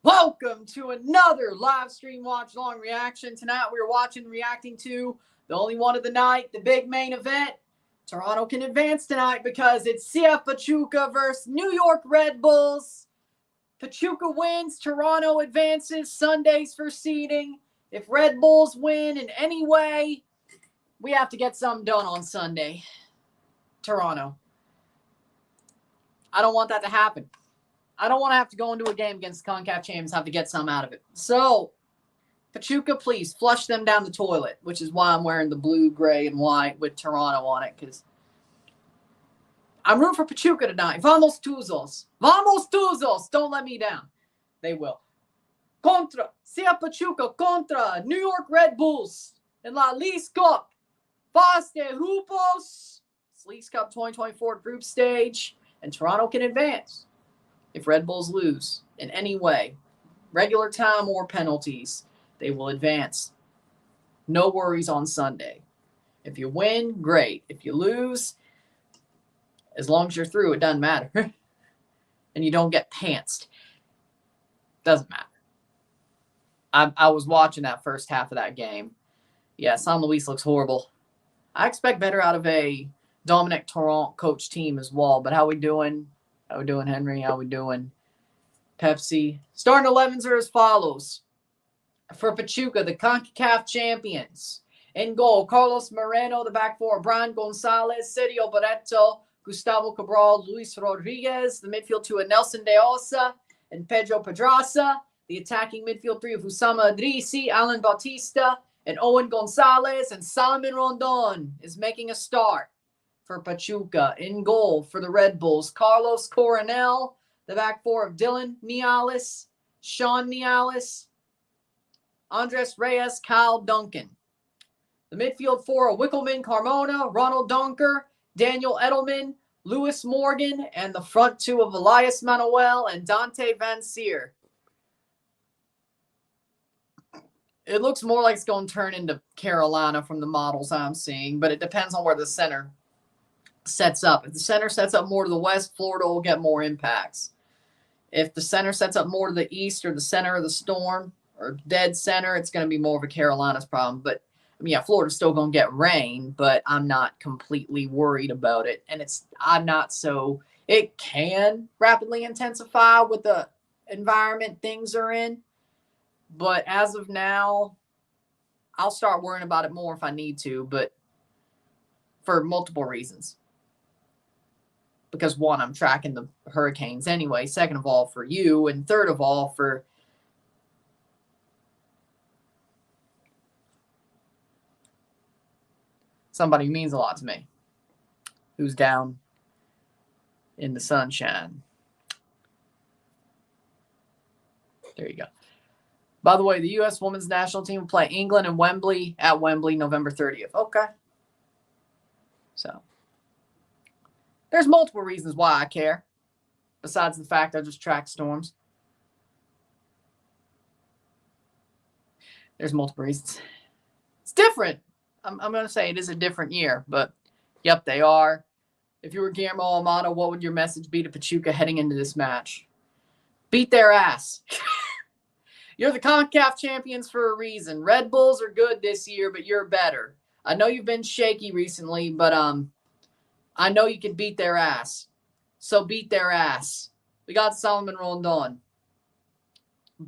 Welcome to another live stream watch long reaction. Tonight we're reacting to the only one of the night, the big main event. Toronto can advance tonight because it's CF Pachuca versus New York Red Bulls. Pachuca wins, Toronto advances, Sundays for seeding. If Red Bulls win in any way, we have to get something done on Sunday. Toronto. I don't want that to happen. I don't want to have to go into a game against the CONCACAF champions, have to get some out of it. So, Pachuca, please flush them down the toilet, which is why I'm wearing the blue, gray, and white with Toronto on it, because I'm rooting for Pachuca tonight. Vamos Tuzos. Vamos Tuzos. Don't let me down. They will. Contra CF Pachuca contra New York Red Bulls in La Leagues Cup. Fase de Grupos. It's Leagues Cup 2024 group stage, and Toronto can advance. If Red Bulls lose in any way, regular time or penalties, they will advance. No worries on Sunday. If you win, great. If you lose, as long as you're through, it doesn't matter. And you don't get pantsed. Doesn't matter. I was watching that first half of that game. Yeah, San Luis looks horrible. I expect better out of a Dominic Toronto coach team as well. But how we doing? How we doing, Henry? How we doing, Pepsi? Starting 11s are as follows. For Pachuca, the CONCACAF champions. In goal, Carlos Moreno, the back four, Brian Gonzalez, Sergio Barreto, Gustavo Cabral, Luis Rodriguez. The midfield two, Nelson De Osa and Pedro Pedraza. The attacking midfield three of Usama Adrisi, Alan Bautista, and Owen Gonzalez. And Salomon Rondon is making a start for Pachuca. In goal for the Red Bulls, Carlos Coronel, the back four of Dylan Nialis, Sean Nialis, Andres Reyes, Kyle Duncan. The midfield four of Wickelman Carmona, Ronald Donker, Daniel Edelman, Lewis Morgan, and the front two of Elias Manuel and Dante Van Seer. It looks more like it's going to turn into Carolina from the models I'm seeing, but it depends on where the center sets up. If the center sets up more to the west, Florida will get more impacts. If the center sets up more to the east or the center of the storm or dead center, it's going to be more of a Carolina's problem. But, I mean, yeah, Florida's still going to get rain, but I'm not completely worried about it. And it can rapidly intensify with the environment things are in. But as of now, I'll start worrying about it more if I need to, but for multiple reasons. Because one, I'm tracking the hurricanes anyway. Second of all, for you. And third of all, for somebody who means a lot to me. Who's down in the sunshine. There you go. By the way, the U.S. women's national team will play England and Wembley at Wembley November 30th. Okay. So there's multiple reasons why I care, besides the fact I just track storms. There's multiple reasons. It's different. I'm going to say it is a different year, but yep, they are. If you were Guillermo Almada, what would your message be to Pachuca heading into this match? Beat their ass. You're the CONCACAF champions for a reason. Red Bulls are good this year, but you're better. I know you've been shaky recently, but I know you can beat their ass. So beat their ass. We got Salomon Rondon.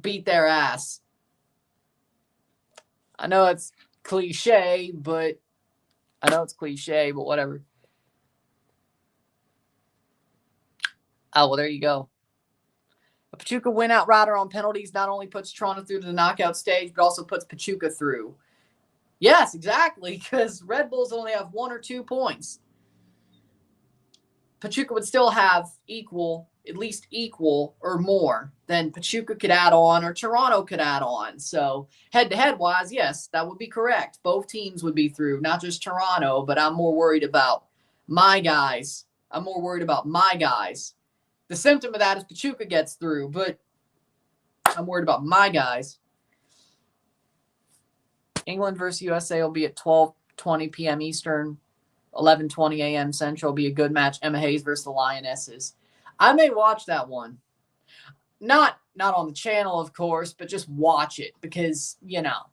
Beat their ass. I know it's cliche, but whatever. Oh, well, there you go. A Pachuca win outrider on penalties not only puts Toronto through to the knockout stage, but also puts Pachuca through. Yes, exactly, because Red Bulls only have 1 or 2 points. Pachuca would still have at least equal or more than Pachuca could add on or Toronto could add on. So head-to-head wise, yes, that would be correct. Both teams would be through, not just Toronto, but I'm more worried about my guys. The symptom of that is Pachuca gets through, but I'm worried about my guys. England versus USA will be at 12:20 p.m. Eastern, 11:20 a.m. Central. Will be a good match. Emma Hayes versus the Lionesses. I may watch that one. Not on the channel, of course, but just watch it because, you know.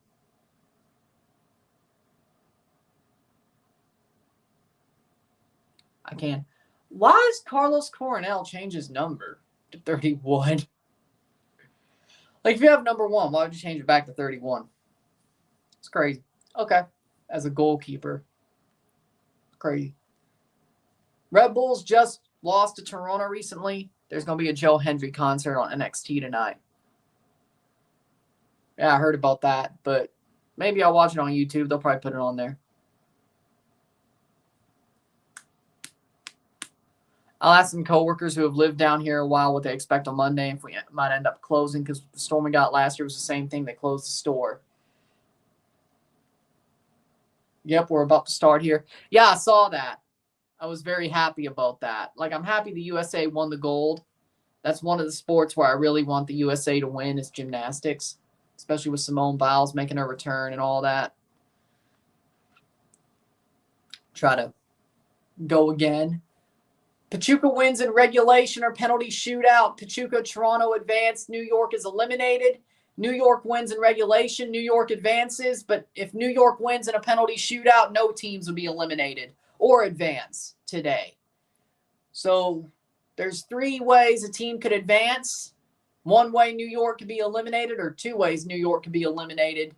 I can. Why does Carlos Coronel change his number to 31? Like, if you have number 1, why would you change it back to 31? It's crazy. Okay. As a goalkeeper. Crazy. Red Bulls just lost to Toronto recently. There's going to be a Joe Hendry concert on NXT tonight. Yeah, I heard about that, but maybe I'll watch it on YouTube. They'll probably put it on there. I'll ask some coworkers who have lived down here a while what they expect on Monday, if we might end up closing, because the storm we got last year was the same thing. They closed the store. Yep, we're about to start here. Yeah, I saw that. I was very happy about that. Like, I'm happy the USA won the gold. That's one of the sports where I really want the USA to win is gymnastics, especially with Simone Biles making her return and all that. Try to go again. Pachuca wins in regulation or penalty shootout. Pachuca, Toronto advanced. New York is eliminated. New York wins in regulation. New York advances. But if New York wins in a penalty shootout, no teams would be eliminated or advance today. So there's 3 ways a team could advance. 1 way New York could be eliminated, or 2 ways New York could be eliminated.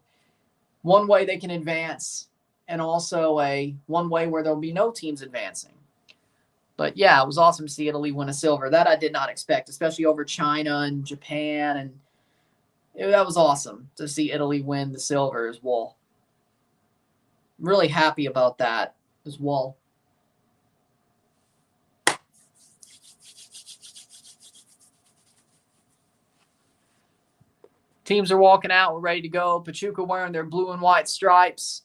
1 way they can advance, and also 1 way where there'll be no teams advancing. But yeah, it was awesome to see Italy win a silver. That I did not expect, especially over China and Japan. And that was awesome to see Italy win the silver as well. I'm really happy about that as well. Teams are walking out. We're ready to go. Pachuca wearing their blue and white stripes.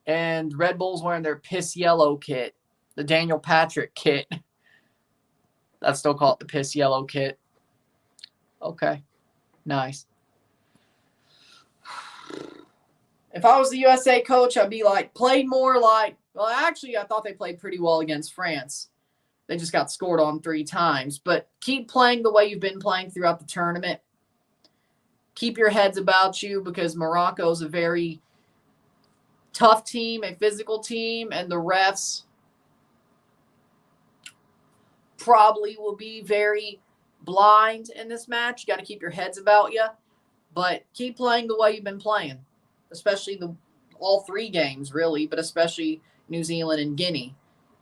And Red Bulls wearing their piss yellow kit. The Daniel Patrick kit. I still call it the piss yellow kit. Okay. Nice. If I was the USA coach, I'd be like, played more like, well, actually, I thought they played pretty well against France. They just got scored on 3 times. But keep playing the way you've been playing throughout the tournament. Keep your heads about you, because Morocco's a very tough team, a physical team, and the refs probably will be very blind in this match. You got to keep your heads about you, but keep playing the way you've been playing, especially all 3 games, really, but especially New Zealand and Guinea.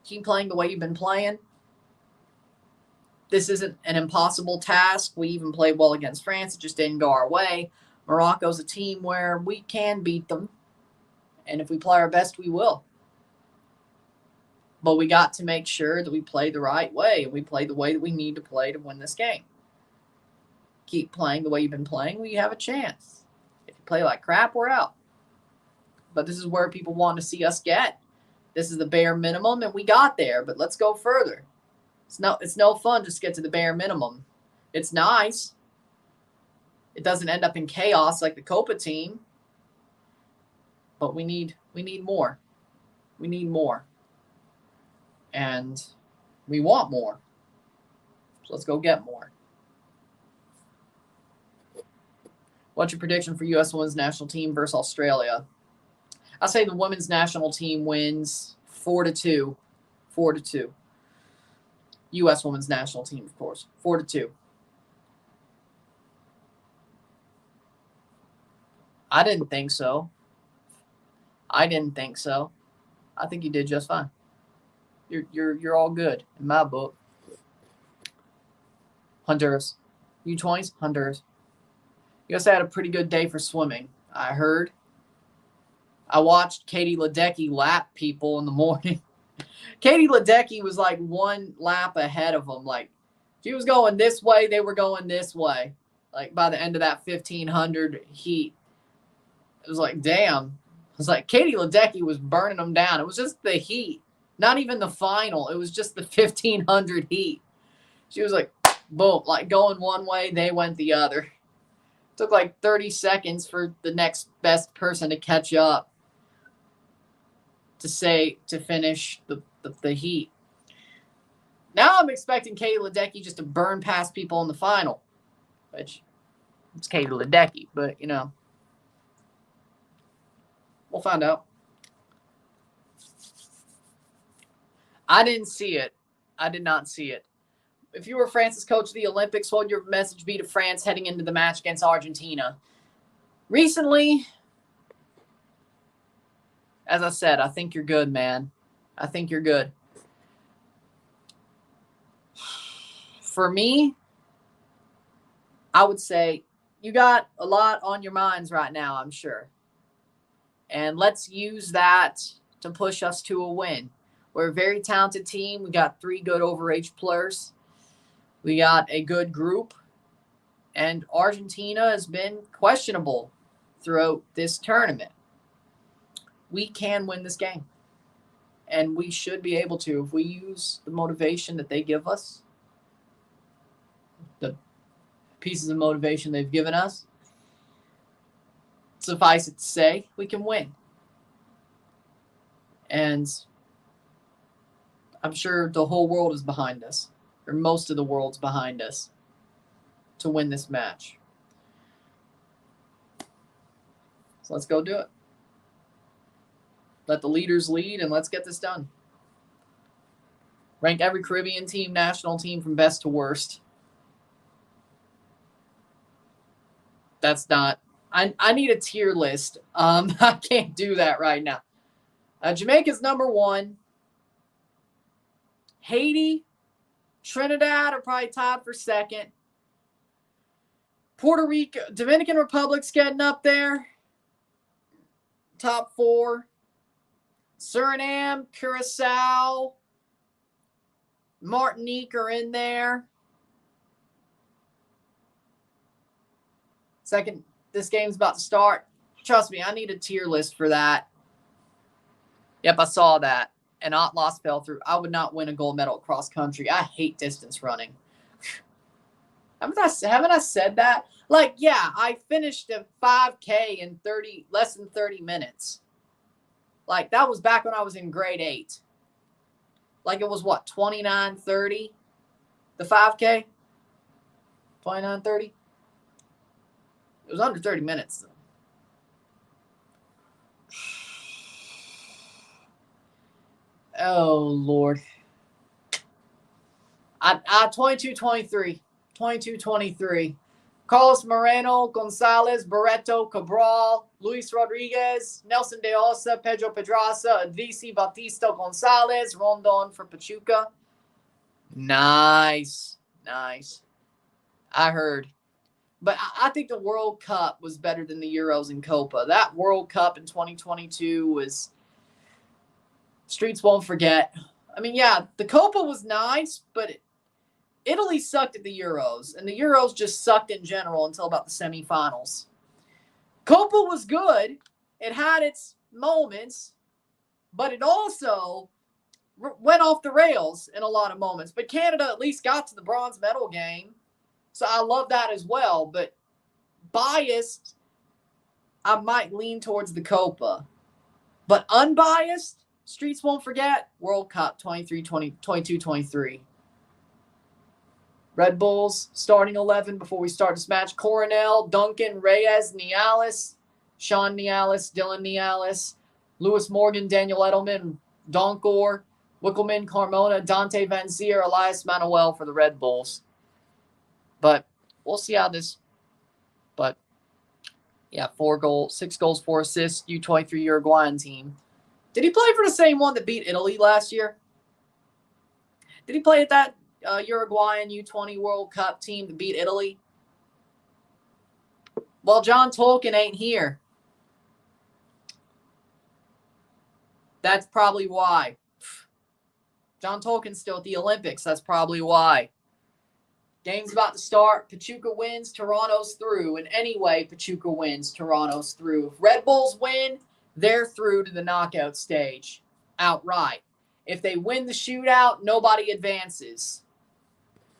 Keep playing the way you've been playing. This isn't an impossible task. We even played well against France. It just didn't go our way. Morocco's a team where we can beat them, and if we play our best, we will. But we got to make sure that we play the right way, and we play the way that we need to play to win this game. Keep playing the way you've been playing, we have a chance. If you play like crap, we're out. But this is where people want to see us get. This is the bare minimum, and we got there, but let's go further. It's no fun just to get to the bare minimum. It's nice. It doesn't end up in chaos like the Copa team. But we need more. We need more. And we want more. So let's go get more. What's your prediction for U.S. women's national team versus Australia? I say the women's national team wins 4-2. 4-2. U.S. women's national team, of course. 4-2. I didn't think so. I think you did just fine. You're all good in my book. Honduras. U20s, Honduras. USA had a pretty good day for swimming, I heard. I watched Katie Ledecky lap people in the morning. Katie Ledecky was like 1 lap ahead of them. Like, she was going this way, they were going this way. Like, by the end of that 1,500 heat. It was like, damn. It was like Katie Ledecky was burning them down. It was just the heat. Not even the final. It was just the 1,500 heat. She was like, boom, like going one way, they went the other. It took like 30 seconds for the next best person to catch up to finish the heat. Now I'm expecting Katie Ledecky just to burn past people in the final. which it's Katie Ledecky, but, you know, we'll find out. I didn't see it. I did not see it. If you were France's coach of the Olympics, what would your message be to France heading into the match against Argentina? Recently, as I said, I think you're good, man. I think you're good. For me, I would say you got a lot on your minds right now, I'm sure. And let's use that to push us to a win. We're a very talented team. We got 3 good overage players. We got a good group. And Argentina has been questionable throughout this tournament. We can win this game. And we should be able to if we use the motivation that they give us, the pieces of motivation they've given us. Suffice it to say, we can win. And I'm sure the whole world is behind us, or most of the world's behind us to win this match. So let's go do it. Let the leaders lead, and let's get this done. Rank every Caribbean team, national team from best to worst. That's not... I need a tier list. I can't do that right now. Jamaica's number 1. Haiti, Trinidad are probably tied for 2nd. Puerto Rico, Dominican Republic's getting up there. Top 4. Suriname, Curacao, Martinique are in there. Second, this game's about to start. Trust me, I need a tier list for that. Yep, I saw that. And Atlas fell through. I would not win a gold medal at cross country. I hate distance running. Haven't I said that? Like, yeah, I finished a 5K in less than 30 minutes. Like, that was back when I was in grade 8. Like, it was what, 29:30? The 5K? 29:30? It was under 30 minutes, though. Oh, Lord. I 22-23. 22-23. Carlos Moreno, Gonzalez, Barreto, Cabral, Luis Rodriguez, Nelson de Osa, Pedro Pedraza, Advisi, Batista, Gonzalez, Rondon for Pachuca. Nice. Nice. I heard. But I think the World Cup was better than the Euros and Copa. That World Cup in 2022 was... Streets won't forget. I mean, yeah, the Copa was nice, but Italy sucked at the Euros, and the Euros just sucked in general until about the semifinals. Copa was good. It had its moments, but it also went off the rails in a lot of moments. But Canada at least got to the bronze medal game, so I love that as well. But biased, I might lean towards the Copa. But unbiased, Streets won't forget, World Cup 22-23. Red Bulls, starting 11 before we start this match. Coronel, Duncan, Reyes, Nialis, Sean Nialis, Dylan Nialis, Lewis Morgan, Daniel Edelman, Donkor, Wickelman, Carmona, Dante Van Zier, Elias Manuel for the Red Bulls. But we'll see how this... But, yeah, 6 goals, 4 assists, U23 Uruguayan team. Did he play for the same one that beat Italy last year? Did he play at that Uruguayan U20 World Cup team that beat Italy? Well, John Tolkien ain't here. That's probably why. John Tolkien's still at the Olympics. That's probably why. Game's about to start. Pachuca wins. Toronto's through. And anyway, Pachuca wins. Toronto's through. If Red Bulls win, they're through to the knockout stage outright. If they win the shootout, nobody advances.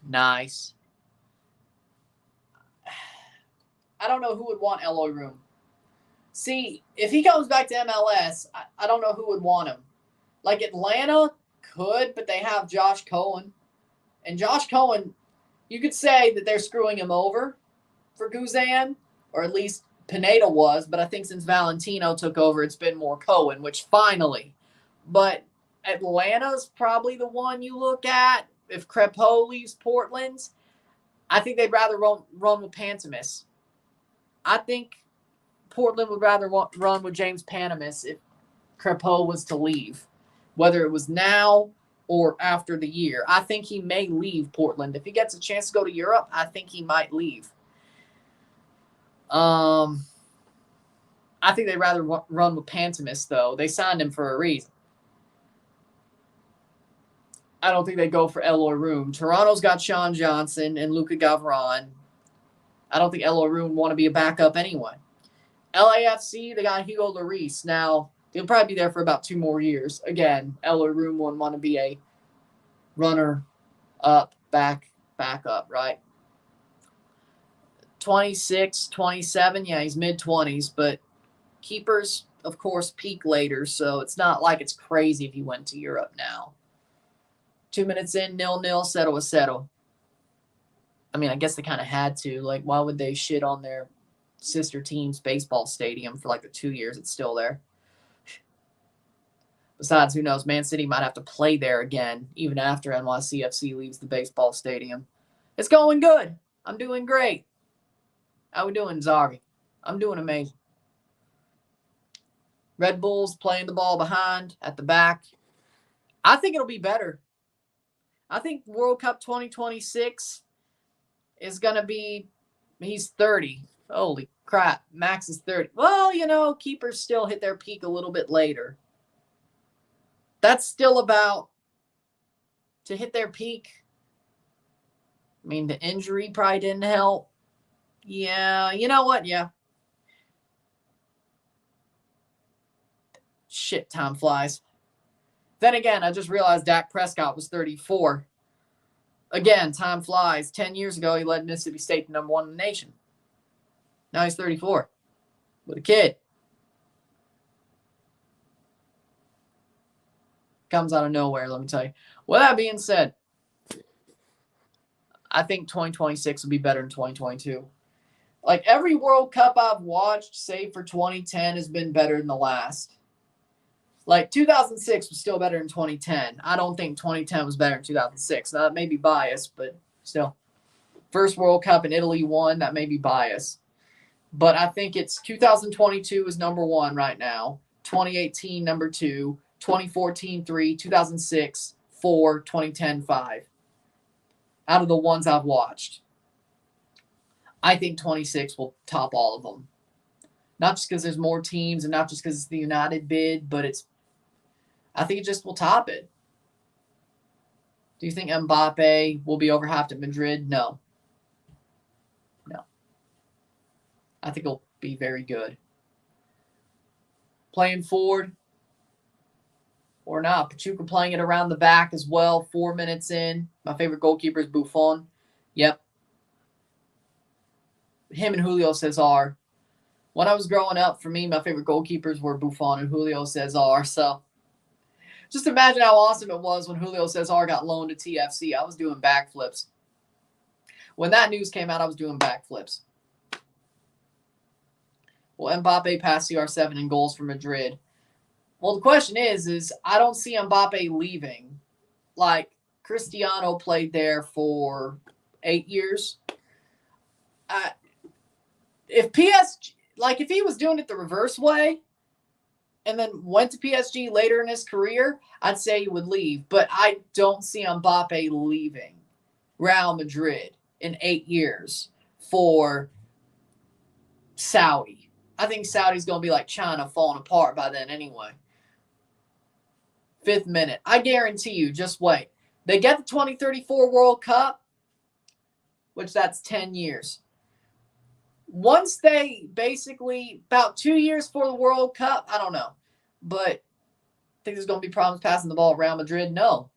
Nice. I don't know who would want Eloy Room. See, if he comes back to MLS, I don't know who would want him. Like Atlanta could, but they have Josh Cohen. And Josh Cohen, you could say that they're screwing him over, for Guzan, or at least Pineda was, but I think since Valentino took over, it's been more Cohen, which finally. But Atlanta's probably the one you look at. If Crepeau leaves Portland, I think they'd rather run with Pantomis. I think Portland would rather run with James Pantomis if Crepeau was to leave, whether it was now or after the year. I think he may leave Portland. If he gets a chance to go to Europe, I think he might leave. I think they'd rather run with Pantomis, though. They signed him for a reason. I don't think they go for Eloy Room. Toronto's got Sean Johnson and Luka Gavron. I don't think Eloy Room would want to be a backup anyway. LAFC, they got Hugo Lloris. Now, he'll probably be there for about 2 more years. Again, Eloy Room wouldn't want to be a runner-up, backup, right? 26, 27, yeah, he's mid-20s, but keepers, of course, peak later, so it's not like it's crazy if he went to Europe now. 2 minutes in, 0-0, settle. I mean, I guess they kind of had to. Like, why would they shit on their sister team's baseball stadium for like the 2 years it's still there? Besides, who knows? Man City might have to play there again, even after NYCFC leaves the baseball stadium. It's going good. I'm doing great. How we doing, Zari? I'm doing amazing. Red Bulls playing the ball behind, at the back. I think it'll be better. I think World Cup 2026 is going to be, he's 30. Holy crap. Max is 30. Well, keepers still hit their peak a little bit later. That's still about to hit their peak. I mean, the injury probably didn't help. Yeah, you know what? Yeah. Shit, time flies. Then again, I just realized Dak Prescott was 34. Again, time flies. 10 years ago, he led Mississippi State to number 1 in the nation. Now he's 34 with a kid. Comes out of nowhere, let me tell you. With that being said, I think 2026 will be better than 2022. Like, every World Cup I've watched, save for 2010, has been better than the last. Like, 2006 was still better than 2010. I don't think 2010 was better than 2006. Now, that may be biased, but still. First World Cup in Italy won, that may be biased. But I think it's 2022 is number 1 right now. 2018, number 2. 2014, 3. 2006, 4. 2010, 5. Out of the ones I've watched. I think 26 will top all of them. Not just because there's more teams and not just because it's the United bid, but I think it just will top it. Do you think Mbappe will be overhyped at Madrid? No. I think he'll be very good. Playing forward or not. Pachuca playing it around the back as well. 4 minutes in. My favorite goalkeeper is Buffon. Yep. Him and Julio Cesar. When I was growing up, for me, my favorite goalkeepers were Buffon and Julio Cesar. So just imagine how awesome it was when Julio Cesar got loaned to TFC. I was doing backflips. When that news came out, I was doing backflips. Well, Mbappe passed CR7 in goals for Madrid. Well, the question is I don't see Mbappe leaving. Like, Cristiano played there for 8 years. If he was doing it the reverse way and then went to PSG later in his career, I'd say he would leave. But I don't see Mbappe leaving Real Madrid in 8 years for Saudi. I think Saudi's going to be like China, falling apart by then anyway. 5th minute. I guarantee you, just wait. They get the 2034 World Cup, which that's 10 years. Once they basically, about 2 years for the World Cup, I don't know. But I think there's going to be problems passing the ball at Real Madrid? No.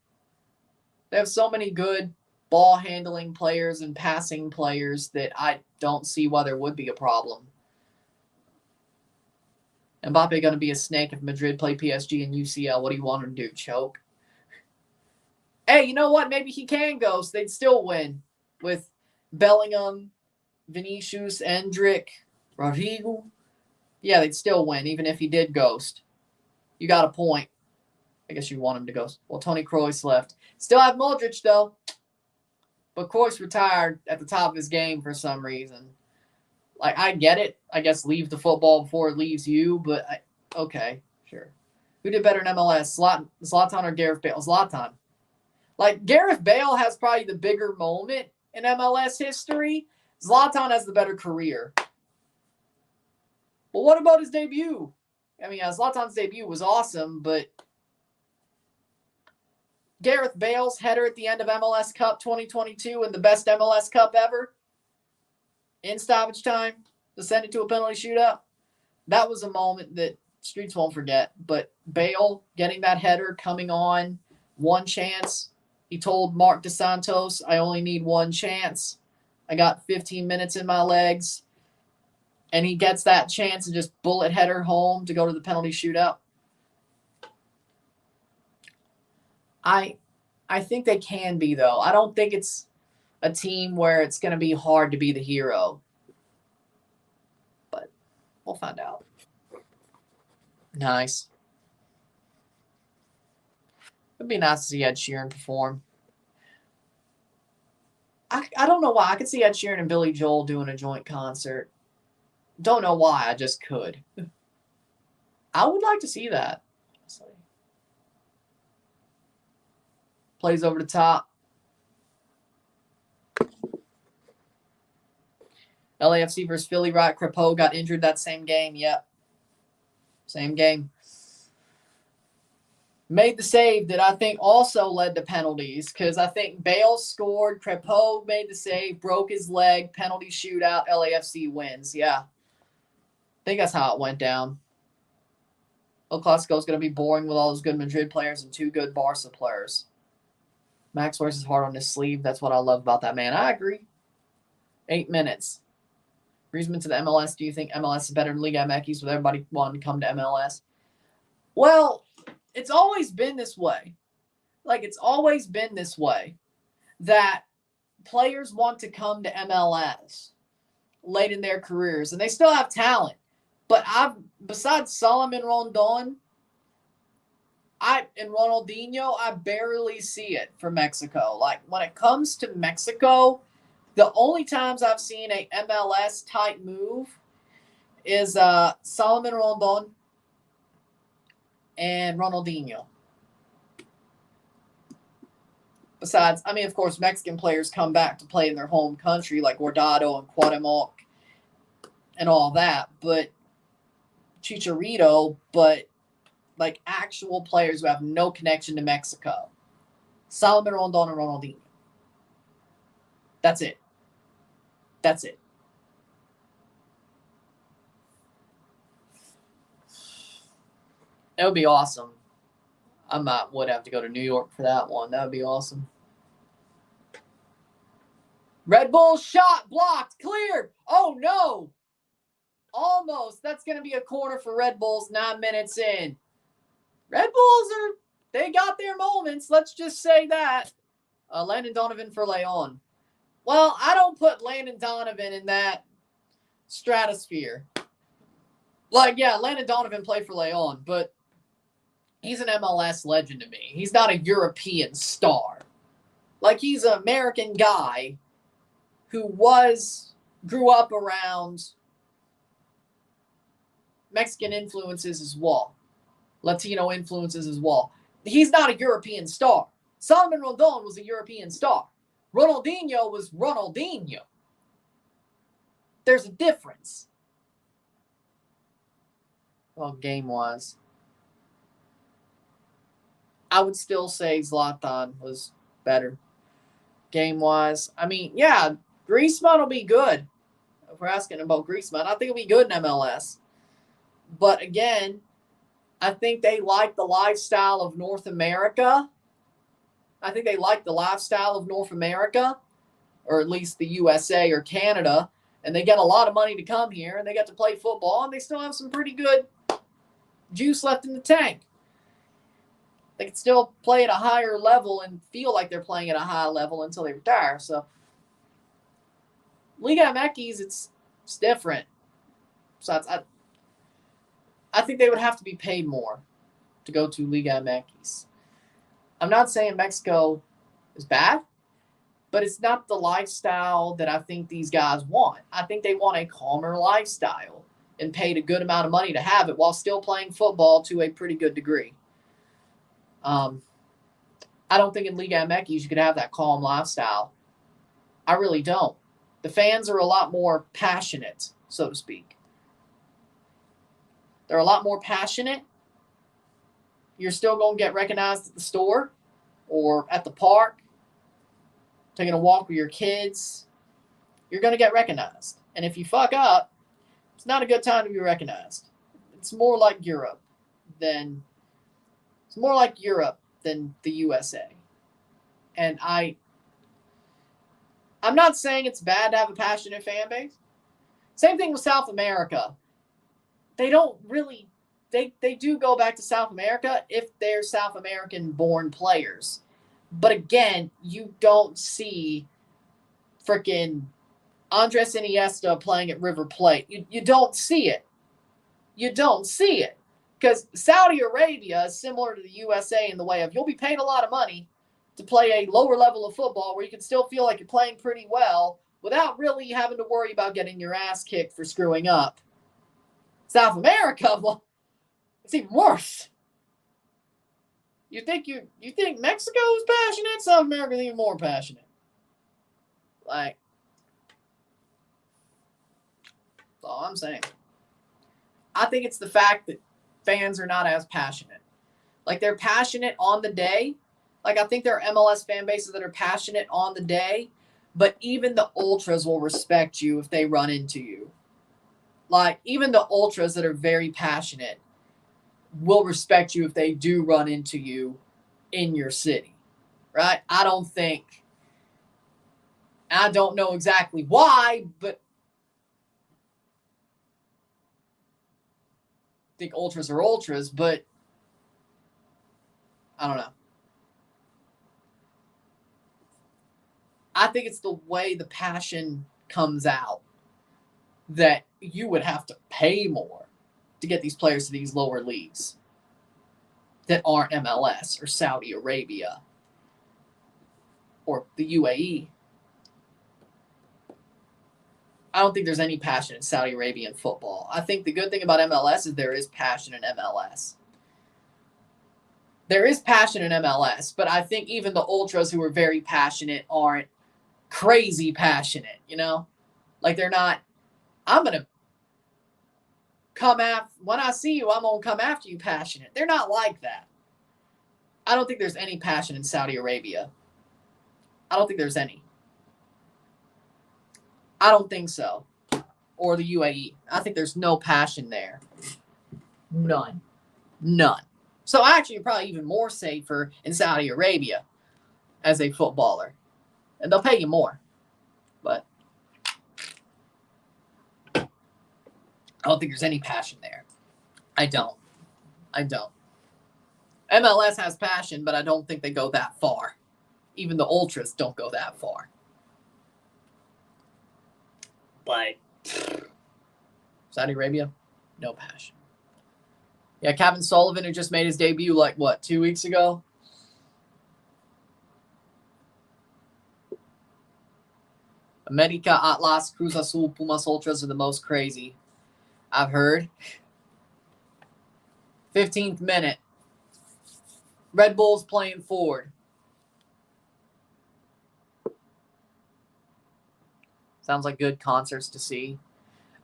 They have so many good ball handling players and passing players that I don't see why there would be a problem. Mbappe going to be a snake if Madrid play PSG and UCL. What do you want him to do? Choke? Hey, you know what? Maybe he can go, so they'd still win with Bellingham, Vinicius, Endrick, Rodrigo, yeah, they'd still win, even if he did ghost. You got a point. I guess you want him to ghost. Well, Tony Kroos left. Still have Modric, though. But Kroos retired at the top of his game for some reason. Like, I get it. I guess leave the football before it leaves you, but okay, sure. Who did better in MLS, Zlatan or Gareth Bale? Zlatan. Like, Gareth Bale has probably the bigger moment in MLS history. Zlatan has the better career. But what about his debut? I mean, Zlatan's debut was awesome, but Gareth Bale's header at the end of MLS Cup 2022 and the best MLS Cup ever in stoppage time to send it to a penalty shootout, that was a moment that streets won't forget. But Bale getting that header, coming on, one chance. He told Mark DeSantos, I only need one chance. I got 15 minutes in my legs. And he gets that chance and just bullet header home to go to the penalty shootout. I think they can be, though. I don't think it's a team where it's going to be hard to be the hero. But we'll find out. Nice. It'd be nice to see Ed Sheeran perform. I don't know why. I could see Ed Sheeran and Billy Joel doing a joint concert. Don't know why. I just could. I would like to see that. Plays over the top. LAFC versus Philly, right? Crepeau got injured that same game. Yep. Same game. Made the save that I think also led to penalties because I think Bale scored, Crepeau made the save, broke his leg, penalty shootout, LAFC wins. Yeah. I think that's how it went down. El Clasico is going to be boring with all those good Madrid players and two good Barca players. Max wears his heart on his sleeve. That's what I love about that man. I agree. 8 minutes. Griezmann to the MLS. Do you think MLS is better than Liga MX with everybody wanting to come to MLS? Well, it's always been this way. Like, it's always been this way that players want to come to MLS late in their careers, and they still have talent. But besides Solomon Rondon and Ronaldinho, I barely see it for Mexico. Like, when it comes to Mexico, the only times I've seen a MLS type move is Solomon Rondon and Ronaldinho. Besides, I mean, of course, Mexican players come back to play in their home country, like Guardado and Cuauhtemoc and all that, but Chicharito, but like actual players who have no connection to Mexico. Solomon Rondon and Ronaldinho. That's it. That's it. That would be awesome. I would have to go to New York for that one. That would be awesome. Red Bull shot blocked, cleared. Oh no. Almost. That's going to be a corner for Red Bulls 9 minutes in. Red Bulls they got their moments. Let's just say that. Landon Donovan for Leon. Well, I don't put Landon Donovan in that stratosphere. Like, yeah, Landon Donovan played for Leon, but he's an MLS legend to me. He's not a European star. Like, he's an American guy who grew up around Mexican influences as well. Latino influences as well. He's not a European star. Solomon Rondon was a European star. Ronaldinho was Ronaldinho. There's a difference. Well, game-wise, I would still say Zlatan was better. Game-wise, I mean, yeah, Griezmann will be good. If we're asking about Griezmann, I think he'll be good in MLS. But again, I think they like the lifestyle of North America. I think they like the lifestyle of North America, or at least the USA or Canada, and they get a lot of money to come here, and they get to play football, and they still have some pretty good juice left in the tank. They can still play at a higher level and feel like they're playing at a high level until they retire. So, Liga MX, it's different. So I think they would have to be paid more to go to Liga MX. I'm not saying Mexico is bad, but it's not the lifestyle that I think these guys want. I think they want a calmer lifestyle and paid a good amount of money to have it while still playing football to a pretty good degree. I don't think in Liga MX you could have that calm lifestyle. I really don't. The fans are a lot more passionate, so to speak. They're a lot more passionate. You're still going to get recognized at the store or at the park, taking a walk with your kids. You're going to get recognized. And if you fuck up, it's not a good time to be recognized. It's more like Europe than the USA. And I'm not saying it's bad to have a passionate fan base. Same thing with South America. They don't really, they do go back to South America if they're South American-born players. But again, you don't see freaking Andres Iniesta playing at River Plate. You don't see it. You don't see it. Because Saudi Arabia is similar to the USA in the way of you'll be paid a lot of money to play a lower level of football where you can still feel like you're playing pretty well without really having to worry about getting your ass kicked for screwing up. South America, well, it's even worse. You think Mexico is passionate? South America is even more passionate. Like, that's all I'm saying. I think it's the fact that fans are not as passionate. Like, they're passionate on the day. Like, I think there are MLS fan bases that are passionate on the day, but even the ultras will respect you if they run into you. Like, even the ultras that are very passionate will respect you if they do run into you in your city, right? I don't know exactly why, but I think ultras are ultras, but I don't know. I think it's the way the passion comes out that you would have to pay more to get these players to these lower leagues that aren't MLS or Saudi Arabia or the UAE. I don't think there's any passion in Saudi Arabian football. I think the good thing about MLS is there is passion in MLS. There is passion in MLS, but I think even the ultras who are very passionate aren't crazy passionate, you know? Like, they're not, I'm going to come after, when I see you, I'm going to come after you passionate. They're not like that. I don't think there's any passion in Saudi Arabia. I don't think there's any. I don't think so. Or the UAE. I think there's no passion there. None. So actually, you're probably even more safer in Saudi Arabia as a footballer. And they'll pay you more. But I don't think there's any passion there. I don't. MLS has passion, but I don't think they go that far. Even the ultras don't go that far. But Saudi Arabia, no passion. Yeah, Kevin Sullivan, who just made his debut, 2 weeks ago? America, Atlas, Cruz Azul, Pumas Ultras are the most crazy I've heard. 15th minute. Red Bull's playing forward. Sounds like good concerts to see.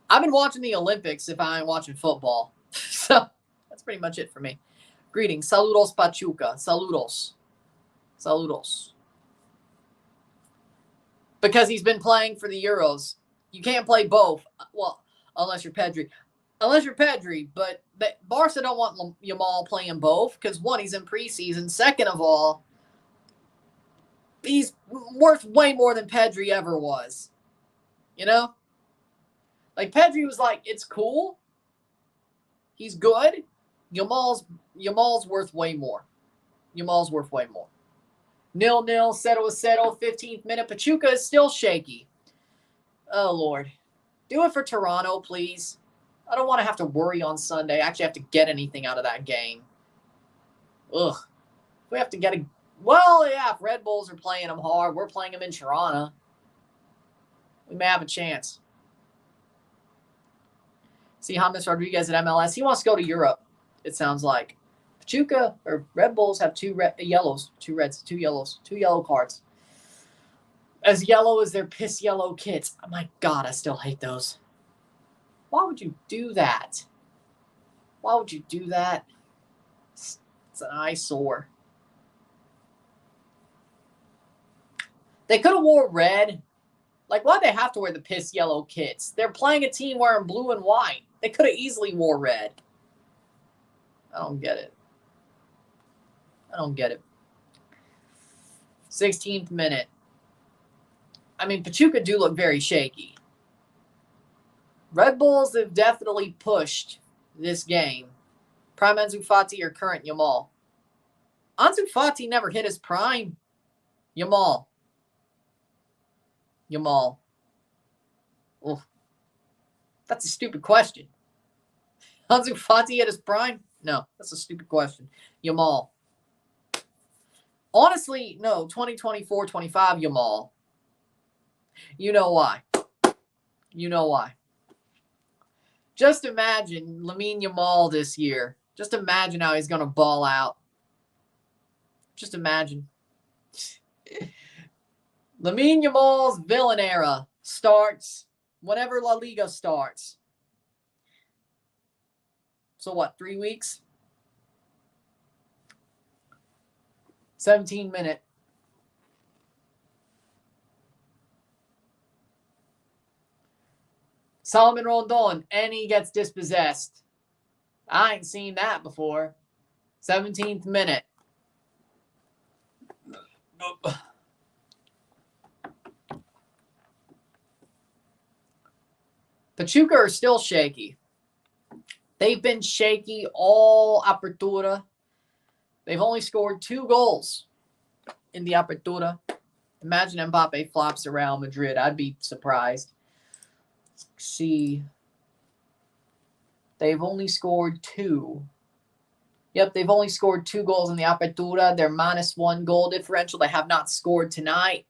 I've been watching the Olympics if I ain't watching football. So that's pretty much it for me. Greetings. Saludos, Pachuca. Saludos. Because he's been playing for the Euros. You can't play both. Well, unless you're Pedri. But Barca don't want Yamal playing both because, one, he's in preseason. Second of all, he's worth way more than Pedri ever was. You know? Like, Pedri was like, it's cool. He's good. Yamal's worth way more. 0-0, 0-0, 15th minute. Pachuca is still shaky. Oh, Lord. Do it for Toronto, please. I don't want to have to worry on Sunday. Actually have to get anything out of that game. Ugh. We have to get a... Well, yeah, if Red Bulls are playing them hard, we're playing them in Toronto. We may have a chance. See James Rodriguez at MLS. He wants to go to Europe, it sounds like. Pachuca or Red Bulls have two yellows, two reds, two yellows, two yellow cards. As yellow as their piss yellow kits. Oh my God, I still hate those. Why would you do that? Why would you do that? It's an eyesore. They could have wore red. Like, why'd they have to wear the piss yellow kits? They're playing a team wearing blue and white. They could have easily wore red. I don't get it. I don't get it. 16th minute. I mean, Pachuca do look very shaky. Red Bulls have definitely pushed this game. Prime Ansu Fati or current Yamal? Ansu Fati never hit his prime. Yamal. Oh, that's a stupid question. Ansu Fati at his prime? No, that's a stupid question. Yamal. Honestly, no, 2024-25 Yamal. You know why. You know why. Just imagine Lamine Yamal this year. Just imagine how he's going to ball out. Just imagine. Lamine Yamal's villain era starts whenever La Liga starts. So what, 3 weeks? 17-minute. Solomon Rondon, and he gets dispossessed. I ain't seen that before. 17th minute. Pachuca are still shaky. They've been shaky all Apertura. They've only scored 2 goals in the Apertura. Imagine Mbappe flops around Madrid. I'd be surprised. Let's see. They've only scored 2. Yep, they've only scored 2 goals in the Apertura. They're -1 goal differential. They have not scored tonight.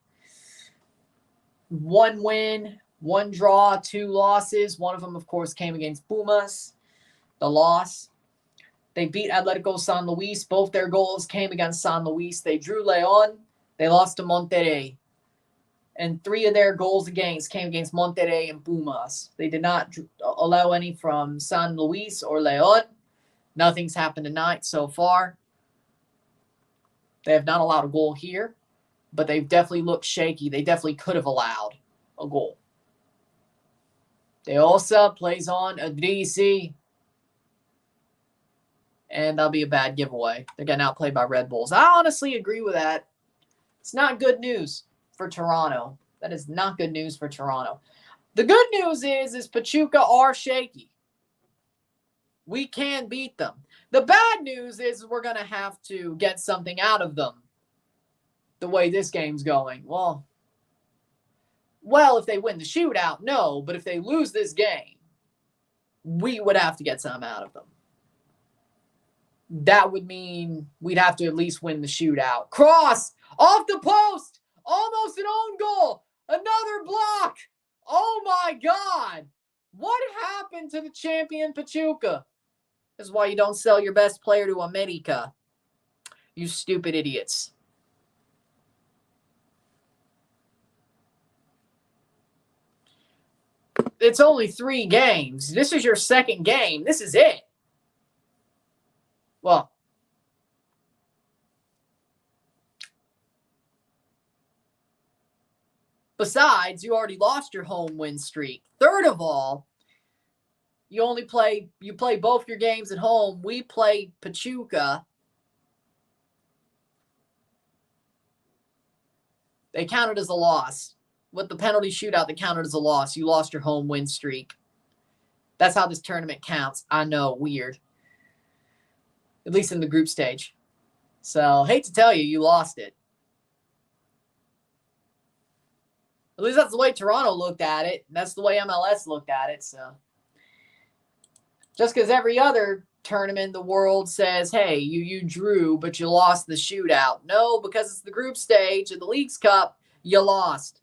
1 win, 1 draw, 2 losses. One of them, of course, came against Pumas. The loss. They beat Atletico San Luis. Both their goals came against San Luis. They drew León. They lost to Monterrey. And 3 of their goals against came against Monterrey and Pumas. They did not allow any from San Luis or León. Nothing's happened tonight so far. They have not allowed a goal here, but they've definitely looked shaky. They definitely could have allowed a goal. Deosa plays on Adrisi. And that'll be a bad giveaway. They're getting outplayed by Red Bulls. I honestly agree with that. It's not good news for Toronto. That is not good news for Toronto. The good news is Pachuca are shaky. We can beat them. The bad news is we're going to have to get something out of them the way this game's going. Well, if they win the shootout, no. But if they lose this game, we would have to get something out of them. That would mean we'd have to at least win the shootout. Cross! Off the post! Almost an own goal! Another block! Oh my God! What happened to the champion Pachuca? This is why you don't sell your best player to America. You stupid idiots. It's only 3 games. This is your second game. This is it. Well, besides, you already lost your home win streak. Third of all, you play both your games at home. We play Pachuca. They counted as a loss. With the penalty shootout, they counted as a loss. You lost your home win streak. That's how this tournament counts. I know, weird. At least in the group stage. So, hate to tell you, you lost it. At least that's the way Toronto looked at it. And that's the way MLS looked at it. So just because every other tournament in the world says, hey, you drew, but you lost the shootout. No, because it's the group stage of the Leagues Cup, you lost.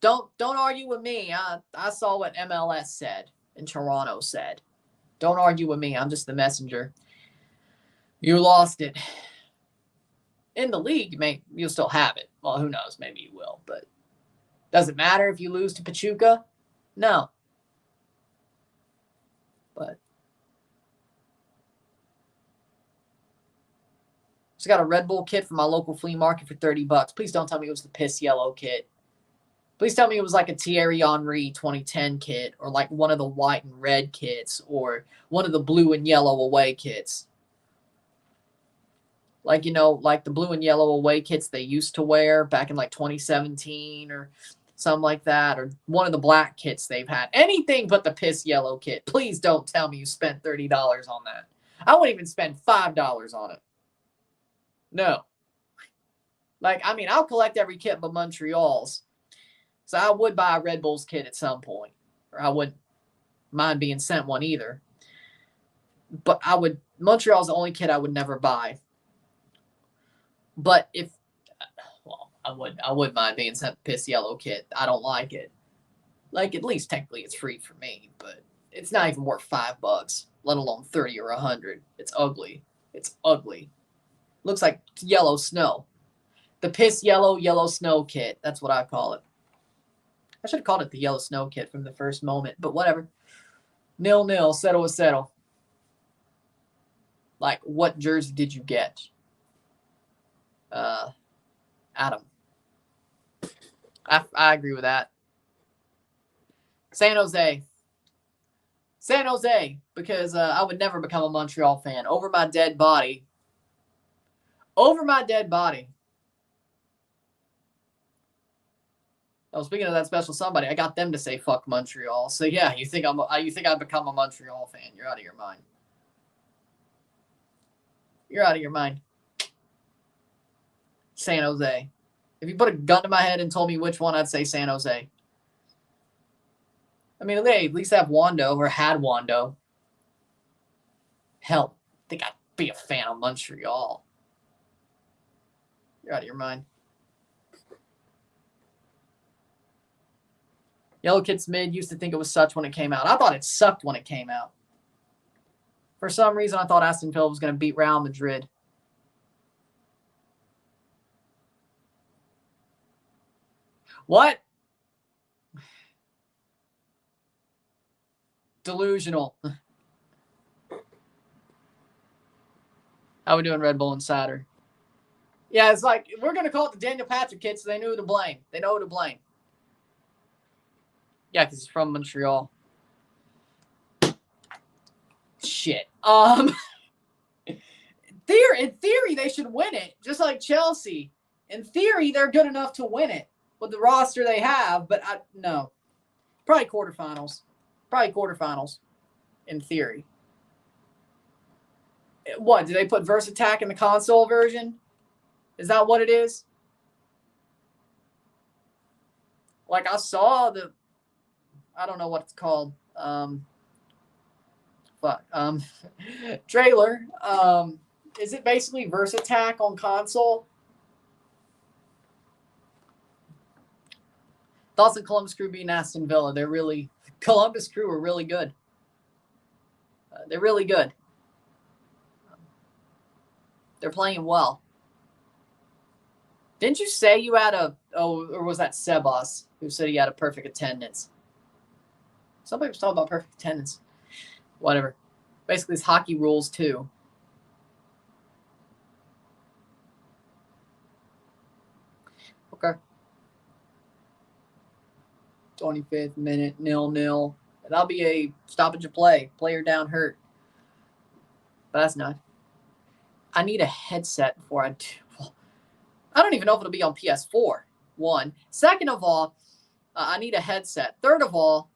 Don't argue with me. I saw what MLS said and Toronto said. Don't argue with me. I'm just the messenger. You lost it. In the league, you'll still have it. Well, who knows? Maybe you will. But does it matter if you lose to Pachuca? No. But just got a Red Bull kit from my local flea market for $30. Please don't tell me it was the piss yellow kit. Please tell me it was like a Thierry Henry 2010 kit or like one of the white and red kits or one of the blue and yellow away kits. Like, like the blue and yellow away kits they used to wear back in like 2017 or something like that, or one of the black kits they've had. Anything but the piss yellow kit. Please don't tell me you spent $30 on that. I wouldn't even spend $5 on it. No. Like, I mean, I'll collect every kit but Montreal's. So I would buy a Red Bulls kit at some point. Or I wouldn't mind being sent one either. But Montreal's the only kit I would never buy. But I would mind being sent the piss yellow kit. I don't like it. Like, at least technically it's free for me, but it's not even worth $5, let alone 30 or 100. It's ugly. It's ugly. Looks like yellow snow. The piss yellow snow kit. That's what I call it. I should have called it the yellow snow kit from the first moment, but whatever. 0-0, settle. Like, what jersey did you get? Adam. I agree with that. San Jose, because I would never become a Montreal fan. Over my dead body. Oh, speaking of that special somebody, I got them to say fuck Montreal. So yeah, you think I've become a Montreal fan? You're out of your mind. You're out of your mind. San Jose. If you put a gun to my head and told me which one, I'd say San Jose. I mean, they at least have Wando or had Wando. Hell, I think I'd be a fan of Montreal. You're out of your mind. Yellow Kit's mid. Used to think it was such when it came out. I thought it sucked when it came out. For some reason, I thought Aston Villa was going to beat Real Madrid. What? Delusional. How we doing, Red Bull Insider? Yeah, it's like, we're going to call it the Daniel Patrick kit, so they know who to blame. They know who to blame. Yeah, because he's from Montreal. Shit. In theory, they should win it, just like Chelsea. In theory, they're good enough to win it with the roster they have, but no. Probably quarterfinals. In theory. What, do they put Versatac in the console version? Is that what it is? Like, I saw I don't know what it's called. Trailer. Is it basically Versatac on console? Thoughts on Columbus Crew beating Aston Villa. Columbus Crew are really good. They're really good. They're playing well. Didn't you say you had or was that Sebas who said he had a perfect attendance? Somebody was talking about perfect attendance. Whatever. Basically, it's hockey rules too. Okay. 25th minute, 0-0. That'll be a stoppage of play. Player down hurt. But that's not. I need a headset before I do. I don't even know if it'll be on PS4. One. Second of all, I need a headset. Third of all,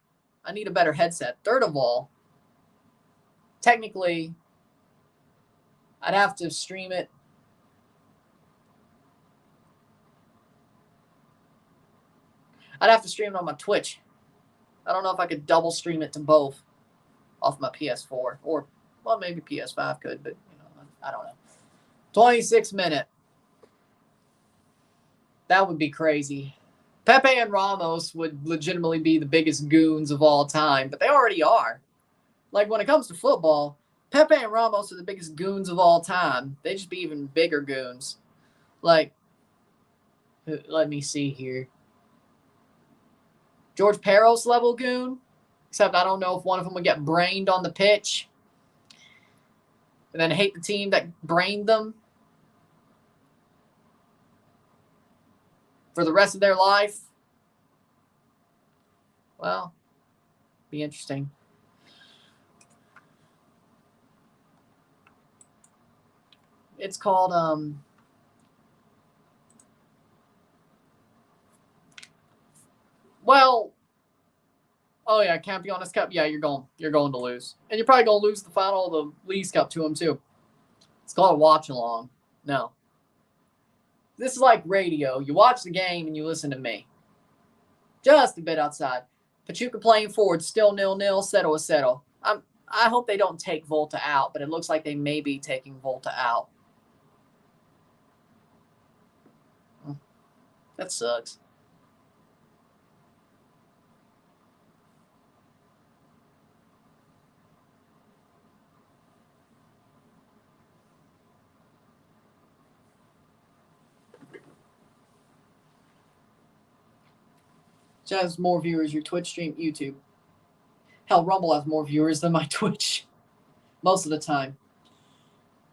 I need a better headset. Third of all, technically, I'd have to stream it. I'd have to stream it on my Twitch. I don't know if I could double stream it to both off my PS4. Or, well, maybe PS5 could, but, I don't know. 26-minute. That would be crazy. Pepe and Ramos would legitimately be the biggest goons of all time, but they already are. Like, when it comes to football, Pepe and Ramos are the biggest goons of all time. They just be even bigger goons. Like, let me see here. George Peros level goon, except I don't know if one of them would get brained on the pitch and then hate the team that brained them for the rest of their life. Well, be interesting. It's called oh yeah, Campeones Cup. Yeah, you're going to lose. And you're probably going to lose the final of the Leagues Cup to them too. It's called a watch-along. No. This is like radio. You watch the game and you listen to me. Just a bit outside. Pachuca playing forward, still 0-0, 0-0. I hope they don't take Volta out, but it looks like they may be taking Volta out. That sucks. Which has more viewers, your Twitch stream, YouTube. Hell, Rumble has more viewers than my Twitch. Most of the time.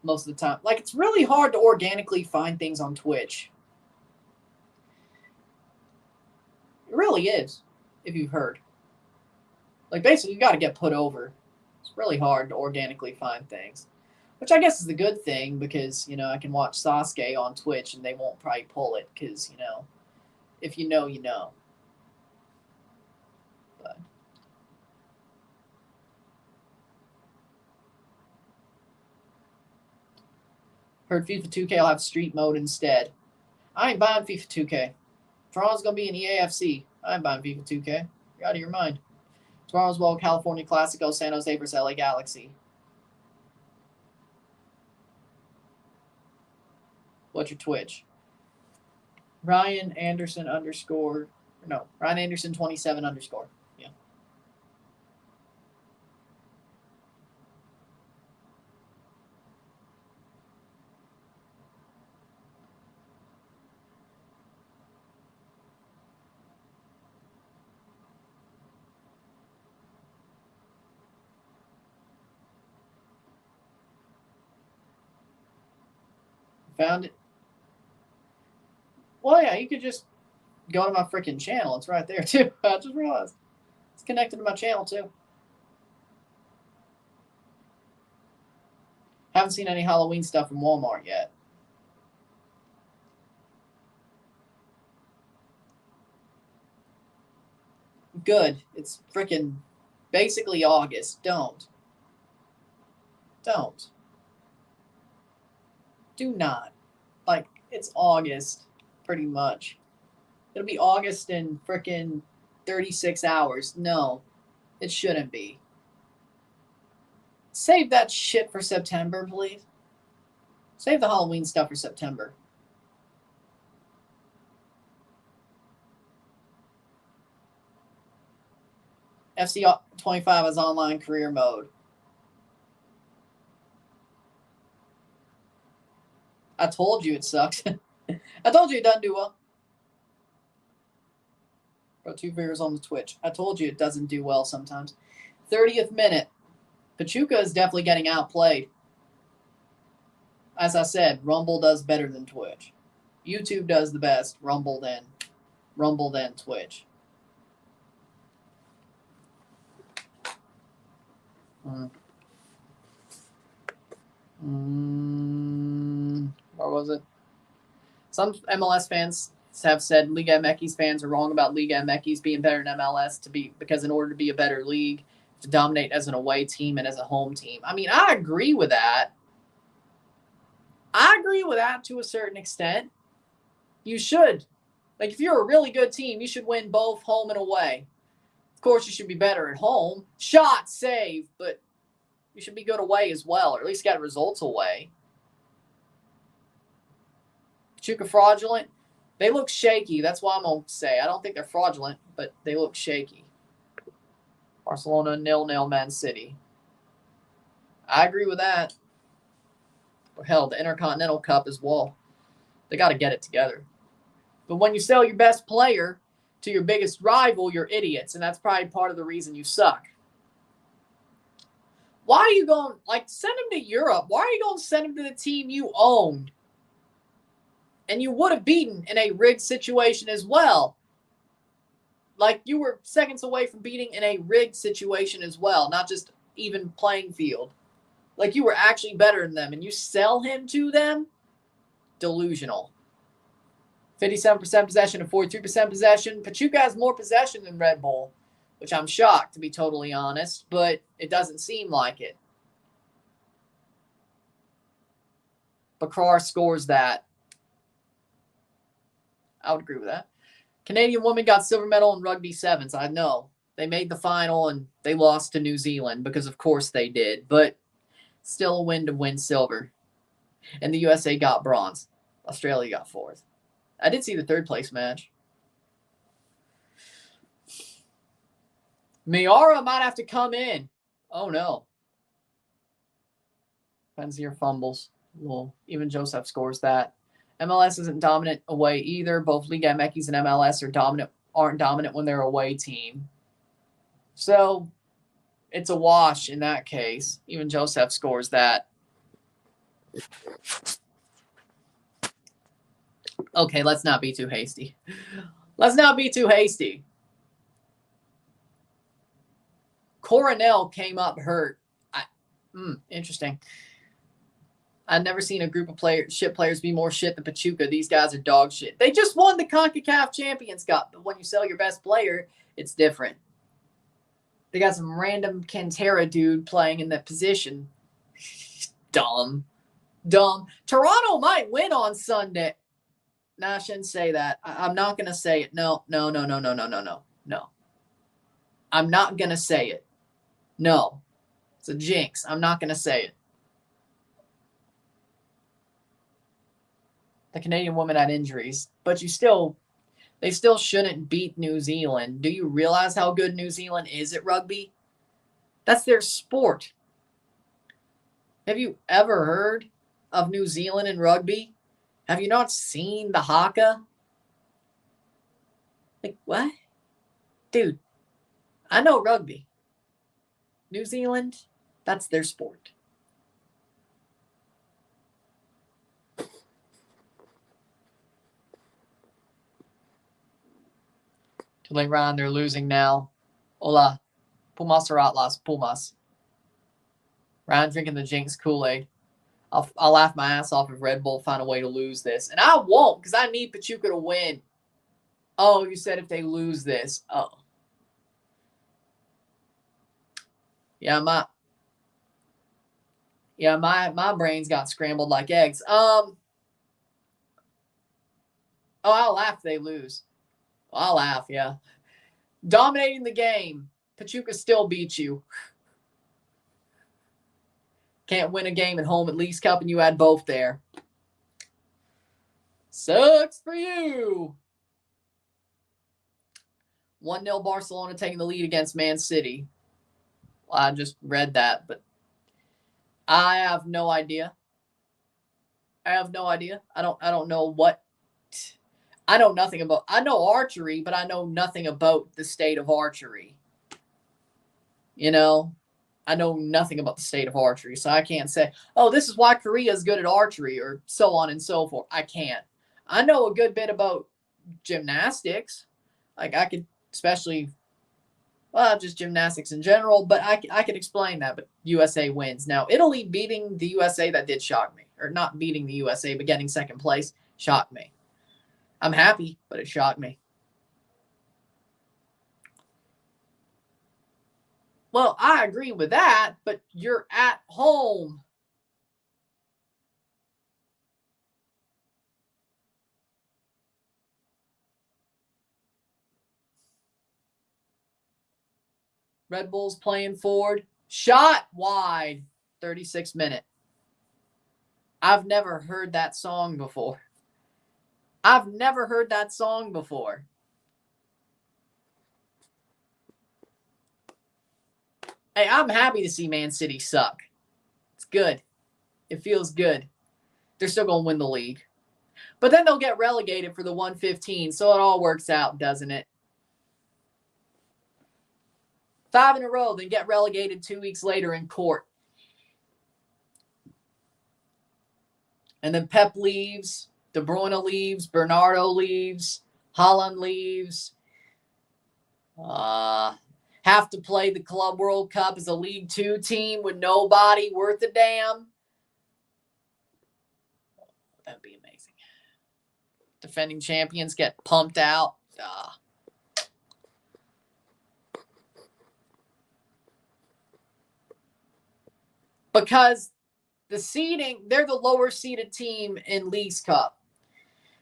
Like, it's really hard to organically find things on Twitch. It really is, if you've heard. Like, basically, you got to get put over. It's really hard to organically find things. Which I guess is a good thing because, I can watch Sasuke on Twitch and they won't probably pull it because, if you know, you know. But heard FIFA 2K will have street mode instead. I ain't buying FIFA 2K. Toronto's going to be in EAFC. I ain't buying FIFA 2K. You're out of your mind. Tomorrow's California Classico, San Jose versus LA Galaxy. What's your Twitch? Ryan Anderson _ no, Ryan Anderson 27 _ yeah. Found it. Well, yeah, you could just go to my freaking channel. It's right there, too. I just realized. It's connected to my channel, too. Haven't seen any Halloween stuff from Walmart yet. Good. It's freaking basically August. Don't. Do not. Like, it's August, pretty much. It'll be August in freaking 36 hours. No, it shouldn't be. Save that shit for September, please. Save the Halloween stuff for September. FC 25 has online career mode. I told you it sucks. I told you it doesn't do well. Bro, 2 viewers on the Twitch. I told you it doesn't do well sometimes. 30th minute. Pachuca is definitely getting outplayed. As I said, Rumble does better than Twitch. YouTube does the best. Rumble then Twitch. Where was it? Some MLS fans have said Liga MX fans are wrong about Liga MX being better than MLS because in order to be a better league, to dominate as an away team and as a home team. I mean, I agree with that. I agree with that to a certain extent. You should Like, if you're a really good team, you should win both home and away. Of course, you should be better at home. Shot, save, but you should be good away as well, or at least get results away. Pachuca fraudulent. They look shaky. That's what I'm going to say. I don't think they're fraudulent, but they look shaky. Barcelona 0-0 Man City. I agree with that. Or hell, the Intercontinental Cup as well. They got to get it together. But when you sell your best player to your biggest rival, you're idiots. And that's probably part of the reason you suck. Why are you going, like, send him to Europe? Why are you going to send him to the team you owned? And you would have beaten in a rigged situation as well. Like, you were seconds away from beating in a rigged situation as well, not just even playing field. Like, you were actually better than them, and you sell him to them? Delusional. 57% possession and 43% possession. Pachuca has more possession than Red Bull, which I'm shocked, to be totally honest, but it doesn't seem like it. Bakar scores that. I would agree with that. Canadian woman got silver medal in rugby sevens. I know. They made the final and they lost to New Zealand because, of course, they did. But still a win to win silver. And the USA got bronze. Australia got fourth. I did see the third place match. Miara might have to come in. Oh, no. Penzier fumbles. Well, even Joseph scores that. MLS isn't dominant away either. Both Liga MX and MLS aren't dominant when they're away team. So it's a wash in that case. Even Joseph scores that. Okay, let's not be too hasty. Let's not be too hasty. Coronel came up hurt. Interesting. I've never seen a group of shit players be more shit than Pachuca. These guys are dog shit. They just won the CONCACAF Champions Cup, but when you sell your best player, it's different. They got some random Cantera dude playing in that position. Dumb. Toronto might win on Sunday. Nah, I shouldn't say that. I'm not going to say it. No. I'm not going to say it. No. It's a jinx. I'm not going to say it. The Canadian woman had injuries, but they still shouldn't beat New Zealand. Do you realize how good New Zealand is at rugby? That's their sport. Have you ever heard of New Zealand in rugby? Have you not seen the haka? Like, what? Dude, I know rugby. New Zealand, that's their sport. Late round, they're losing now. Hola. Pumas or Atlas? Pumas. Ryan drinking the Jinx Kool-Aid. I'll laugh my ass off if Red Bull find a way to lose this. And I won't, because I need Pachuca to win. Oh, you said if they lose this. Oh. Yeah, my brains got scrambled like eggs. Oh, I'll laugh if they lose. I'll laugh, yeah. Dominating the game. Pachuca still beats you. Can't win a game at home at Leagues Cup, and you had both there. Sucks for you. 1-0 Barcelona taking the lead against Man City. Well, I just read that, but I have no idea. I don't know what. I know nothing about. I know archery, but I know nothing about the state of archery. You know, I know nothing about the state of archery, so I can't say, oh, this is why Korea is good at archery, or so on and so forth. I can't. I know a good bit about gymnastics. Like, I could, especially, well, just gymnastics in general, but I could explain that. But USA wins. Now, Italy beating the USA, that did shock me. Or not beating the USA, but getting second place shocked me. I'm happy, but it shocked me. Well, I agree with that, but you're at home. Red Bulls playing forward. Shot wide. 36th minute. I've never heard that song before. Hey, I'm happy to see Man City suck. It's good. It feels good. They're still going to win the league. But then they'll get relegated for the 115, so it all works out, doesn't it? 5 in a row, then get relegated 2 weeks later in court. And then Pep leaves, De Bruyne leaves, Bernardo leaves, Haaland leaves. Have to play the Club World Cup as a League 2 team with nobody worth a damn. That'd be amazing. Defending champions get pumped out. Because the seeding, they're the lower seeded team in Leagues Cup.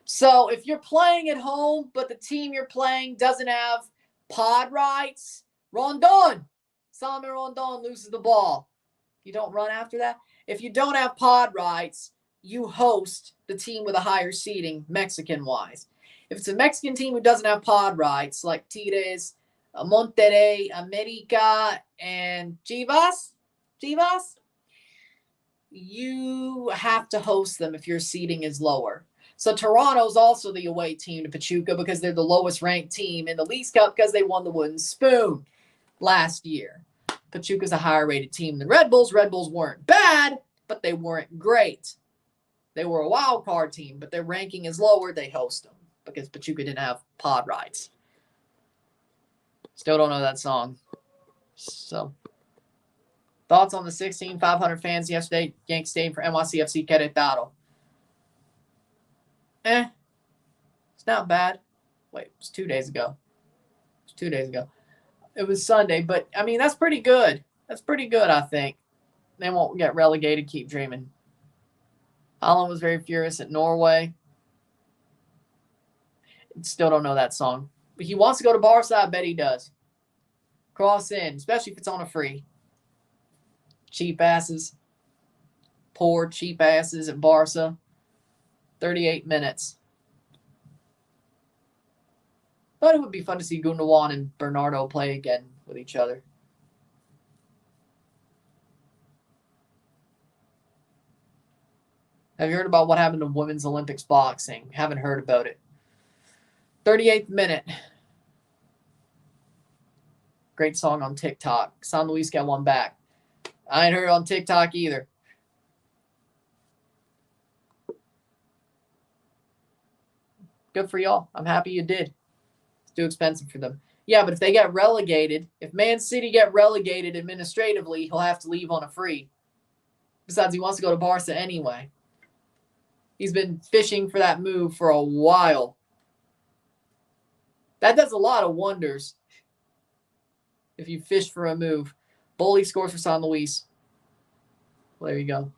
So if you're playing at home, but the team you're playing doesn't have pod rights, Rondon, Salomon Rondon loses the ball. You don't run after that. If you don't have pod rights, you host the team with a higher seeding, Mexican-wise. If it's a Mexican team who doesn't have pod rights, like Tigres, Monterrey, America, and Chivas, you have to host them if your seeding is lower. So Toronto's also the away team to Pachuca because they're the lowest ranked team in the Leagues Cup because they won the wooden spoon last year. Pachuca's a higher rated team than Red Bulls. Red Bulls weren't bad, but they weren't great. They were a wild card team, but their ranking is lower. They host them because Pachuca didn't have pod rights. Still don't know that song. So, thoughts on the 16,500 fans yesterday, Yankee Stadium for NYCFC Querétaro? It's not bad. Wait, it was 2 days ago. It was Sunday, but, I mean, that's pretty good. I think. They won't get relegated. Keep dreaming. Alan was very furious at Norway. Still don't know that song. But he wants to go to Barca. I bet he does. Cross in, especially if it's on a free. Cheap asses. Poor cheap asses at Barca. 38 minutes. But it would be fun to see Gundogan and Bernardo play again with each other. Have you heard about what happened to women's Olympics boxing? Haven't heard about it. 38th minute. Great song on TikTok. San Luis got one back. I ain't heard it on TikTok either. Good for y'all. I'm happy you did. It's too expensive for them. Yeah, but if they get relegated, if Man City get relegated administratively, he'll have to leave on a free. Besides, he wants to go to Barca anyway. He's been fishing for that move for a while. That does a lot of wonders if you fish for a move. Boley scores for San Luis. Well, there you go.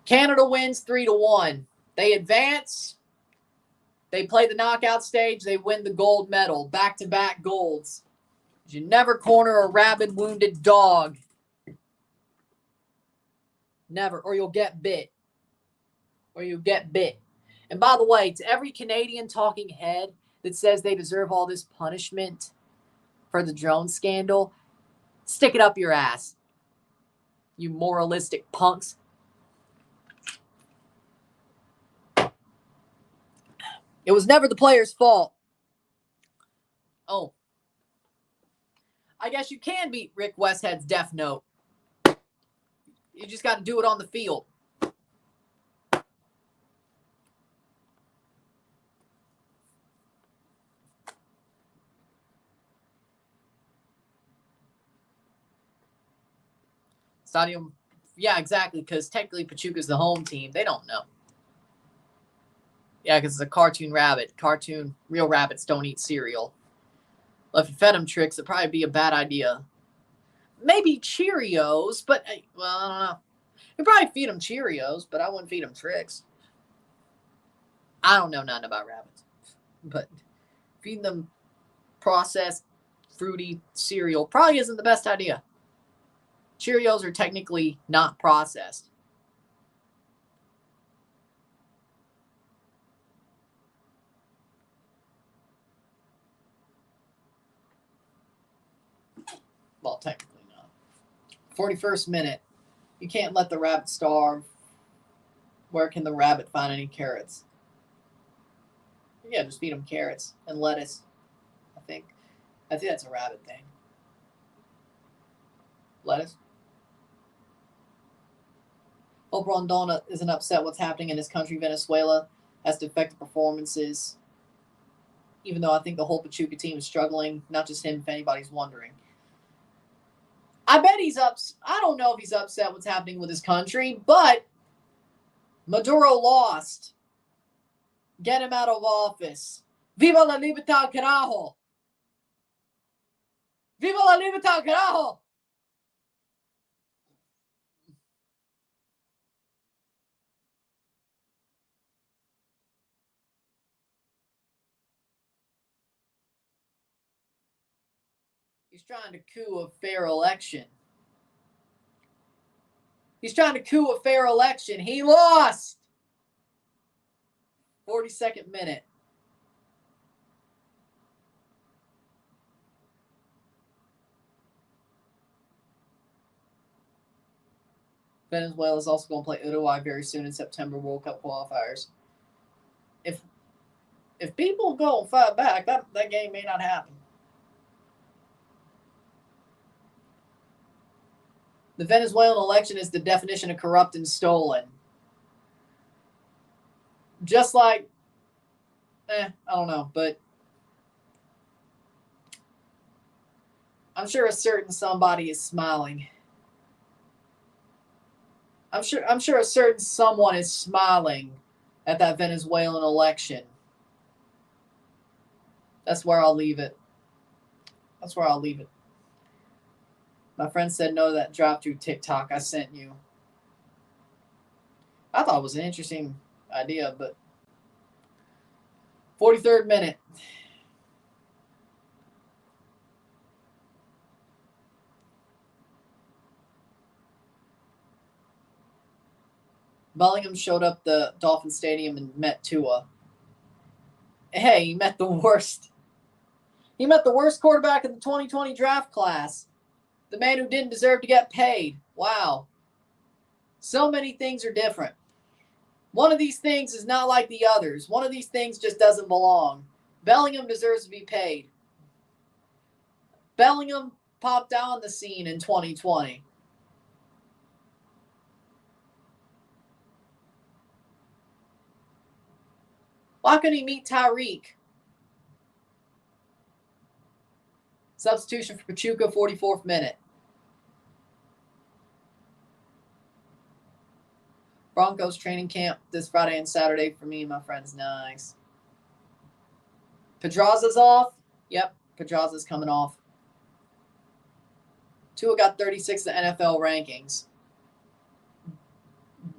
Canada wins 3-1. They advance. They play the knockout stage. They win the gold medal. Back-to-back golds. You never corner a rabid, wounded dog. Never. Or you'll get bit. And by the way, to every Canadian talking head that says they deserve all this punishment for the drone scandal, stick it up your ass. You moralistic punks. It was never the player's fault. Oh. I guess you can beat Rick Westhead's Death Note. You just got to do it on the field. Stadium, yeah, exactly, because technically Pachuca's the home team. They don't know. Yeah, because it's a cartoon rabbit. Real rabbits don't eat cereal. Well, if you fed them tricks, it'd probably be a bad idea. Maybe Cheerios, but, well, I don't know. You'd probably feed them Cheerios, but I wouldn't feed them tricks. I don't know nothing about rabbits. But feed them processed fruity cereal probably isn't the best idea. Cheerios are technically not processed. Well, technically not. 41st minute. You can't let the rabbit starve. Where can the rabbit find any carrots? Yeah, just feed them carrots and lettuce. I think that's a rabbit thing. Lettuce. Hope Rondon isn't upset what's happening in his country, Venezuela, has to affect the performances. Even though I think the whole Pachuca team is struggling, not just him, if anybody's wondering. I bet he's I don't know if he's upset what's happening with his country, but Maduro lost. Get him out of office. Viva la libertad, carajo! Viva la libertad, carajo! He's trying to coup a fair election. He's trying to coup a fair election. He lost. 42nd minute. Venezuela is also going to play Uruguay very soon in September World Cup qualifiers. If people go and fight back, that game may not happen. The Venezuelan election is the definition of corrupt and stolen. Just like, I don't know, but I'm sure a certain somebody is smiling. I'm sure a certain someone is smiling at that Venezuelan election. That's where I'll leave it. That's where I'll leave it. My friend said no to that drive-through TikTok I sent you. I thought it was an interesting idea, but 43rd minute. Bellingham showed up the Dolphin Stadium and met Tua. Hey, he met the worst. He met the worst quarterback in the 2020 draft class. The man who didn't deserve to get paid. Wow. So many things are different. One of these things is not like the others. One of these things just doesn't belong. Bellingham deserves to be paid. Bellingham popped on the scene in 2020. Why couldn't he meet Tyreek? Substitution for Pachuca, 44th minute. Broncos training camp this Friday and Saturday for me and my friends. Nice. Pedraza's off. Yep, Pedraza's coming off. Tua got 36 in the NFL rankings.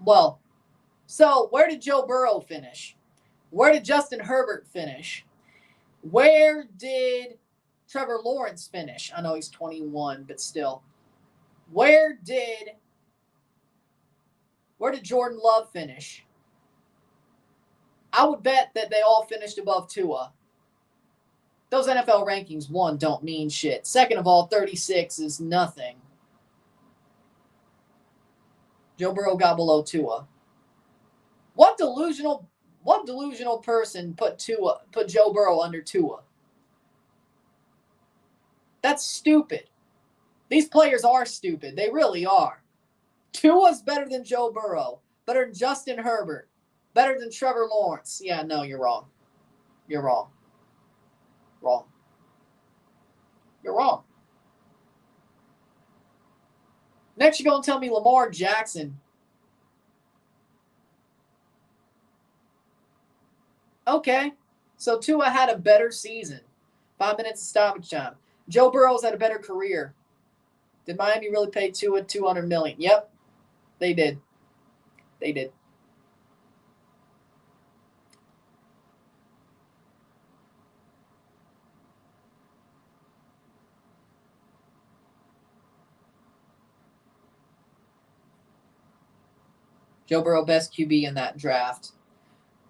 Well, so where did Joe Burrow finish? Where did Justin Herbert finish? Where did Trevor Lawrence finish? I know he's 21, but still. Where did Jordan Love finish? I would bet that they all finished above Tua. Those NFL rankings, one, don't mean shit. Second of all, 36 is nothing. Joe Burrow got below Tua. What delusional person put Joe Burrow under Tua? That's stupid. These players are stupid. They really are. Tua's better than Joe Burrow. Better than Justin Herbert. Better than Trevor Lawrence. Yeah, no, you're wrong. You're wrong. Wrong. You're wrong. Next, you're going to tell me Lamar Jackson. Okay. So Tua had a better season. 5 minutes of stoppage time. Joe Burrow's had a better career. Did Miami really pay Tua $200 million? Yep. They did. They did. Joe Burrow, best QB in that draft.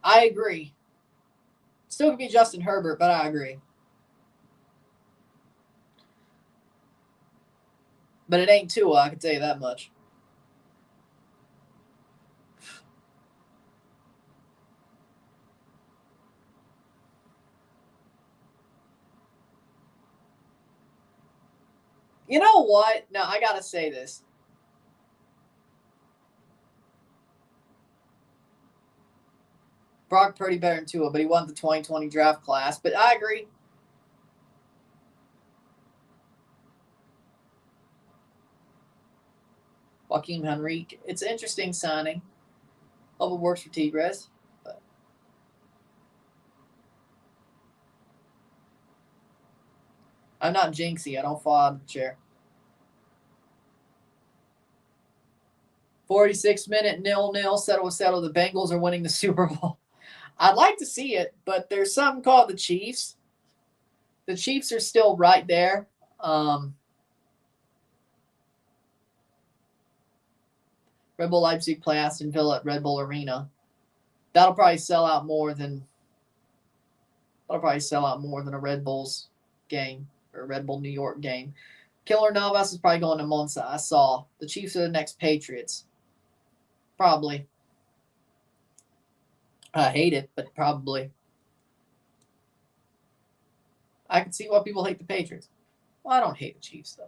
I agree. Still could be Justin Herbert, but I agree. But it ain't Tua, I can tell you that much. You know what? No, I got to say this. Brock Purdy better than Tua, but he won the 2020 draft class. But I agree. Joaquin Henrique. It's an interesting signing. Hope it works for Tigres. But I'm not jinxy. I don't fall out of the chair. 46-minute 0-0. Settle. The Bengals are winning the Super Bowl. I'd like to see it, but there's something called the Chiefs. The Chiefs are still right there. Red Bull Leipzig play Aston Villa at Red Bull Arena. That'll probably sell out more than a Red Bulls game or a Red Bull New York game. Killer Navas is probably going to Monza. I saw the Chiefs are the next Patriots. Probably. I hate it, but probably. I can see why people hate the Patriots. Well, I don't hate the Chiefs, though.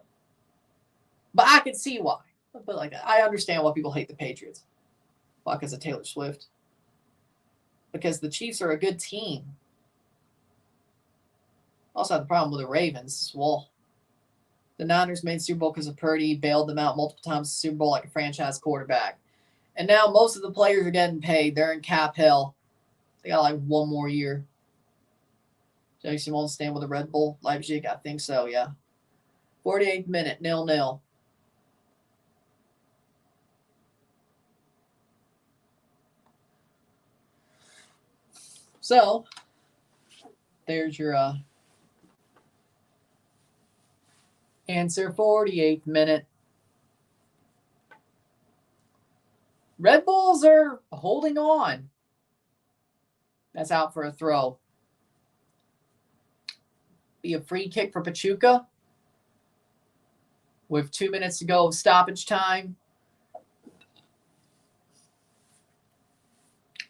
But I can see why. But like, I understand why people hate the Patriots. Why? Because of Taylor Swift. Because the Chiefs are a good team. Also have the problem with the Ravens. Well, the Niners made Super Bowl because of Purdy, bailed them out multiple times in the Super Bowl like a franchise quarterback. And now most of the players are getting paid. They're in cap hell. They got like one more year. Jason won't stand with the Red Bull Leipzig? I think so, yeah. 48th minute, 0-0. So, there's your answer. 48th minute. Red Bulls are holding on. That's out for a throw. Be a free kick for Pachuca with 2 minutes to go of stoppage time.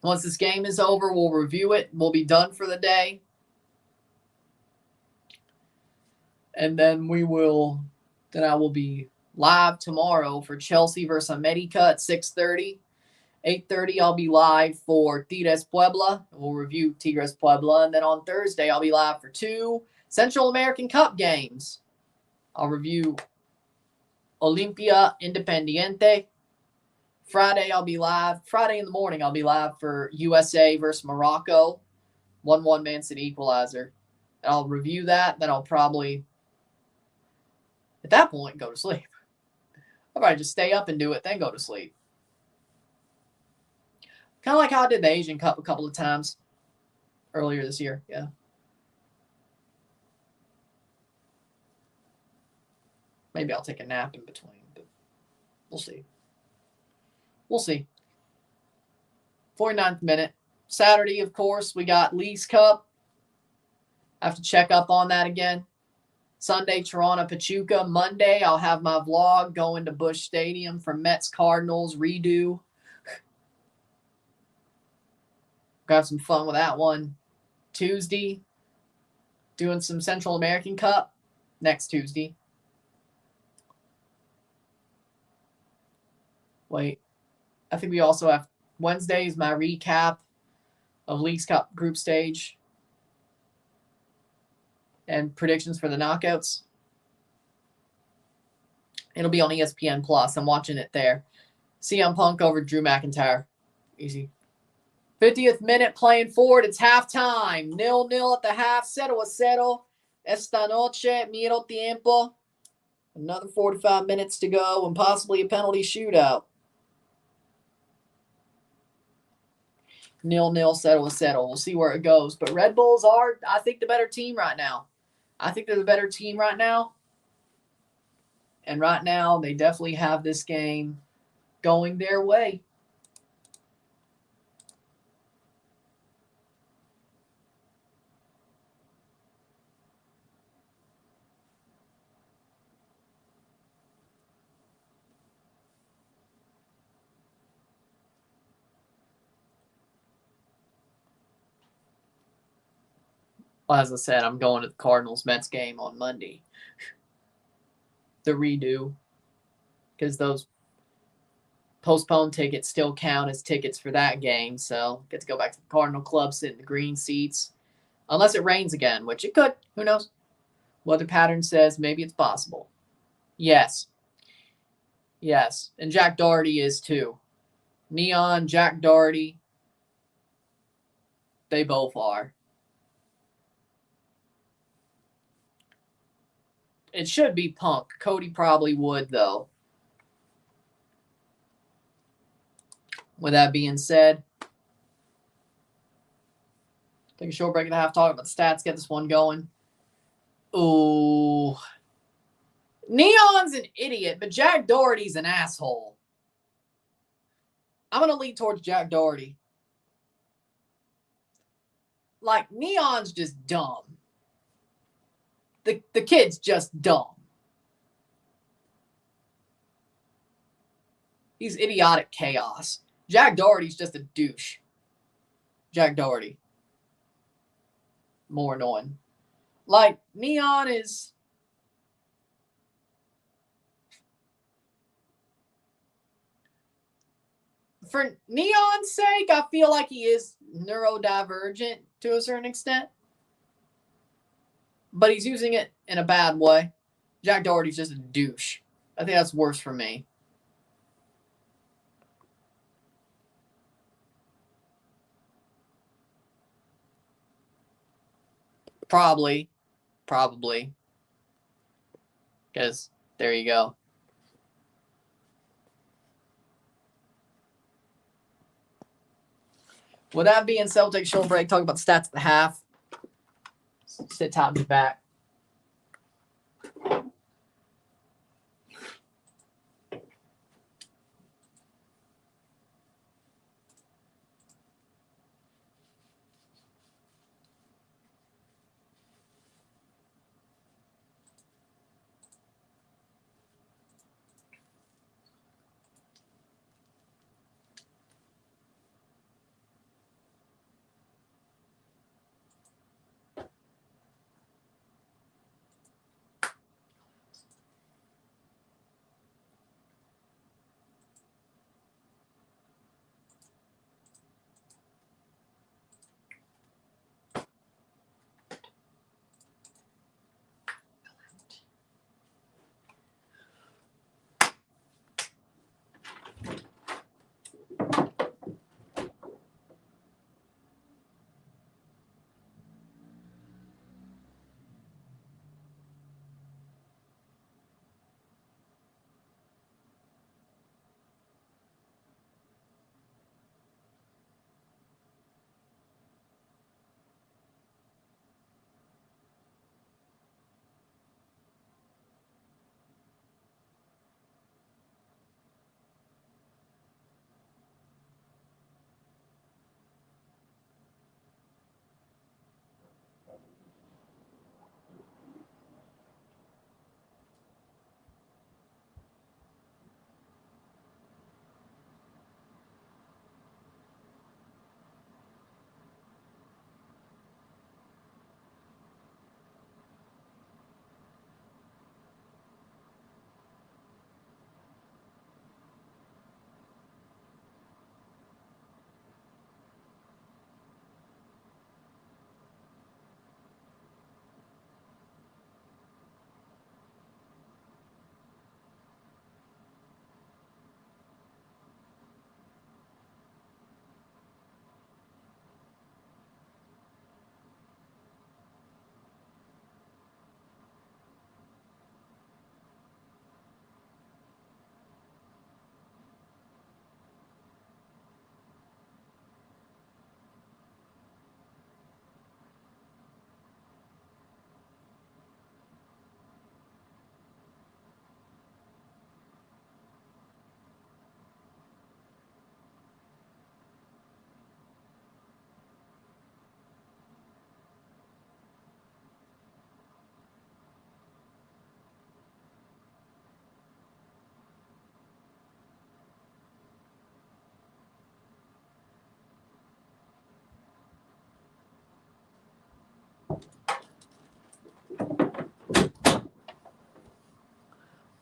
Once this game is over, we'll review it. We'll be done for the day. And then I will be live tomorrow for Chelsea versus America at 6:30. 8:30, I'll be live for Tigres Puebla. We'll review Tigres Puebla. And then on Thursday, I'll be live for 2 Central American Cup games. I'll review Olimpia Independiente. Friday, I'll be live. Friday in the morning, I'll be live for USA versus Morocco. 1-1 Man City equalizer. And I'll review that. Then I'll probably, at that point, go to sleep. I'll probably just stay up and do it, then go to sleep. Kind of like how I did the Asian Cup a couple of times earlier this year. Yeah. Maybe I'll take a nap in between, but we'll see. We'll see. 49th minute. Saturday, of course, we got Leagues Cup. I have to check up on that again. Sunday, Toronto, Pachuca. Monday, I'll have my vlog going to Busch Stadium for Mets Cardinals redo. Got some fun with that one. Tuesday, doing some Central American Cup next Tuesday. Wait, I think we also have Wednesday is my recap of Leagues Cup group stage and predictions for the knockouts. It'll be on ESPN Plus. I'm watching it there. CM Punk over Drew McIntyre. Easy. 50th minute playing forward. It's halftime. 0-0 at the half. 0-0. Esta noche. Miro tiempo. Another 45 minutes to go and possibly a penalty shootout. 0-0. 0-0. We'll see where it goes. But Red Bulls are, I think, the better team right now. I think they're the better team right now. And right now, they definitely have this game going their way. Well, as I said, I'm going to the Cardinals-Mets game on Monday. The redo. Because those postponed tickets still count as tickets for that game. So get to go back to the Cardinal Club, sit in the green seats. Unless it rains again, which it could. Who knows? Weather pattern says maybe it's possible. Yes. Yes. And Jack Doherty is too. Neon, Jack Doherty. They both are. It should be Punk. Cody probably would, though. With that being said, take a short break and a half, talk about the stats, get this one going. Ooh. Neon's an idiot, but Jack Doherty's an asshole. I'm going to lean towards Jack Doherty. Like, Neon's just dumb. The kid's just dumb. He's idiotic chaos. Jack Doherty's just a douche. Jack Doherty. More annoying. Like, Neon is... For Neon's sake, I feel like he is neurodivergent to a certain extent. But he's using it in a bad way. Jack Doherty's just a douche. I think that's worse for me. Probably. Because there you go. With that being said, we'll take a short break, talk about the stats at the half. Sit top and back.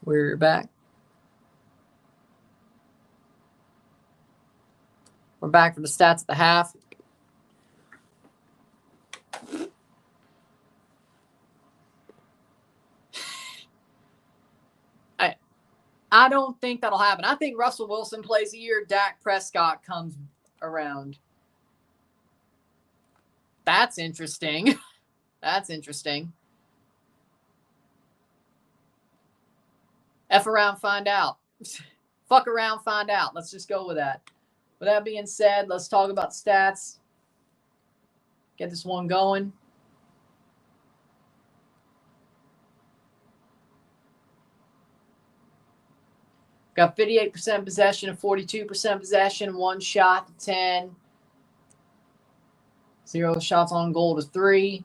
We're back. We're back for the stats at the half. I don't think that'll happen. I think Russell Wilson plays a year. Dak Prescott comes around. That's interesting. That's interesting. F around, find out. Fuck around, find out. Let's just go with that. With that being said, let's talk about stats. Get this one going. Got 58% possession and 42% possession. 1 shot to 10. 0 shots on goal to 3.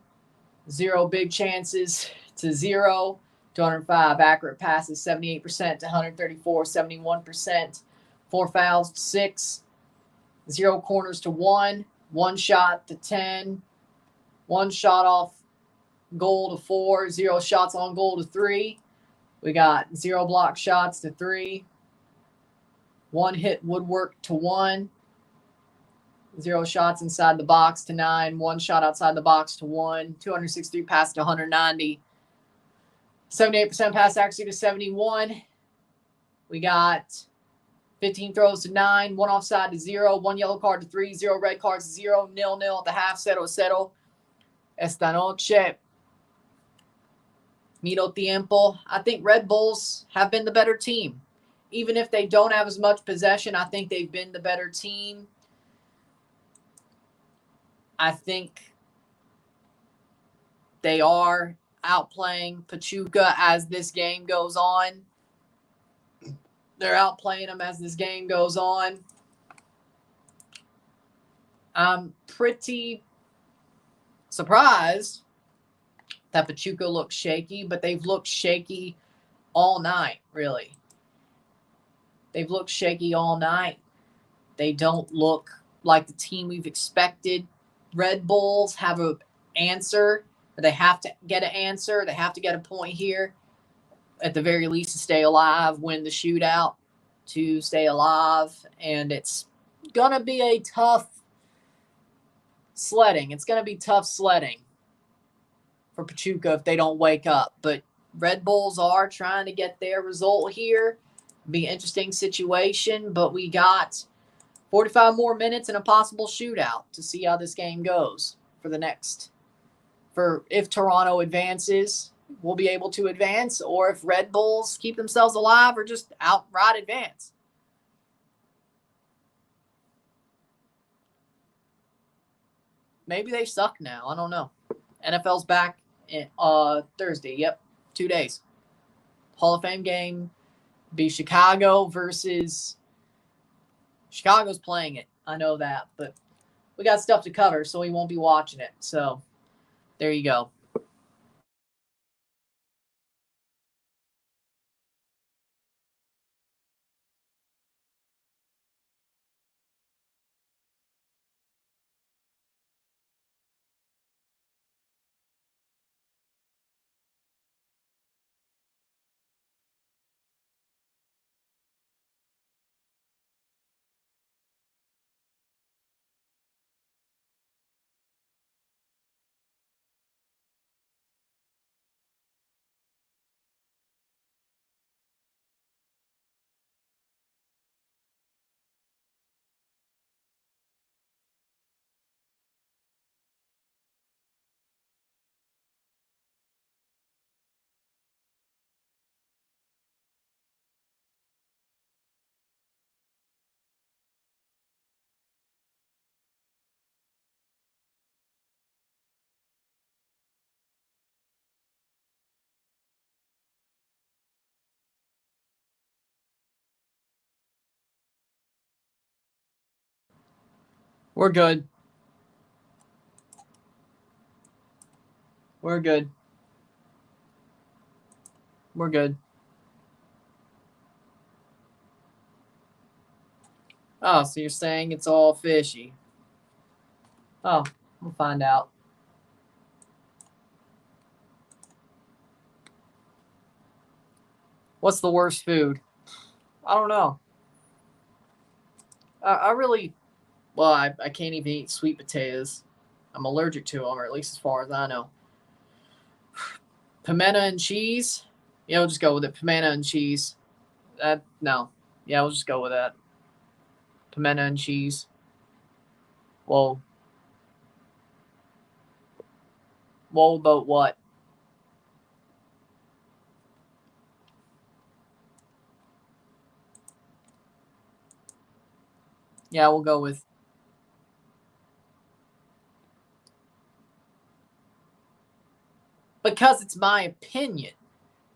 0 big chances to 0. 205 accurate passes, 78% to 134, 71%. 4 fouls to 6. 0 corners to 1. 1 shot to 10. 1 shot off goal to 4. 0 shots on goal to 3. We got 0 block shots to 3. 1 hit woodwork to 1. 0 shots inside the box to 9. 1 shot outside the box to 1. 263 pass to 190. 78% pass accuracy to 71. We got 15 throws to 9. 1 offside to 0. 1 yellow card to 3. 0 red cards to 0. 0-0 at the half. 0-0. Esta noche. Miro tiempo. I think Red Bulls have been the better team. Even if they don't have as much possession, I think they've been the better team. I think they are outplaying Pachuca as this game goes on. They're outplaying them as this game goes on. I'm pretty surprised that Pachuca looks shaky, but they've looked shaky all night, really. They've looked shaky all night. They don't look like the team we've expected. Red Bulls have an answer. They have to get an answer. They have to get a point here, at the very least, to stay alive, win the shootout, to stay alive. And it's going to be a tough sledding. It's going to be tough sledding for Pachuca if they don't wake up. But Red Bulls are trying to get their result here. Be an interesting situation, but we got 45 more minutes and a possible shootout to see how this game goes for the next. For if Toronto advances, we'll be able to advance, or if Red Bulls keep themselves alive or just outright advance. Maybe they suck now. I don't know. NFL's back Thursday. Yep, 2 days. Hall of Fame game be Chicago versus Chicago's playing it. I know that, but we got stuff to cover, so we won't be watching it. So there you go. We're good. We're good. We're good. Oh, so you're saying it's all fishy. Oh, we'll find out. What's the worst food? I don't know. I really, well, I can't even eat sweet potatoes. I'm allergic to them, or at least as far as I know. Pimento and cheese? Yeah, we'll just go with it. Pimento and cheese. No. Yeah, we'll just go with that. Pimento and cheese. Well, about what? Yeah, we'll go with. Because it's my opinion.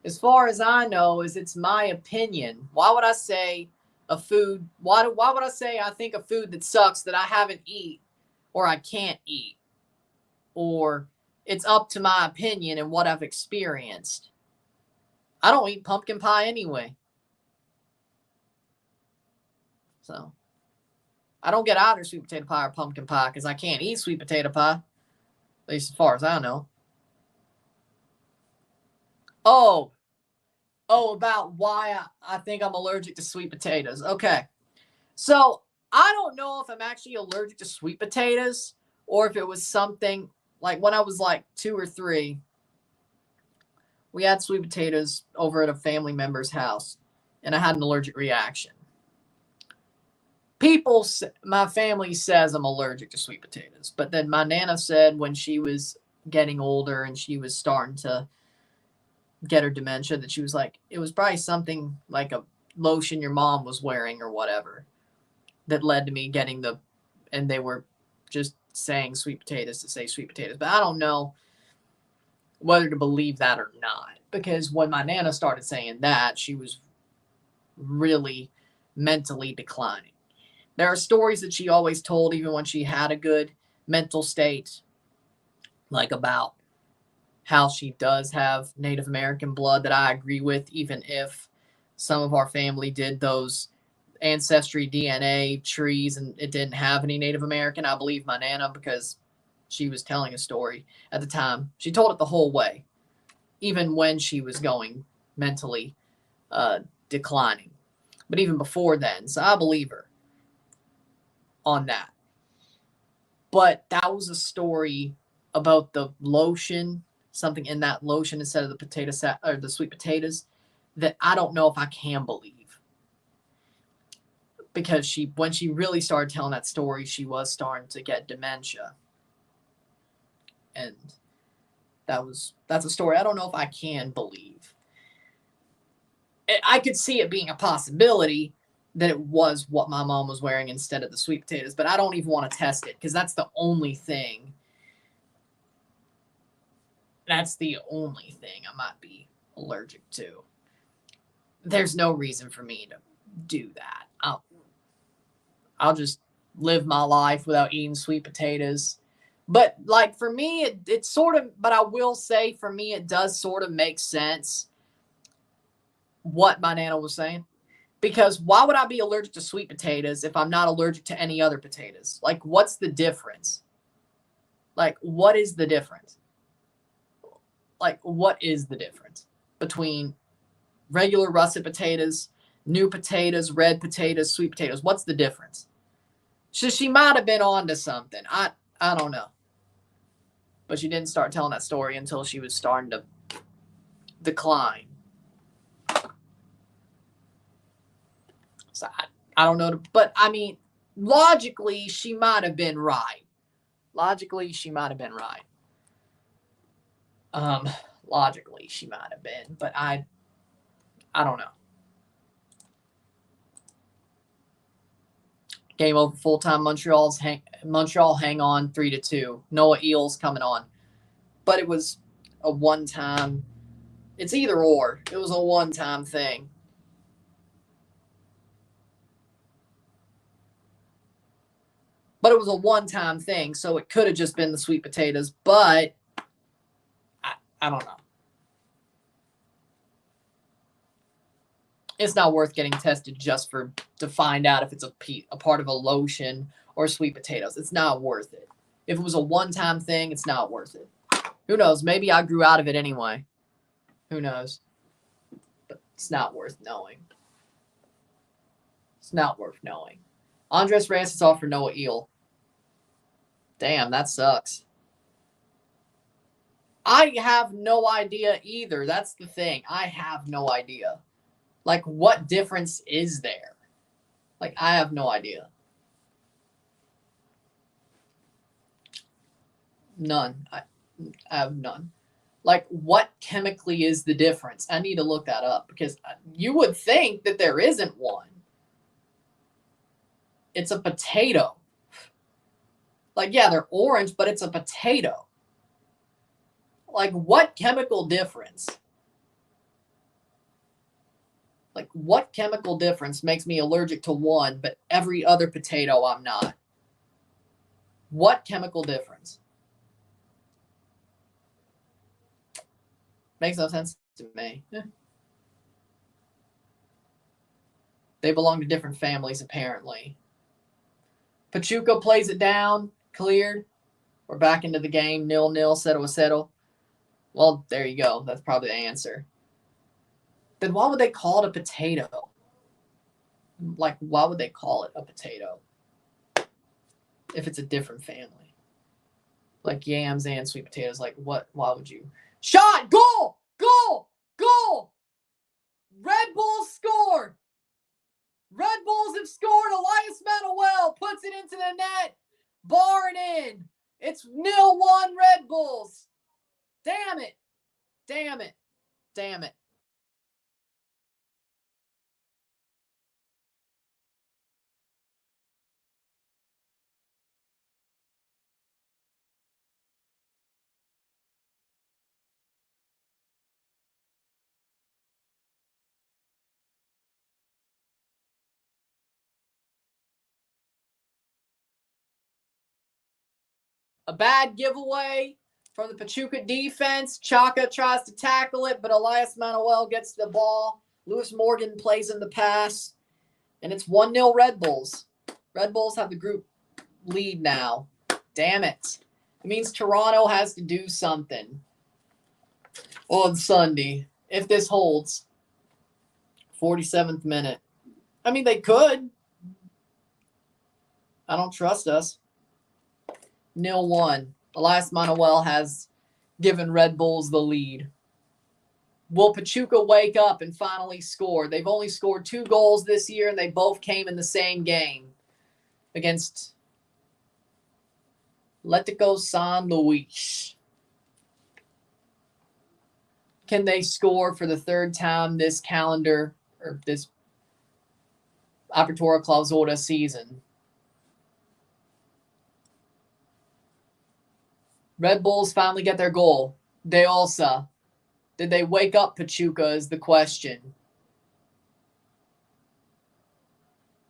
As far as I know, it's my opinion. Why would I say a food? Why would I say I think a food that sucks that I haven't eat, or I can't eat, or it's up to my opinion and what I've experienced? I don't eat pumpkin pie anyway. So I don't get either sweet potato pie or pumpkin pie because I can't eat sweet potato pie, at least as far as I know. Oh, about why I think I'm allergic to sweet potatoes. Okay. So I don't know if I'm actually allergic to sweet potatoes or if it was something like when I was like 2 or 3, we had sweet potatoes over at a family member's house and I had an allergic reaction. My family says I'm allergic to sweet potatoes, but then my Nana said when she was getting older and she was starting to get her dementia that she was like, it was probably something like a lotion your mom was wearing or whatever that led to me getting and they were just saying sweet potatoes to say sweet potatoes. But I don't know whether to believe that or not, because when my Nana started saying that, she was really mentally declining. There are stories that she always told, even when she had a good mental state, like about how she does have Native American blood that I agree with, even if some of our family did those ancestry DNA trees and it didn't have any Native American. I believe my Nana because she was telling a story at the time. She told it the whole way, even when she was going mentally declining. But even before then, so I believe her on that. But that was a story about the lotion, something in that lotion instead of the or the sweet potatoes, that I don't know if I can believe. Because when she really started telling that story, she was starting to get dementia. And that's a story I don't know if I can believe. I could see it being a possibility that it was what my mom was wearing instead of the sweet potatoes, but I don't even want to test it because that's the only thing. That's the only thing I might be allergic to. There's no reason for me to do that. I'll just live my life without eating sweet potatoes. But like for me, it's sort of, but I will say for me, it does sort of make sense what my Nana was saying. Because why would I be allergic to sweet potatoes if I'm not allergic to any other potatoes? Like, what's the difference? Like, what is the difference? Like, what is the difference between regular russet potatoes, new potatoes, red potatoes, sweet potatoes? What's the difference? So she might have been on to something. I don't know. But she didn't start telling that story until she was starting to decline. So I don't know. But, I mean, logically, she might have been right. Logically, she might have been right. Logically, she might have been. But I don't know. Game over full-time. Montreal hang on 3-2. Noah Eels coming on. But it was a one-time. It's either or. It was a one-time thing. But it was a one-time thing, so it could have just been the sweet potatoes. But I don't know. It's not worth getting tested just to find out if it's a part of a lotion or sweet potatoes. It's not worth it. If it was a one-time thing, it's not worth it. Who knows? Maybe I grew out of it anyway. Who knows? But It's not worth knowing. It's not worth knowing. Andres Reyes is off for Noah Eel. Damn, that sucks. I have no idea either. That's the thing. I have no idea. Like, what difference is there? Like, I have no idea. None. I have none. Like, what chemically is the difference? I need to look that up because you would think that there isn't one. It's a potato. Like, yeah, they're orange, but it's a potato. Like, what chemical difference? Like, what chemical difference makes me allergic to one, but every other potato I'm not? What chemical difference? Makes no sense to me. They belong to different families, apparently. Pachuca plays it down, cleared. We're back into the game, 0-0, settle. Well, there you go. That's probably the answer. Then why would they call it a potato? Like, why would they call it a potato if it's a different family? Like yams and sweet potatoes. Like, what? Why would you? Shot! Goal! Red Bulls scored! Red Bulls have scored. Elias Manuel puts it into the net. Bar and in. It's 0-1 Red Bulls. Damn it. A bad giveaway from the Pachuca defense. Chaka tries to tackle it, but Elias Manuel gets the ball. Lewis Morgan plays in the pass, and it's 1-0 Red Bulls. Red Bulls have the group lead now. Damn it. It means Toronto has to do something on Sunday if this holds. 47th minute. I mean, they could. I don't trust us. 0-1. Elias Manuel has given Red Bulls the lead. Will Pachuca wake up and finally score? They've only scored 2 goals this year, and they both came in the same game against Atlético San Luis. Can they score for the 3rd time this calendar or this Apertura Clausura season? Red Bulls finally get their goal. De Olsa. Did they wake up Pachuca is the question.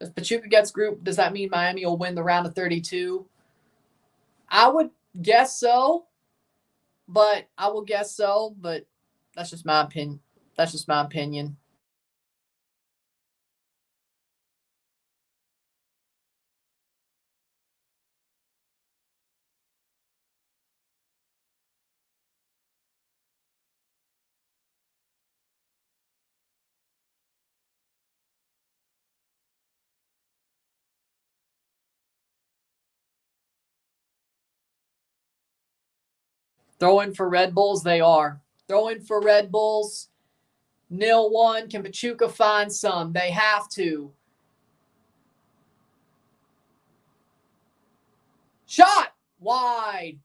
If Pachuca gets group, does that mean Miami will win the round of 32? I would guess so. But that's just my opinion. Throwing for Red Bulls, they are. Throwing for Red Bulls. 0-1. Can Pachuca find some? They have to. Shot! Wide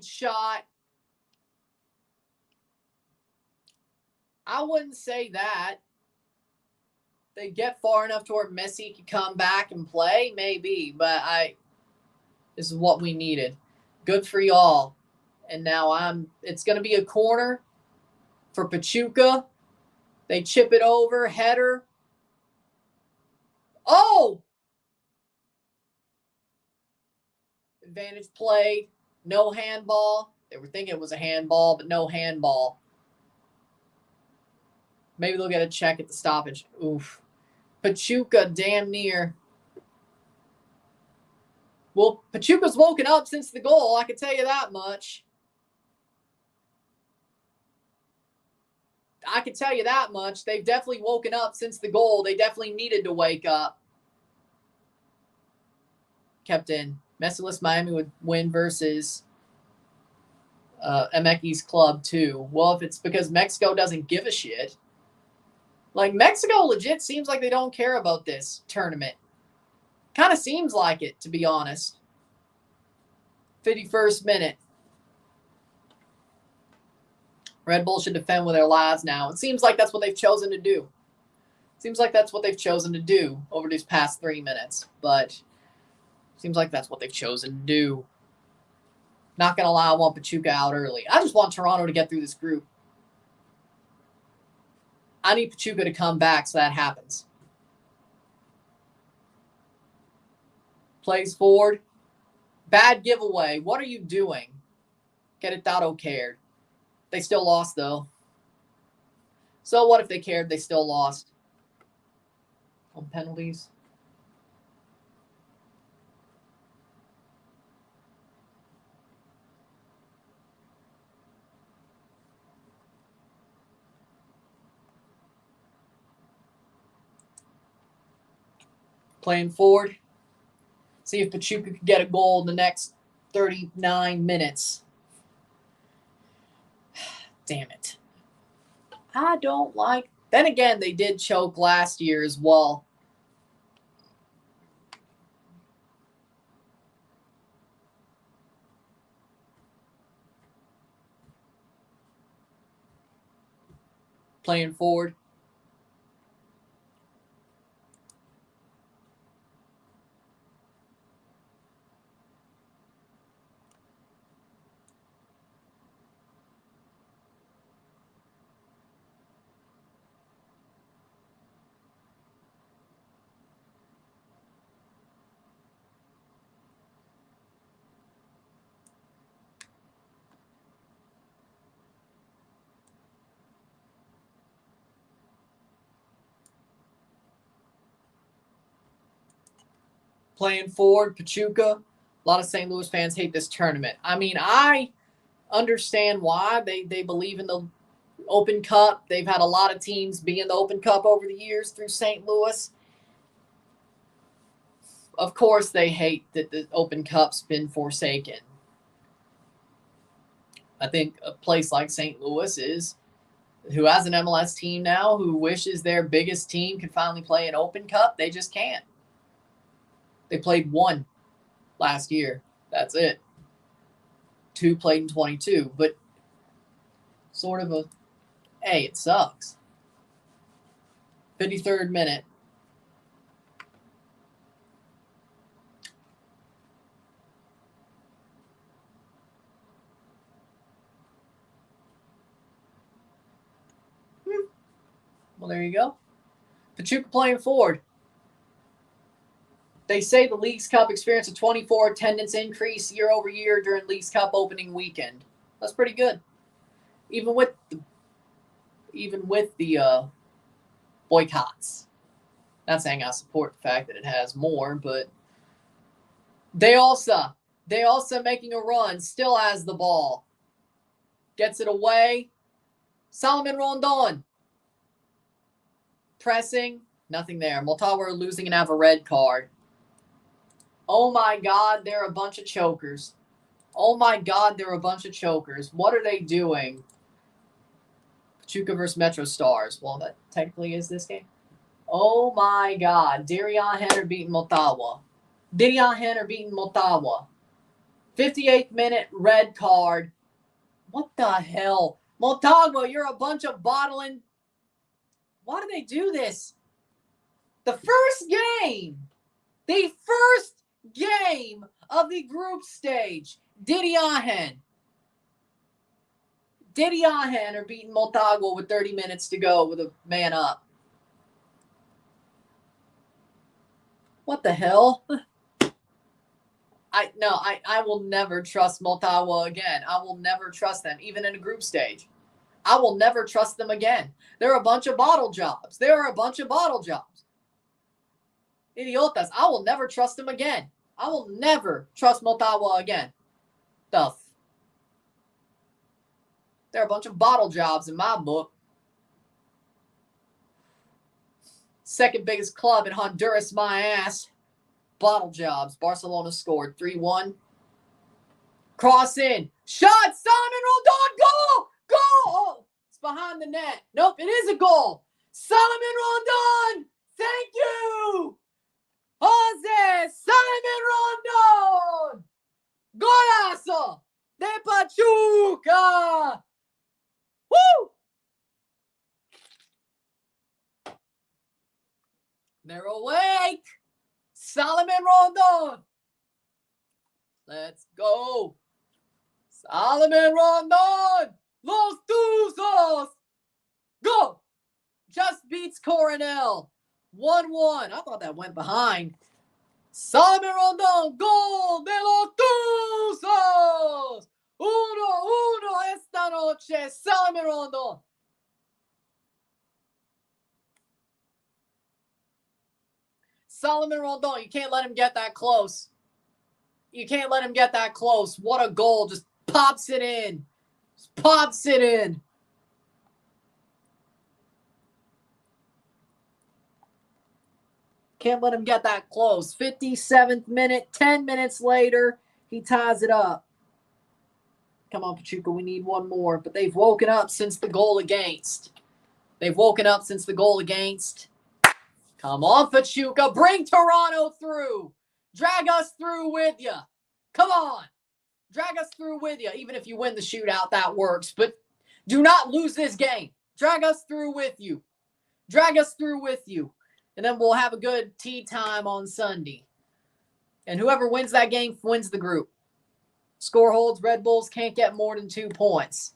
shot. I wouldn't say that. They get far enough to where Messi could come back and play, maybe. But this is what we needed. Good for y'all. And now it's going to be a corner for Pachuca. They chip it over. Header. Oh! Advantage play. No handball. They were thinking it was a handball, but no handball. Maybe they'll get a check at the stoppage. Oof. Pachuca damn near. Well, Pachuca's woken up since the goal. I can tell you that much. I can tell you that much. They've definitely woken up since the goal. They definitely needed to wake up. Kept in. Messiless Miami would win versus MX's club too. Well, if it's because Mexico doesn't give a shit. Like, Mexico legit seems like they don't care about this tournament. Kind of seems like it, to be honest. 51st minute. Red Bull should defend with their lives now. It seems like that's what they've chosen to do. Seems like that's what they've chosen to do over these past 3 minutes. But seems like that's what they've chosen to do. Not going to lie, I want Pachuca out early. I just want Toronto to get through this group. I need Pachuca to come back so that happens. Plays forward. Bad giveaway. What are you doing? Querétaro cared. They still lost, though. So what if they cared? They still lost. On penalties. Playing forward. See if Pachuca could get a goal in the next 39 minutes. Damn it. I don't like... Then again, they did choke last year as well. Playing forward. Playing forward, Pachuca. A lot of St. Louis fans hate this tournament. I mean, I understand why. They believe in the Open Cup. They've had a lot of teams be in the Open Cup over the years through St. Louis. Of course, they hate that the Open Cup's been forsaken. I think a place like St. Louis who has an MLS team now, who wishes their biggest team could finally play an Open Cup. They just can't. They played one last year. That's it. 2 played in 22. But sort of hey, it sucks. 53rd minute. Well, there you go. Pachuca playing forward. They say the Leagues Cup experienced a 24 attendance increase year over year during Leagues Cup opening weekend. That's pretty good. Even with the boycotts. Not saying I support the fact that it has more, but they also making a run, still has the ball. Gets it away. Solomon Rondon. Pressing. Nothing there. Motagua losing and have a red card. Oh my God, they're a bunch of chokers. Oh my God, they're a bunch of chokers. What are they doing? Pachuca versus Metro Stars. Well, that technically is this game. Oh my God. Darian Henner beating Motagua. 58th minute red card. What the hell? Motagua, you're a bunch of bottling. Why do they do this? The first game of the group stage. Diriahen are beating Motagua with 30 minutes to go with a man up. What the hell? I will never trust Motagua again. I will never trust them, even in a group stage. I will never trust them again. They're a bunch of bottle jobs. Idiotas. I will never trust them again. I will never trust Motagua again. They're a bunch of bottle jobs in my book. Second biggest club in Honduras, my ass. Bottle jobs. Barcelona scored 3-1. Cross in. Shot. Salomon Rondon. Goal. Goal. Oh, it's behind the net. Nope, it is a goal. Salomon Rondon. Thank you. Jose Salomon Rondon. Golazo de Pachuca. Woo. They're awake. Salomon Rondon. Let's go. Salomon Rondon. Los Tuzos. Go. Just beats Coronel. 1-1. I thought that went behind. Salomon Rondon. Gol de los Tuzos. 1-1 esta noche. Salomon Rondon. Salomon Rondon, you can't let him get that close. You can't let him get that close. What a goal. Just pops it in. Just pops it in. Can't let him get that close. 57th minute, 10 minutes later, he ties it up. Come on, Pachuca, we need one more. But they've woken up since the goal against. They've woken up since the goal against. Come on, Pachuca. Bring Toronto through. Drag us through with you. Come on. Drag us through with you. Even if you win the shootout, that works. But do not lose this game. Drag us through with you. Drag us through with you. And then we'll have a good tea time on Sunday. And whoever wins that game wins the group. Score holds. Red Bulls can't get more than 2 points.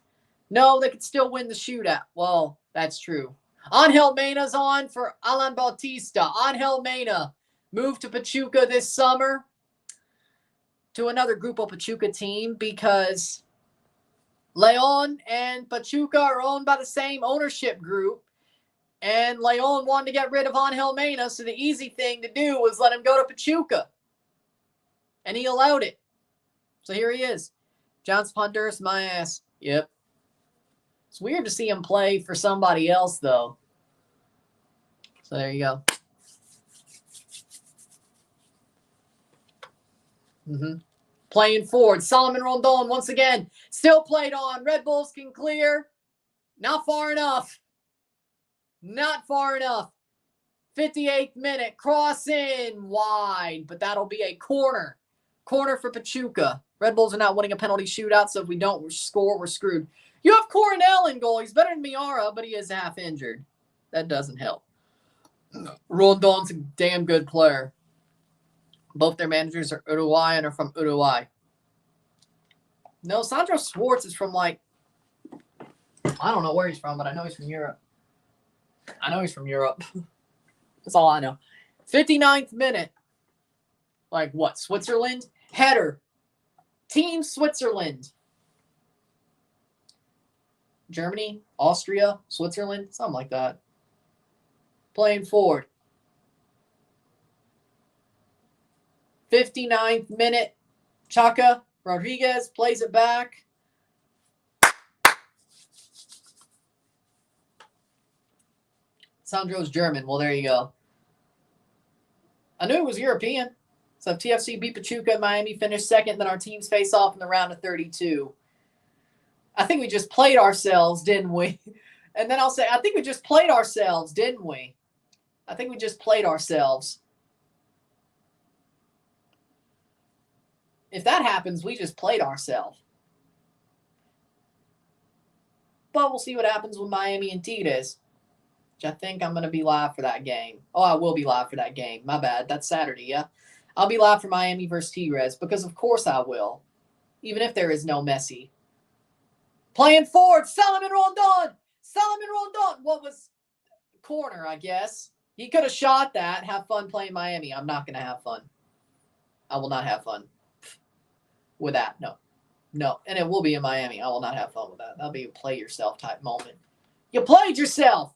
No, they could still win the shootout. Well, that's true. Angel Mena's on for Alan Bautista. Angel Mena moved to Pachuca this summer to another Grupo Pachuca team because Leon and Pachuca are owned by the same ownership group. And Leon wanted to get rid of Angel Mena, so the easy thing to do was let him go to Pachuca. And he allowed it. So here he is. John's Honduras, my ass. Yep. It's weird to see him play for somebody else, though. So there you go. Playing forward. Salomon Rondon, once again, still played on. Red Bulls can clear. Not far enough. Not far enough. 58th minute. Cross in wide. But that'll be a corner. Corner for Pachuca. Red Bulls are not winning a penalty shootout, so if we don't score, we're screwed. You have Coronel in goal. He's better than Miara, but he is half injured. That doesn't help. Rondon's a damn good player. Both their managers are Uruguayan or from Uruguay. No, Sandro Schwartz is from I don't know where he's from, but I know he's from Europe. That's all I know. 59th minute. Like what? Switzerland? Header. Team Switzerland. Germany, Austria, Switzerland, something like that. Playing forward. 59th minute. Chaka Rodriguez plays it back. Sandro's German. Well, there you go. I knew it was European. So TFC beat Pachuca and Miami, finished second. Then our teams face off in the round of 32. I think we just played ourselves, didn't we? And then I'll say, I think we just played ourselves, didn't we? I think we just played ourselves. If that happens, we just played ourselves. But we'll see what happens with Miami and Tigres. Which I think I'm going to be live for that game. Oh, I will be live for that game. My bad. That's Saturday, yeah? I'll be live for Miami versus Tigres because of course I will. Even if there is no Messi. Playing forward. Salomon Rondon. Salomon Rondon. What was corner, I guess. He could have shot that. Have fun playing Miami. I'm not going to have fun. I will not have fun with that. No. No. And it will be in Miami. I will not have fun with that. That'll be a play yourself type moment. You played yourself.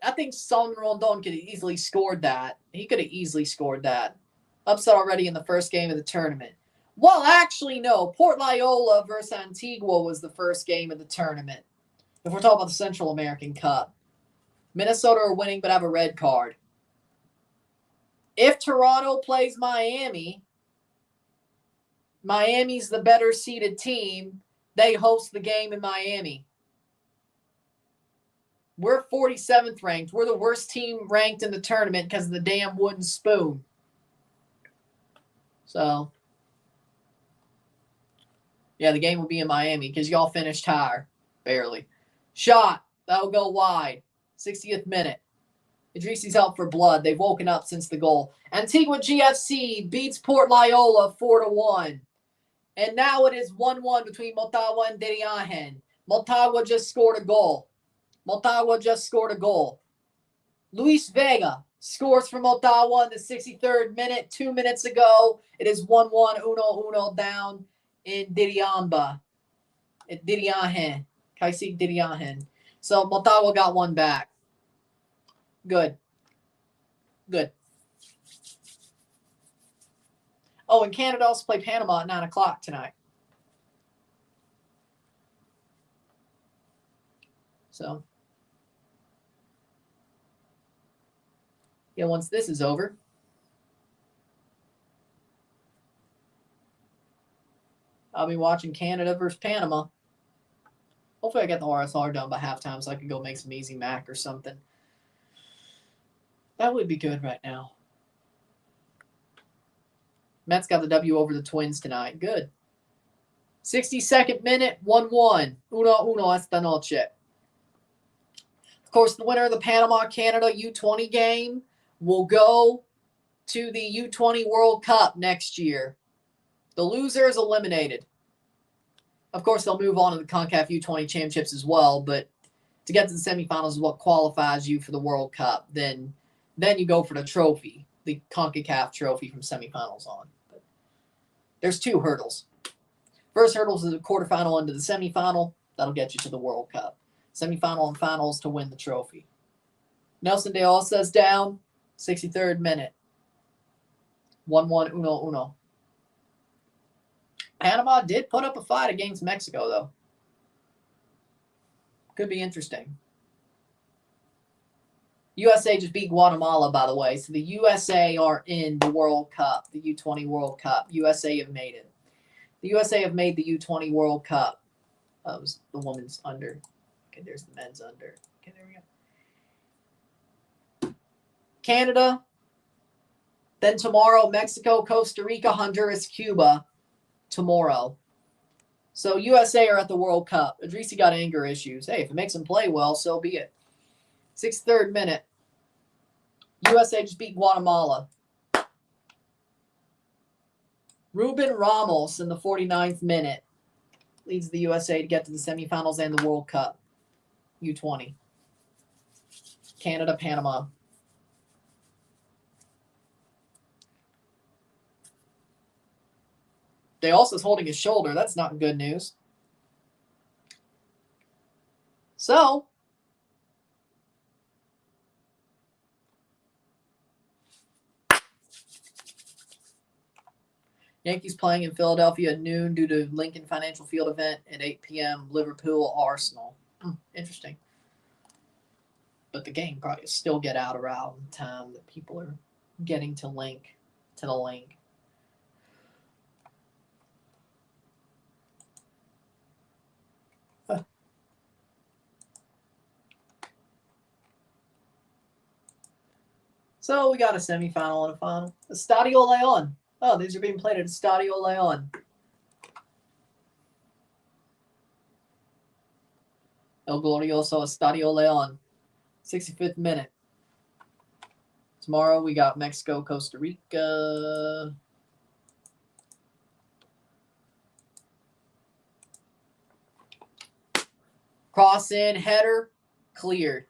I think Salomon Rondon could have easily scored that. He could have easily scored that. Upset already in the first game of the tournament. Well, actually, no. Port Loyola versus Antigua was the first game of the tournament. If we're talking about the Central American Cup, Minnesota are winning but have a red card. If Toronto plays Miami, Miami's the better seeded team. They host the game in Miami. We're 47th ranked. We're the worst team ranked in the tournament because of the damn wooden spoon. So, yeah, the game will be in Miami because y'all finished higher. Barely. Shot. That'll go wide. 60th minute. Idrisi's out for blood. They've woken up since the goal. Antigua GFC beats Port Loyola 4-1. And now it is 1-1 between Motagua and Diriahen. Motagua just scored a goal. Luis Vega scores for Motagua in the 63rd minute. 2 minutes ago, it is 1-1, 1-1 down in Diriamba. At Diriahen. Kaisik Diriahen. So Motagua got one back. Good. Oh, and Canada also play Panama at 9 o'clock tonight. So, yeah, once this is over, I'll be watching Canada versus Panama. Hopefully I get the RSR done by halftime so I can go make some easy mac or something. That would be good right now. Mets got the W over the Twins tonight. Good. 62nd minute, 1-1. 1-1 esta noche. Of course, the winner of the Panama-Canada U20 game will go to the U20 World Cup next year. The loser is eliminated. Of course, they'll move on to the CONCACAF U20 championships as well, but to get to the semifinals is what qualifies you for the World Cup. Then you go for the trophy, the CONCACAF trophy from semifinals on. But there's 2 hurdles. First hurdle is the quarterfinal into the semifinal. That'll get you to the World Cup. Semifinal and finals to win the trophy. Nelson de Alsa's down, 63rd minute. 1-1, 1-1. Panama did put up a fight against Mexico, though. Could be interesting. USA just beat Guatemala, by the way. So the USA are in the World Cup, the U20 World Cup. USA have made it. The USA have made the U20 World Cup. That was the women's under. Okay, there's the men's under. Okay, there we go. Canada. Then tomorrow, Mexico, Costa Rica, Honduras, Cuba. Tomorrow. So USA are at the World Cup. Idrisi got anger issues. Hey, if it makes him play well, so be it. 63rd minute. USA just beat Guatemala. Ruben Ramos in the 49th minute leads the USA to get to the semifinals and the World Cup. U20. Canada, Panama. De Alsa's holding his shoulder. That's not good news. So, Yankees playing in Philadelphia at noon due to Lincoln Financial Field event at 8 p.m. Liverpool, Arsenal. Interesting. But the game probably still get out around the time that people are getting to the link. So we got a semifinal and a final. Estadio Leon. Oh, these are being played at Estadio Leon. El Glorioso Estadio Leon. 65th minute. Tomorrow we got Mexico, Costa Rica. Cross in, header, cleared.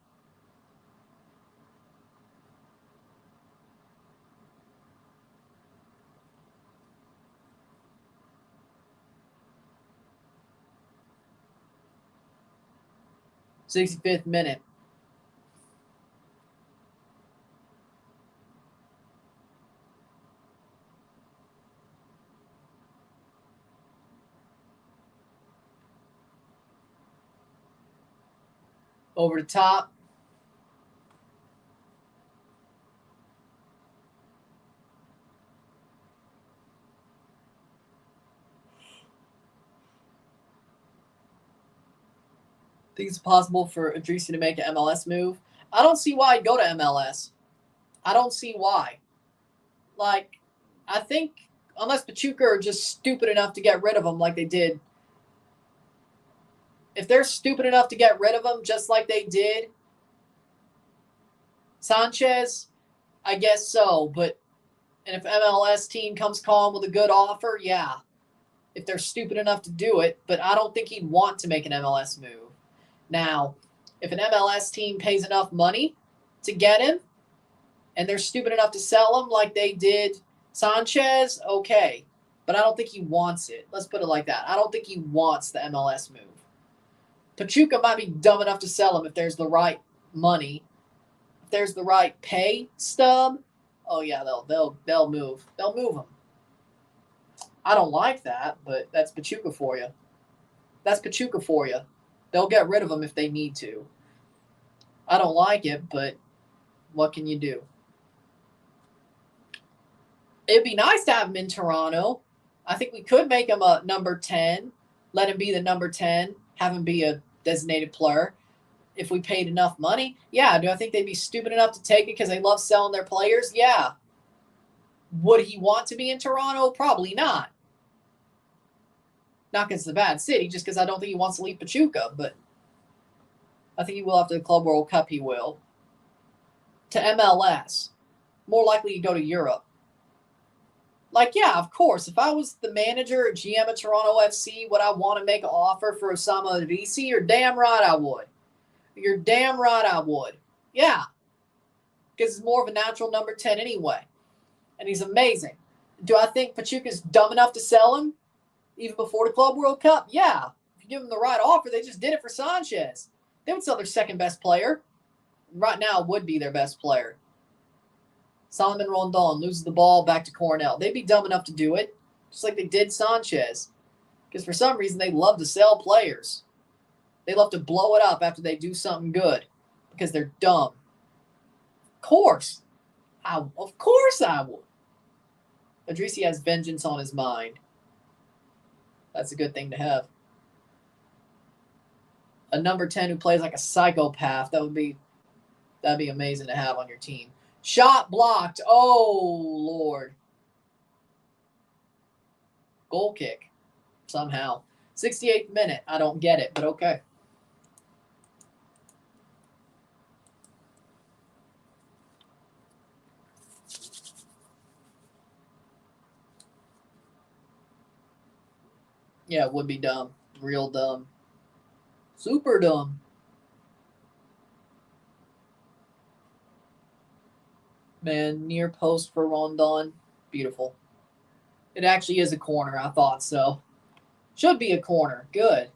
'65th minute. Over the top. Think it's possible for Idrissi to make an MLS move? I don't see why he'd go to MLS. I don't see why. Like, I think unless Pachuca are just stupid enough to get rid of him like they did. If they're stupid enough to get rid of him just like they did Sanchez, I guess so. But and if MLS team comes calling with a good offer, yeah. If they're stupid enough to do it, but I don't think he'd want to make an MLS move. Now, if an MLS team pays enough money to get him, and they're stupid enough to sell him like they did Sanchez, okay. But I don't think he wants it. Let's put it like that. I don't think he wants the MLS move. Pachuca might be dumb enough to sell him if there's the right money. If there's the right pay stub, oh yeah, they'll move. They'll move him. I don't like that, but that's Pachuca for you. That's Pachuca for you. They'll get rid of him if they need to. I don't like it, but what can you do? It'd be nice to have him in Toronto. I think we could make him a number 10, let him be the number 10, have him be a designated player if we paid enough money. Yeah, do I think they'd be stupid enough to take it because they love selling their players? Yeah. Would he want to be in Toronto? Probably not. Not because it's a bad city, just because I don't think he wants to leave Pachuca, but I think he will after the Club World Cup, he will. To MLS. More likely to go to Europe. Like, yeah, of course. If I was the manager or GM of Toronto FC, would I want to make an offer for Osama Idrissi? You're damn right I would. You're damn right I would. Yeah. Because he's more of a natural number 10 anyway. And he's amazing. Do I think Pachuca's dumb enough to sell him? Even before the Club World Cup? Yeah. If you give him the right offer, they just did it for Sanchez. They would sell their second best player. Right now would be their best player. Solomon Rondon loses the ball back to Cornell. They'd be dumb enough to do it, just like they did Sanchez. Because for some reason, they love to sell players. They love to blow it up after they do something good because they're dumb. Of course I would. Idrissi has vengeance on his mind. That's a good thing to have. A number 10 who plays like a psychopath, that'd be amazing to have on your team. Shot blocked. Oh, Lord. Goal kick. Somehow. 68th minute. I don't get it, but okay. Yeah, it would be dumb. Real dumb. Super dumb. Man, near post for Rondon. Beautiful. It actually is a corner. I thought so. Should be a corner. Good.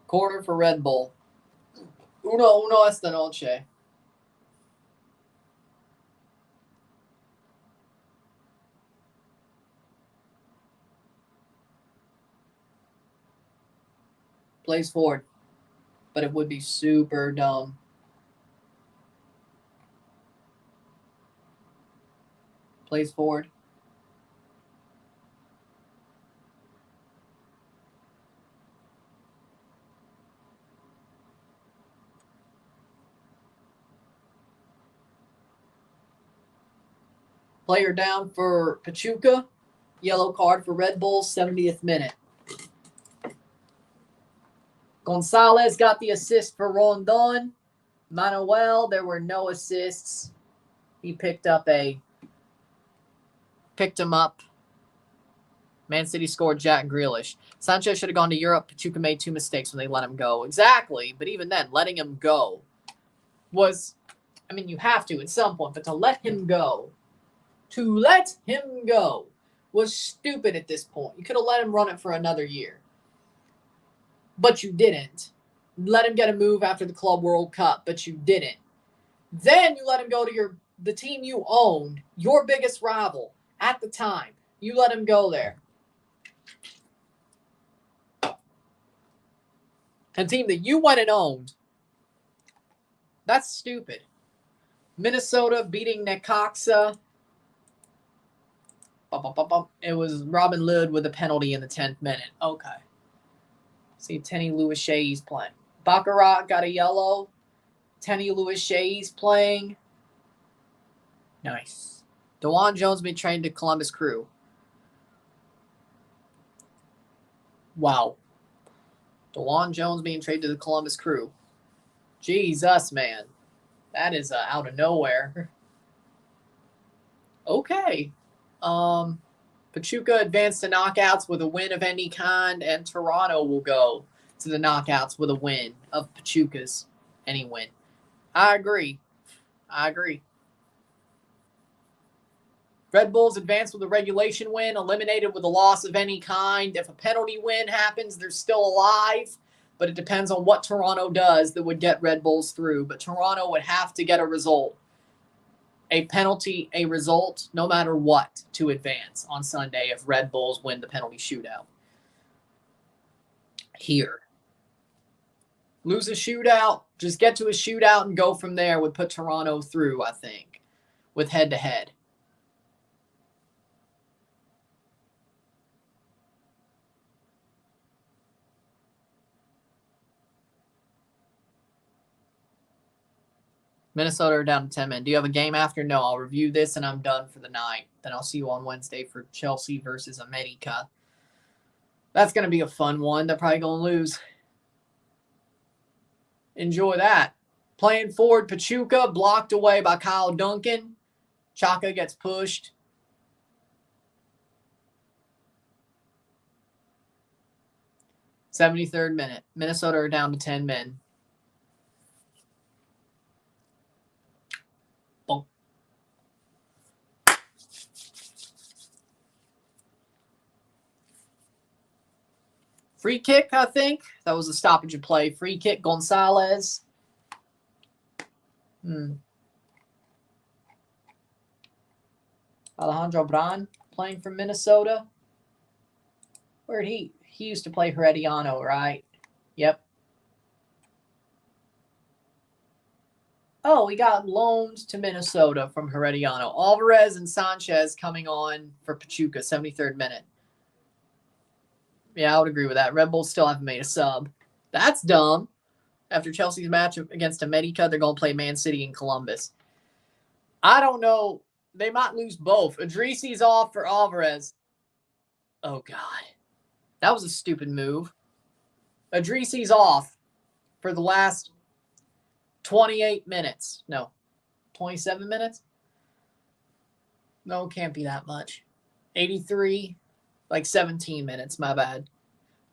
Corner for Red Bull. Uno esta noche. Plays forward. But it would be super dumb. Plays forward. Player down for Pachuca. Yellow card for Red Bull, 70th minute. Gonzalez got the assist for Rondon. Manuel, there were no assists. He picked him up. Man City scored Jack Grealish. Sanchez should have gone to Europe. Pachuca made 2 mistakes when they let him go. Exactly. But even then, letting him go was, you have to at some point, but to let him go was stupid at this point. You could have let him run it for another year. But you didn't. Let him get a move after the Club World Cup, but you didn't. Then you let him go to the team you owned, your biggest rival at the time. You let him go there. A team that you went and owned. That's stupid. Minnesota beating Necaxa. It was Robin Lod with a penalty in the 10th minute. Okay. See, Tenny Louis-Shay's playing. Baccarat got a yellow. Tenny Louis-Shay's playing. Nice. DeJuan Jones being trained to Columbus Crew. Wow. DeJuan Jones being traded to the Columbus Crew. Jesus, man. That is out of nowhere. Okay. Pachuca advanced to knockouts with a win of any kind, and Toronto will go to the knockouts with a win of Pachuca's any win. I agree. Red Bulls advanced with a regulation win, eliminated with a loss of any kind. If a penalty win happens, they're still alive, but it depends on what Toronto does that would get Red Bulls through. But Toronto would have to get a result, a penalty, a result, no matter what, to advance on Sunday if Red Bulls win the penalty shootout. Here. Lose a shootout, just get to a shootout and go from there would put Toronto through, I think, with head-to-head. Minnesota are down to 10 men. Do you have a game after? No, I'll review this and I'm done for the night. Then I'll see you on Wednesday for Chelsea versus America. That's going to be a fun one. They're probably going to lose. Enjoy that. Playing forward, Pachuca blocked away by Kyle Duncan. Chaka gets pushed. '73rd minute. Minnesota are down to 10 men. Free kick, I think. That was a stoppage of play. Free kick, Gonzalez. Alejandro Bran playing for Minnesota. Where'd he used to play Herediano, right? Yep. Oh, he got loaned to Minnesota from Herediano. Alvarez and Sanchez coming on for Pachuca, 73rd minute. Yeah, I would agree with that. Red Bulls still haven't made a sub. That's dumb. After Chelsea's match against America, they're going to play Man City and Columbus. I don't know. They might lose both. Idrisi's off for Alvarez. Oh, God. That was a stupid move. Idrisi's off for the last 28 minutes. No, 27 minutes? No, it can't be that much. 83, like 17 minutes, my bad.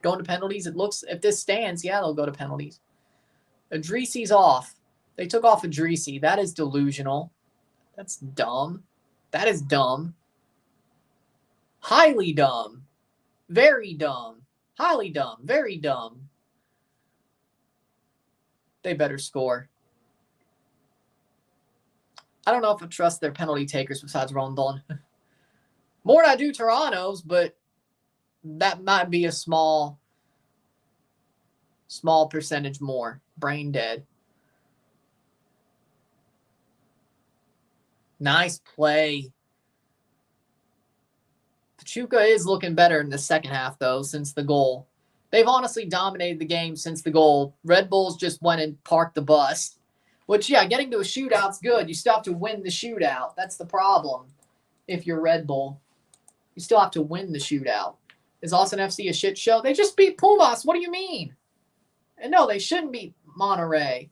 Going to penalties, it looks, if this stands, yeah, they'll go to penalties. Idrisi's off. They took off Idrisi. That is delusional. That's dumb. That is dumb. Highly dumb. Very dumb. Highly dumb. Very dumb. They better score. I don't know if I trust their penalty takers besides Rondon. More than I do Toronto's, but that might be a small percentage more. Brain dead. Nice play. Pachuca is looking better in the second half, though, since the goal. They've honestly dominated the game since the goal. Red Bulls just went and parked the bus. Which, yeah, getting to a shootout's good. You still have to win the shootout. That's the problem if you're Red Bull. You still have to win the shootout. Is Austin FC a shit show? They just beat Pumas. What do you mean? And no, they shouldn't beat Monterrey.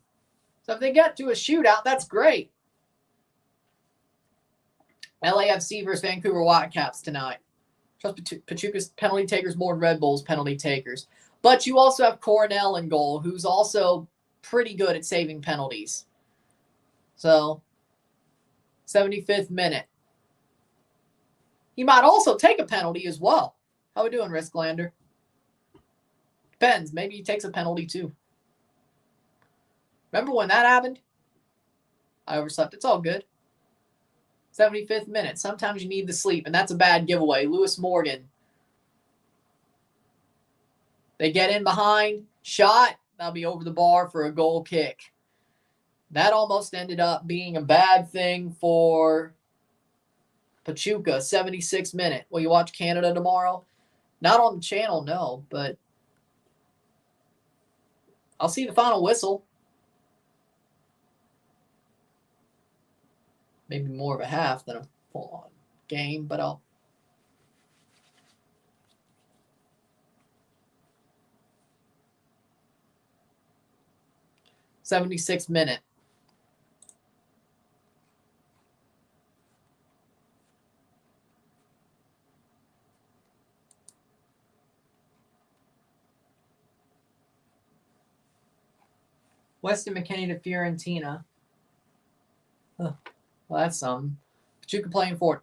So if they get to a shootout, that's great. LAFC versus Vancouver Whitecaps tonight. Trust Pachuca's penalty takers more than Red Bull's penalty takers. But you also have Coronel in goal, who's also pretty good at saving penalties. So, 75th minute. He might also take a penalty as well. How we doing, Risklander? Depends. Maybe he takes a penalty too. Remember when that happened? I overslept. It's all good. 75th minute. Sometimes you need the sleep, and that's a bad giveaway. Lewis Morgan. They get in behind. Shot. That'll be over the bar for a goal kick. That almost ended up being a bad thing for Pachuca. 76th minute. Will you watch Canada tomorrow? Not on the channel, no, but I'll see the final whistle. Maybe more of a half than a full-on game, but I'll... '76th minute. Weston McKennie to Fiorentina. Well, that's something. Pachuca playing for it.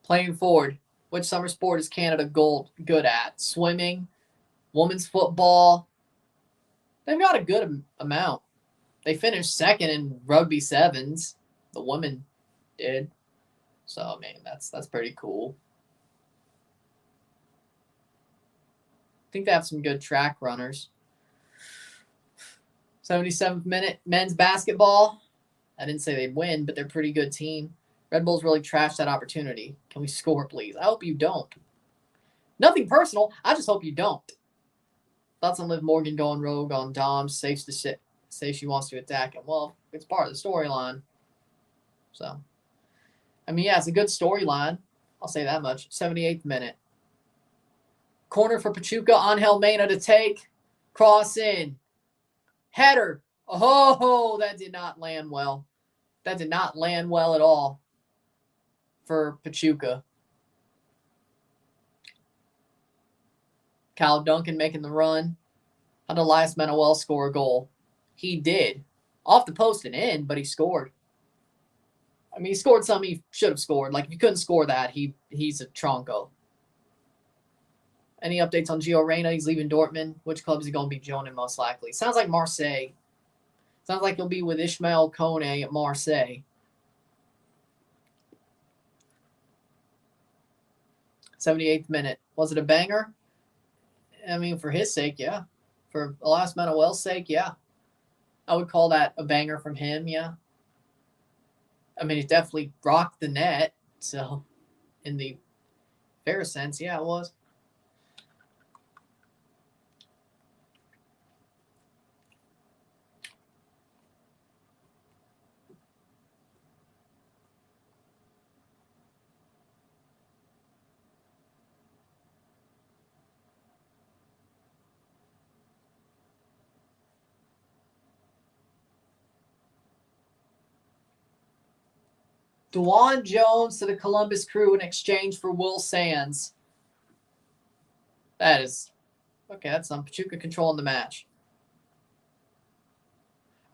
Playing forward. Which summer sport is Canada good at? Swimming, women's football. They've got a good amount. They finished second in rugby sevens. The women did. So, I mean, that's pretty cool. I think they have some good track runners. 77th minute, men's basketball. I didn't say they'd win, but they're a pretty good team. Red Bulls really trashed that opportunity. Can we score, please? I hope you don't. Nothing personal. I just hope you don't. Thoughts on Liv Morgan going rogue on Dom. Say she wants to attack him. Well, it's part of the storyline. So, I mean, yeah, it's a good storyline. I'll say that much. 78th minute. Corner for Pachuca. Angel Mena to take. Cross in. Header. Oh, that did not land well. That did not land well at all for Pachuca. Kyle Duncan making the run. How did Elias Manuel score a goal? He did. Off the post and in, but he scored. I mean, he scored something he should have scored. Like, if you couldn't score that, he's a tronco. Any updates on Gio Reyna? He's leaving Dortmund. Which club is he going to be joining most likely? Sounds like Marseille. Sounds like he'll be with Ismael Kone at Marseille. 78th minute. Was it a banger? I mean, for his sake, yeah. For Elias Manuel's sake, yeah. I would call that a banger from him, yeah. I mean, it definitely rocked the net. So, in the fair sense, yeah, it was. DeJuan Jones to the Columbus Crew in exchange for Will Sands. That is... Okay, that's some Pachuca controlling the match.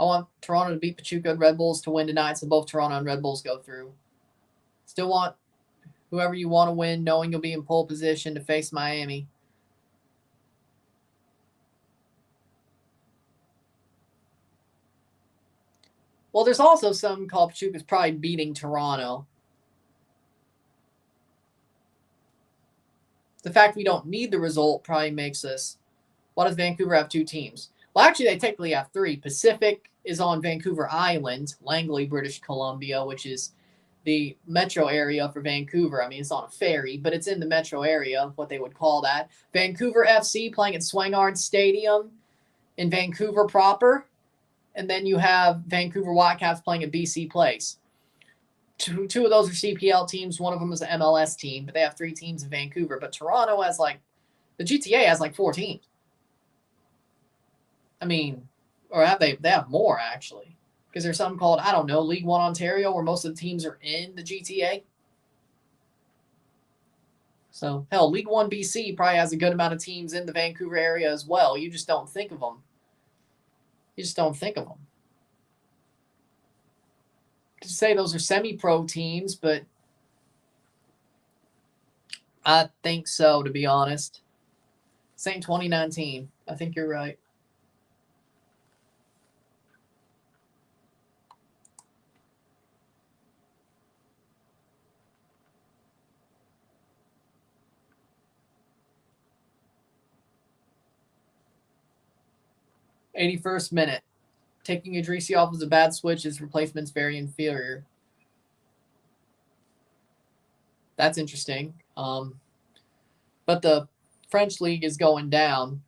I want Toronto to beat Pachuca and Red Bulls to win tonight, so both Toronto and Red Bulls go through. Still want whoever you want to win, knowing you'll be in pole position to face Miami. Well, there's also some called Pachuca's probably beating Toronto. The fact we don't need the result probably makes us... Why does Vancouver have two teams? Well, actually, they technically have three. Pacific is on Vancouver Island, Langley, British Columbia, which is the metro area for Vancouver. I mean, it's on a ferry, but it's in the metro area, what they would call that. Vancouver FC playing at Swangard Stadium in Vancouver proper. And then you have Vancouver Whitecaps playing at BC Place. Two of those are CPL teams. One of them is an MLS team, but they have three teams in Vancouver. But Toronto has the GTA has 4 teams. I mean, Or have they? They have more, actually. Because there's something called, I don't know, League One Ontario, where most of the teams are in the GTA. So, hell, League One BC probably has a good amount of teams in the Vancouver area as well. You just don't think of them. You just don't think of them. To say those are semi-pro teams, but I think so, to be honest. Same 2019. I think you're right. '81st minute. Taking Idrissi off was a bad switch. His replacement's very inferior. That's interesting. But the French league is going down.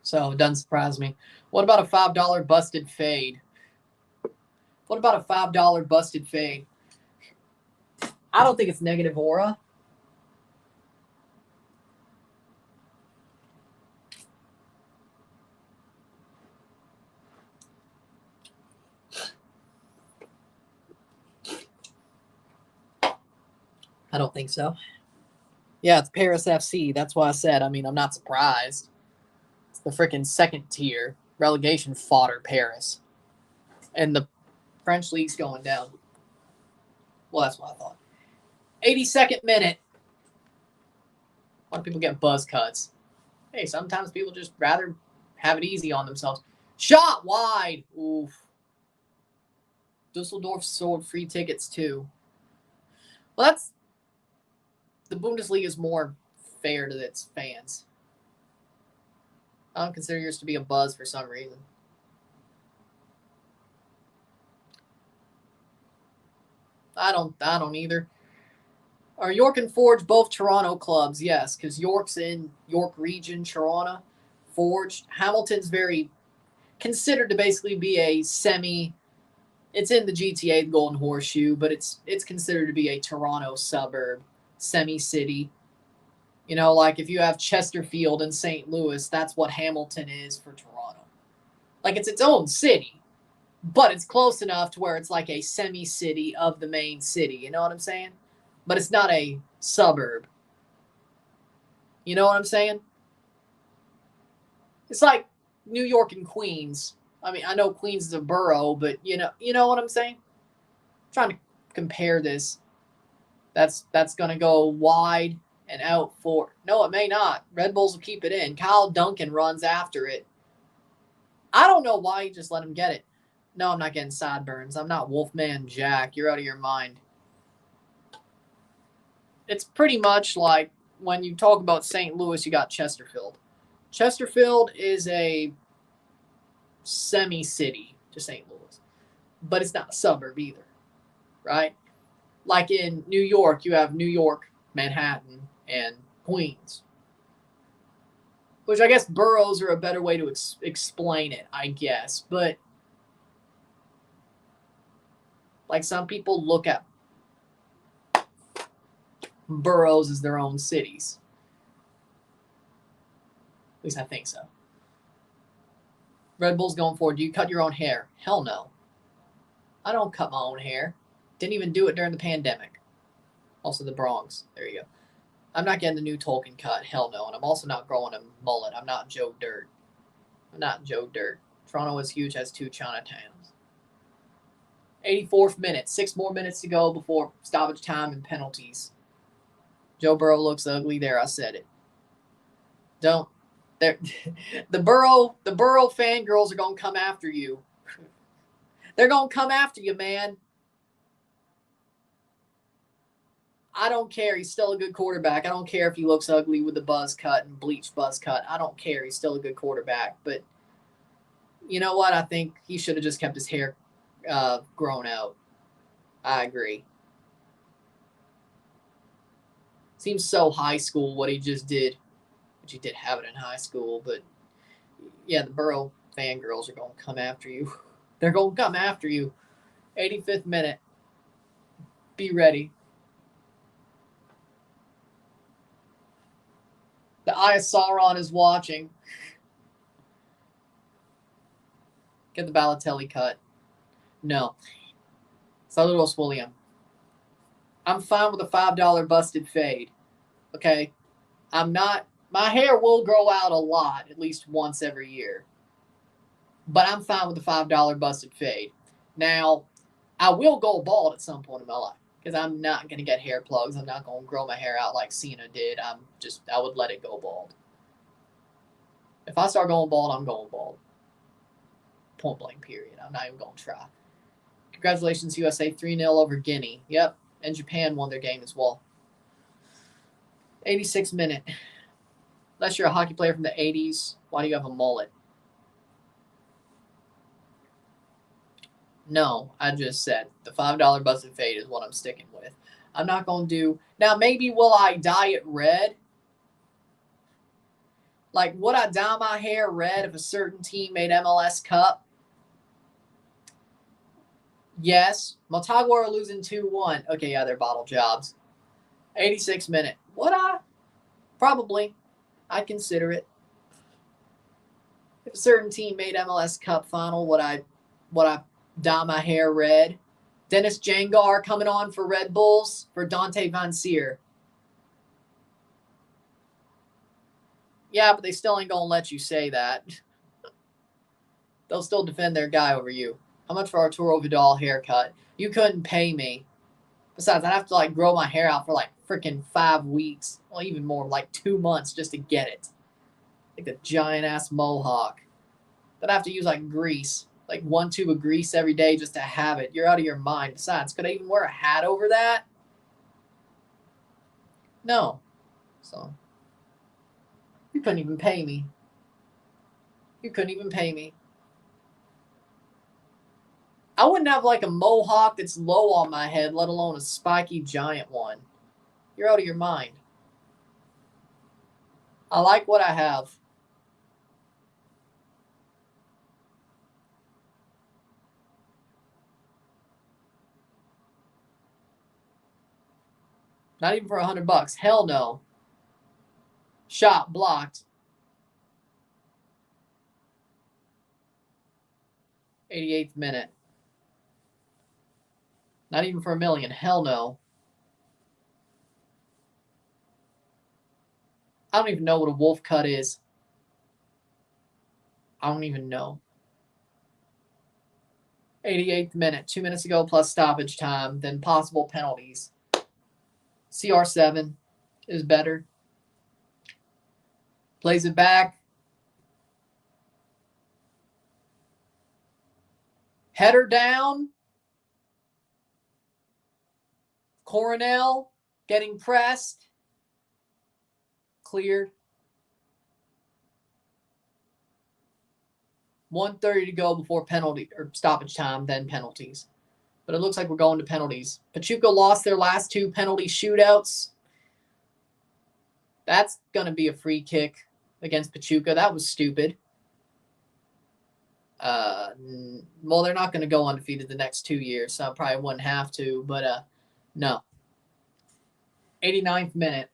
So it doesn't surprise me. What about a $5 busted fade? What about a $5 busted fade? I don't think it's negative aura. I don't think so. Yeah, it's Paris FC. That's why I said, I'm not surprised. It's the freaking second tier relegation fodder, Paris. And the French league's going down. Well, that's what I thought. 82nd minute. A lot of people get buzz cuts. Hey, sometimes people just rather have it easy on themselves. Shot wide. Oof. Dusseldorf sold free tickets too. Well, that's... The Bundesliga is more fair to its fans. I don't consider yours to be a buzz for some reason. I don't either. Are York and Forge both Toronto clubs? Yes, because York's in York Region, Toronto. Forge. Hamilton's very considered to basically be a semi... It's in the GTA, the Golden Horseshoe, but it's considered to be a Toronto suburb, semi-city. You know, like if you have Chesterfield and St. Louis, that's what Hamilton is for Toronto. Like it's its own city, but it's close enough to where it's like a semi-city of the main city. You know what I'm saying? But it's not a suburb. You know what I'm saying? It's like New York and Queens. I know Queens is a borough, but you know what I'm saying? I'm trying to compare this. That's going to go wide and out for... No, it may not. Red Bulls will keep it in. Kyle Duncan runs after it. I don't know why you just let him get it. No, I'm not getting sideburns. I'm not Wolfman Jack. You're out of your mind. It's pretty much like when you talk about St. Louis, you got Chesterfield. Chesterfield is a semi-city to St. Louis, but it's not a suburb either, right? Like in New York, you have New York, Manhattan, and Queens, which I guess boroughs are a better way to explain it, I guess. But like some people look at boroughs as their own cities. At least I think so. Red Bull's going forward. Do you cut your own hair? Hell no. I don't cut my own hair. Didn't even do it during the pandemic. Also the Bronx. There you go. I'm not getting the new Tolkien cut. Hell no. And I'm also not growing a mullet. I'm not Joe Dirt. Toronto is huge, has 2 Chinatowns. 84th minute. 6 more minutes to go before stoppage time and penalties. Joe Burrow looks ugly there. I said it. Don't. The Burrow fangirls are going to come after you. They're going to come after you, man. I don't care. He's still a good quarterback. I don't care if he looks ugly with the buzz cut and bleached buzz cut. I don't care. He's still a good quarterback. But you know what? I think he should have just kept his hair grown out. I agree. Seems so high school what he just did. Which he did have it in high school. But yeah, the Burrow fangirls are going to come after you. They're going to come after you. 85th minute. Be ready. The Eye of Sauron is watching. Get the Balotelli cut. No. Saludos, William. I'm fine with a $5 busted fade. Okay? I'm not. My hair will grow out a lot, at least once every year. But I'm fine with the $5 busted fade. Now, I will go bald at some point in my life because I'm not going to get hair plugs. I'm not going to grow my hair out like Cena did. I would let it go bald. If I start going bald, I'm going bald. Point blank, period. I'm not even going to try. Congratulations, USA 3-0 over Guinea. Yep, and Japan won their game as well. 86 minute. Unless you're a hockey player from the 80s, why do you have a mullet? No, I just said the $5 busted fade is what I'm sticking with. I'm not going to do... Now, maybe will I dye it red? Like, would I dye my hair red if a certain team made MLS Cup? Yes. Motagua are losing 2-1. Okay, yeah, they're bottle jobs. 86 minute. Would I? Probably. I'd consider it. If a certain team made MLS Cup final, would I dye my hair red? Dennis Jangar coming on for Red Bulls for Dante Van Seer. Yeah, but they still ain't going to let you say that. They'll still defend their guy over you. How much for Arturo Vidal haircut? You couldn't pay me. Besides, I'd have to like grow my hair out for like freaking 5 weeks. Well, even more, like 2 months just to get it. Like a giant-ass mohawk. Then I have to use like grease. Like 1 tube of grease every day just to have it. You're out of your mind. Besides, could I even wear a hat over that? No. So, you couldn't even pay me. You couldn't even pay me. I wouldn't have like a mohawk that's low on my head, let alone a spiky giant one. You're out of your mind. I like what I have. Not even for $100. Hell no. Shot blocked. 88th minute. Not even for $1 million. Hell no. I don't even know what a Wolff cut is. I don't even know. 88th minute. 2 minutes ago plus stoppage time. Then possible penalties. CR7 is better. Plays it back. Header down. Coronel getting pressed. Cleared. 1:30 to go before penalty or stoppage time, then penalties. But it looks like we're going to penalties. Pachuca lost their last 2 penalty shootouts. That's going to be a free kick against Pachuca. That was stupid. Well, they're not going to go undefeated the next 2 years, so I probably wouldn't have to. But no. 89th minute.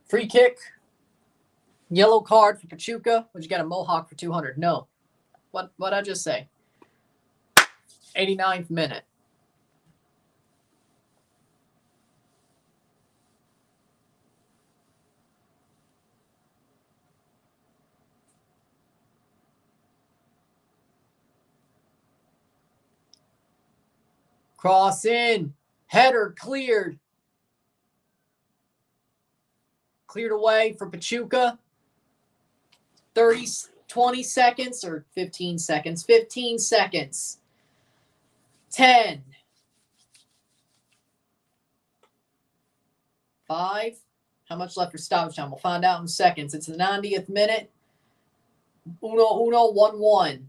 Free kick. Yellow card for Pachuca. Would you get a mohawk for 200? No. What'd I just say? 89th minute. Cross in. Header cleared. Cleared away for Pachuca. 20 seconds or 15 seconds. 15 seconds. 10. 5. How much left for stoppage time? We'll find out in seconds. It's the 90th minute. 1-1.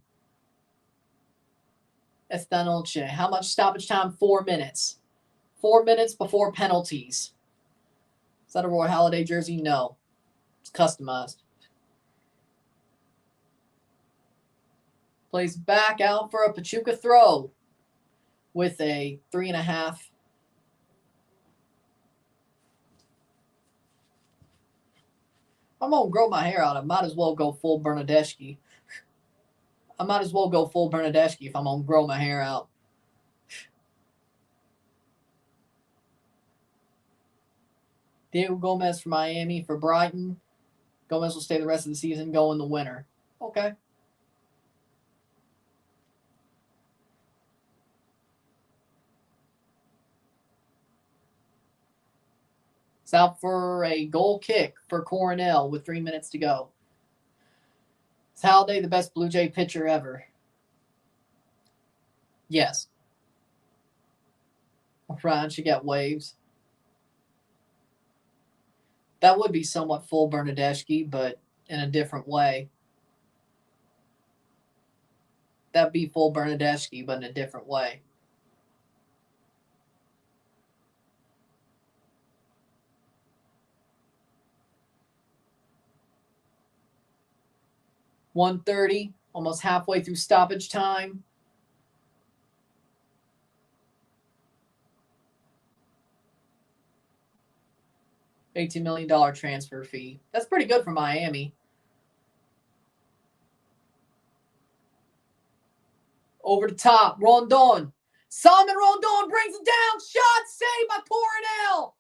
Esta noche. How much stoppage time? 4 minutes. 4 minutes before penalties. Is that a Roy Halladay jersey? No. It's customized. Plays back out for a Pachuca throw with a 3.5. I'm going to grow my hair out. I might as well go full Bernadeschi. if I'm going to grow my hair out. Diego Gomez for Miami. For Brighton, Gomez will stay the rest of the season, go in the winter. Okay. It's out for a goal kick for Coronel with 3 minutes to go. Is Halladay the best Blue Jay pitcher ever? Yes. Ryan should get waves. That would be somewhat full Bernadeschi, but in a different way. That'd be full Bernadeschi, but in a different way. .130, almost halfway through stoppage time. $18 million transfer fee. That's pretty good for Miami. Over the top, Rondon. Salmon Rondon brings it down. Shot saved by Coronel.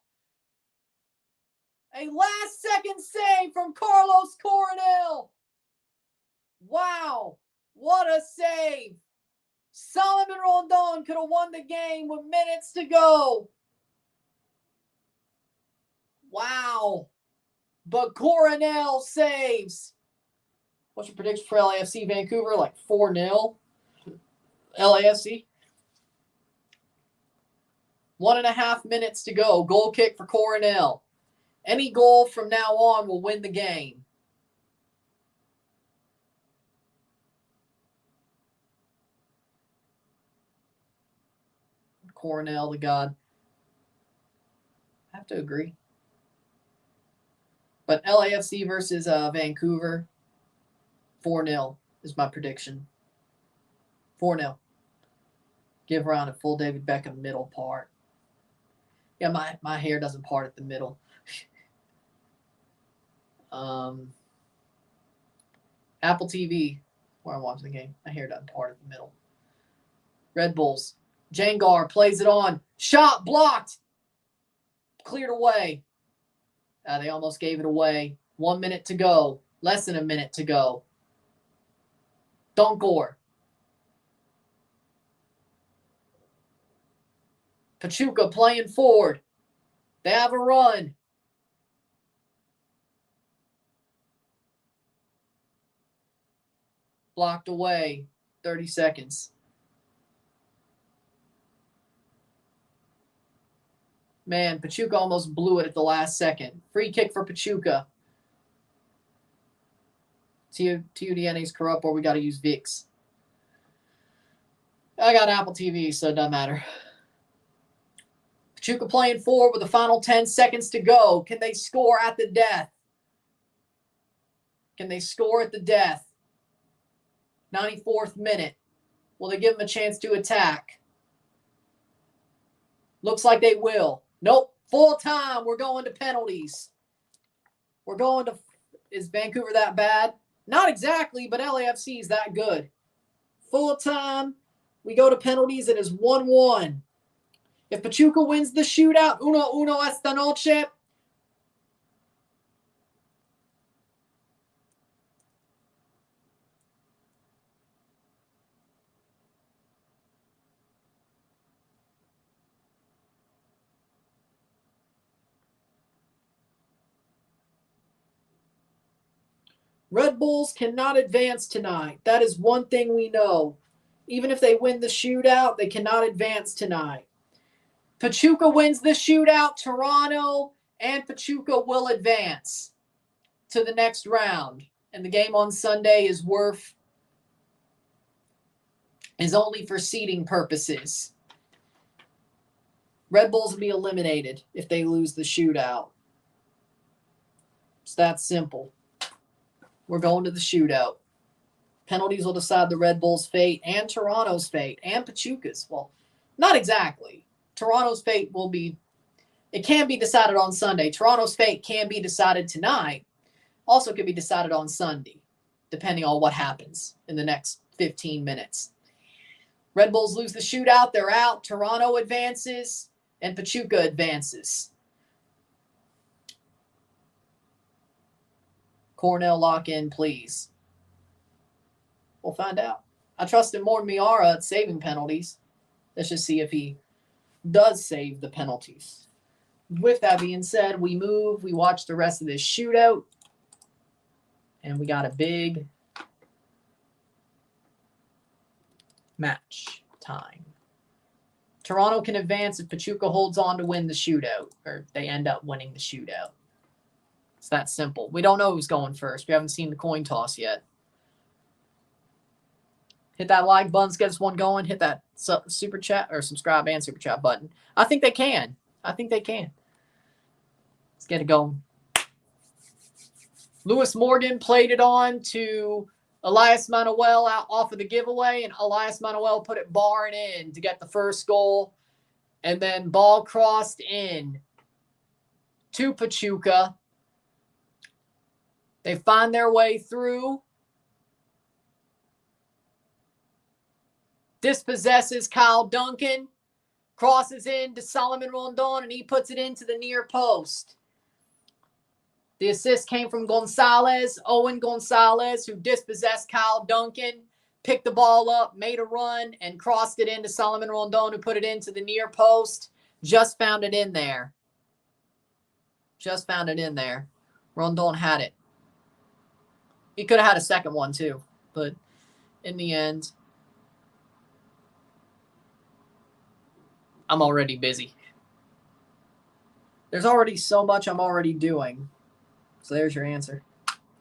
A last-second save from Carlos Coronel. Wow, what a save. Salmon Rondon could have won the game with minutes to go. Wow. But Coronel saves. What's your prediction for LAFC Vancouver? Like 4-0? LAFC? 1.5 minutes to go. Goal kick for Coronel. Any goal from now on will win the game. Coronel, the god. I have to agree. But LAFC versus Vancouver, 4-0 is my prediction. 4-0. Give around a full David Beckham middle part. Yeah, my hair doesn't part at the middle. Apple TV, where I'm watching the game. My hair doesn't part at the middle. Red Bulls. Jangar plays it on. Shot blocked. Cleared away. They almost gave it away. 1 minute to go. Less than a minute to go. Donkor. Pachuca playing forward. They have a run. Blocked away. 30 seconds. Man, Pachuca almost blew it at the last second. Free kick for Pachuca. TUDNA's corrupt, or we got to use VIX. I got Apple TV, so it doesn't matter. Pachuca playing forward with the final 10 seconds to go. Can they score at the death? Can they score at the death? 94th minute. Will they give them a chance to attack? Looks like they will. Nope. Full time. We're going to penalties. We're going to... Is Vancouver that bad? Not exactly, but LAFC is that good. Full time. We go to penalties. It is 1-1. If Pachuca wins the shootout, 1-1 esta noche. Red Bulls cannot advance tonight. That is one thing we know. Even if they win the shootout, they cannot advance tonight. Pachuca wins the shootout. Toronto and Pachuca will advance to the next round. And the game on Sunday is only for seeding purposes. Red Bulls will be eliminated if they lose the shootout. It's that simple. We're going to the shootout. Penalties will decide the Red Bulls' fate and Toronto's fate and Pachuca's. Well, not exactly. Toronto's fate will be, it can be decided on Sunday. Toronto's fate can be decided tonight. Also can be decided on Sunday, depending on what happens in the next 15 minutes. Red Bulls lose the shootout. They're out. Toronto advances and Pachuca advances. Cornell lock in, please. We'll find out. I trust him more than Miara at saving penalties. Let's just see if he does save the penalties. With that being said, we move. We watch the rest of this shootout. And we got a big match time. Toronto can advance if Pachuca holds on to win the shootout. Or they end up winning the shootout. It's that simple. We don't know who's going first. We haven't seen the coin toss yet. Hit that like button, get us one going. Hit that super chat or subscribe and super chat button. I think they can. I think they can. Let's get it going. Lewis Morgan played it on to Elias Manuel out off of the giveaway, and Elias Manuel put it barring in to get the first goal. And then ball crossed in to Pachuca. They find their way through. Dispossesses Kyle Duncan. Crosses in to Solomon Rondon, and he puts it into the near post. The assist came from Gonzalez, Owen Gonzalez, who dispossessed Kyle Duncan, picked the ball up, made a run, and crossed it into Solomon Rondon, who put it into the near post. Just found it in there. Just found it in there. Rondon had it. He could have had a second one too, but in the end, I'm already busy. There's already so much I'm already doing. So there's your answer.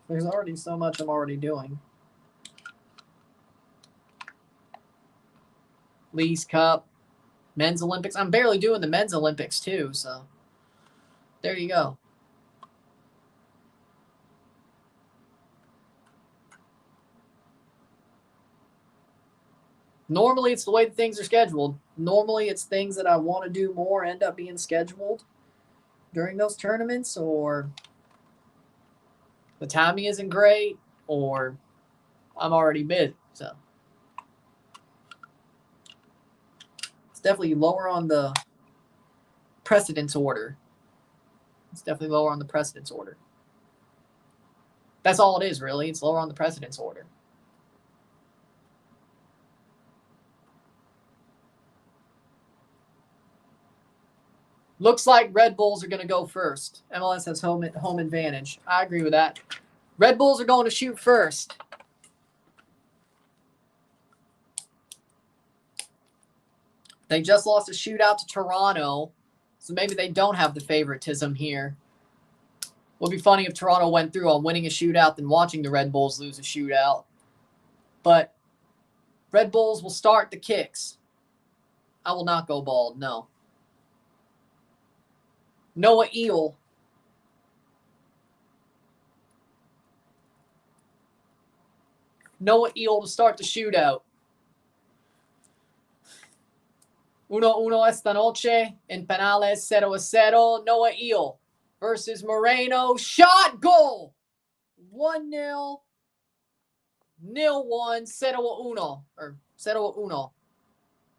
There's already so much I'm already doing. Lee's Cup, Men's Olympics. I'm barely doing the Men's Olympics too, so there you go. Normally, it's the way things are scheduled. Normally, it's things that I want to do more end up being scheduled during those tournaments, or the timing isn't great, or I'm already busy. So it's definitely lower on the precedence order. It's definitely lower on the precedence order. That's all it is, really. It's lower on the precedence order. Looks like Red Bulls are going to go first. MLS has home advantage. I agree with that. Red Bulls are going to shoot first. They just lost a shootout to Toronto, so maybe they don't have the favoritism here. Would be funny if Toronto went through on winning a shootout than watching the Red Bulls lose a shootout. But Red Bulls will start the kicks. I will not go bald, no. Noah Eel. Noah Eel to start the shootout. 1-1 esta noche en penales 0-0. Noah Eel versus Moreno. Shot, goal. 1-0. 0-1. 0-1. Or 0-1.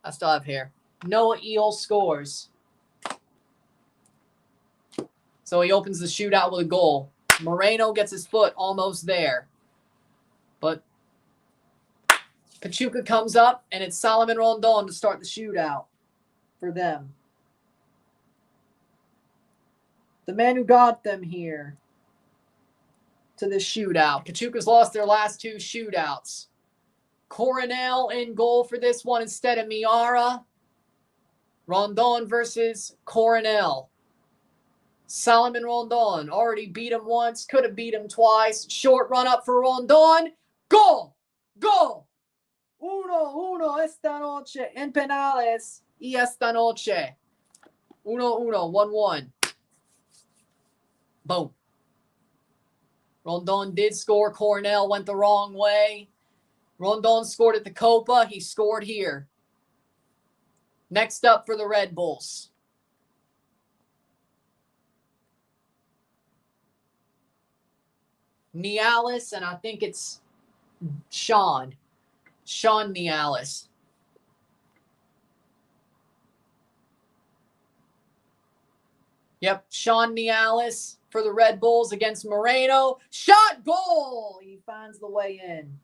I still have here. Noah Eel scores. So he opens the shootout with a goal. Moreno gets his foot almost there. But Pachuca comes up, and it's Solomon Rondon to start the shootout for them. The man who got them here to this shootout. Pachuca's lost their last two shootouts. Coronel in goal for this one instead of Miara. Rondon versus Coronel. Solomon Rondon already beat him once, could have beat him twice. Short run up for Rondon. Goal! Goal! 1-1 esta noche en penales y esta noche. 1-1, 1-1. Boom. Rondon did score. Cornell went the wrong way. Rondon scored at the Copa. He scored here. Next up for the Red Bulls. Nialis, and I think it's Sean Nialis. Yep, Sean Nialis for the Red Bulls against Moreno. Shot, goal! He finds the way in.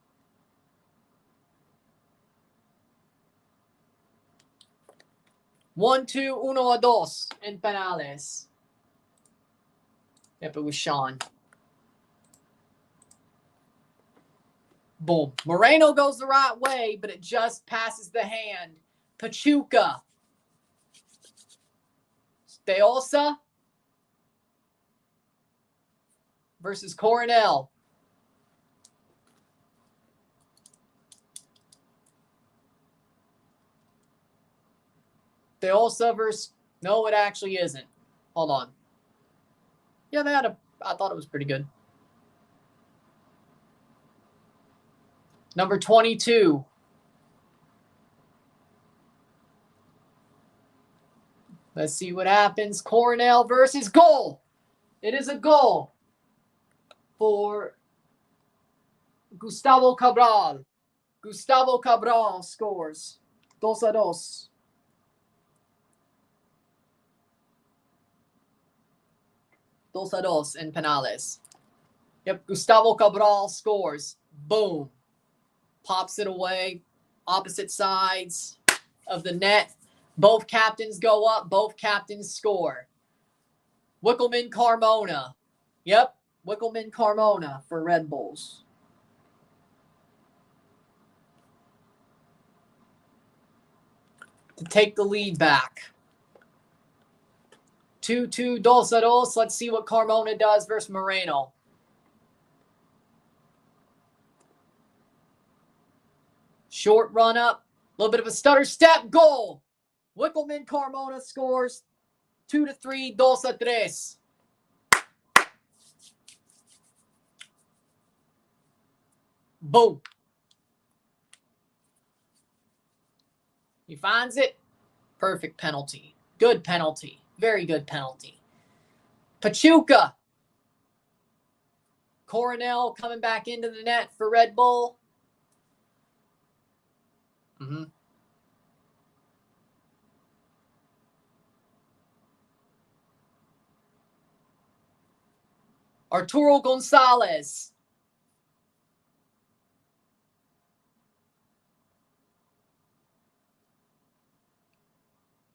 One, two, 1-2 in penales. Yep, it was Sean. Boom. Moreno goes the right way, but it just passes the hand. Pachuca. Steosa versus Coronel. Steosa versus... No, it actually isn't. Hold on. Yeah, they had a... I thought it was pretty good. Number 22. Let's see what happens. Coronel versus goal. It is a goal for Gustavo Cabral. Gustavo Cabral scores. 2-2. In penales. Yep, Gustavo Cabral scores. Boom. Pops it away. Opposite sides of the net. Both captains go up. Both captains score. Wickelman Carmona. Yep, Wickelman Carmona for Red Bulls. To take the lead back. 2-2, 2-2. Let's see what Carmona does versus Moreno. Short run up. A little bit of a stutter step. Goal. Wickelman Carmona scores. 2-3, 2-3. Boom. He finds it. Perfect penalty. Good penalty. Very good penalty. Pachuca. Coronel coming back into the net for Red Bull. Arturo Gonzalez.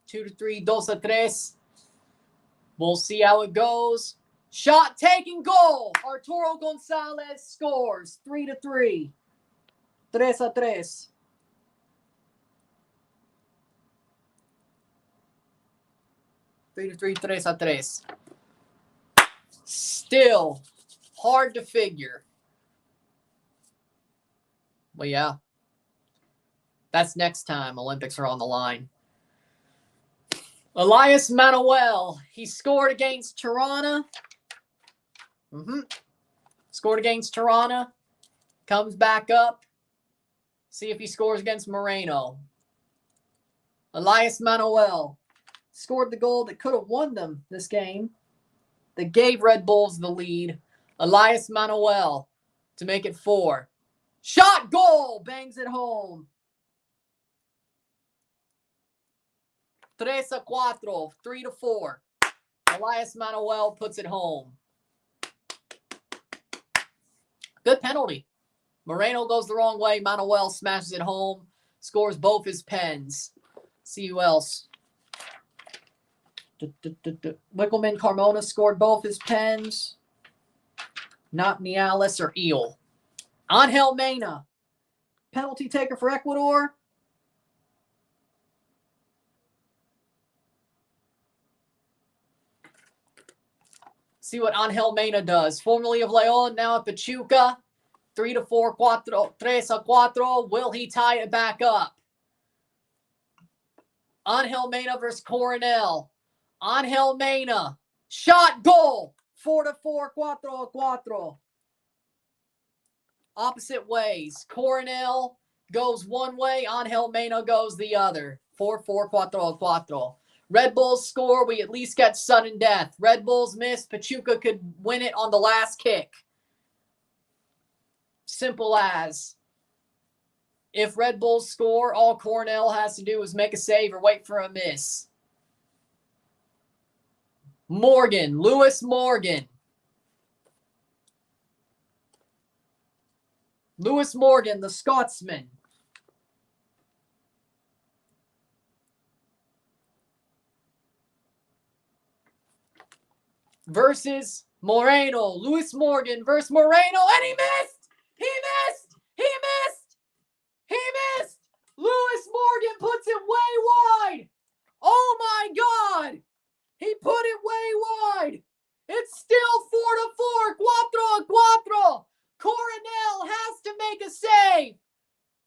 Two to three, 2-3. We'll see how it goes. Shot taking, goal. Arturo Gonzalez scores. 3-3. 3-3. Three to three, 3-3. Still hard to figure. Well, yeah. That's next time Olympics are on the line. Elias Manuel. He scored against Tirana. Scored against Tirana. Comes back up. See if he scores against Moreno. Elias Manuel scored the goal that could have won them this game. That gave Red Bulls the lead. Elias Manuel to make it 4. Shot, goal, bangs it home. 3-4, 3-4. Elias Manuel puts it home. Good penalty. Moreno goes the wrong way. Manuel smashes it home. Scores both his pens. See who else. Wickelman Carmona scored both his pens. Not Nialis or Eel. Angel Mena. Penalty taker for Ecuador. See what Angel Mena does. Formerly of Leon, now at Pachuca. 3-4, 3-4. Will he tie it back up? Angel Mena versus Coronel. Angel Mena. Shot, goal. 4-4, 4-4. Opposite ways. Coronel goes one way. Angel Mena goes the other. 4-4, 4-4. Red Bulls score. We at least get sudden death. Red Bulls miss. Pachuca could win it on the last kick. Simple as. If Red Bulls score, all Coronel has to do is make a save or wait for a miss. Morgan. Lewis Morgan. Lewis Morgan, the Scotsman. Versus Moreno. Lewis Morgan versus Moreno. And he missed! He missed! He missed! He missed! Lewis Morgan puts it way wide. Oh my God! He put it way wide. It's still 4-4. 4-4. Coronel has to make a save.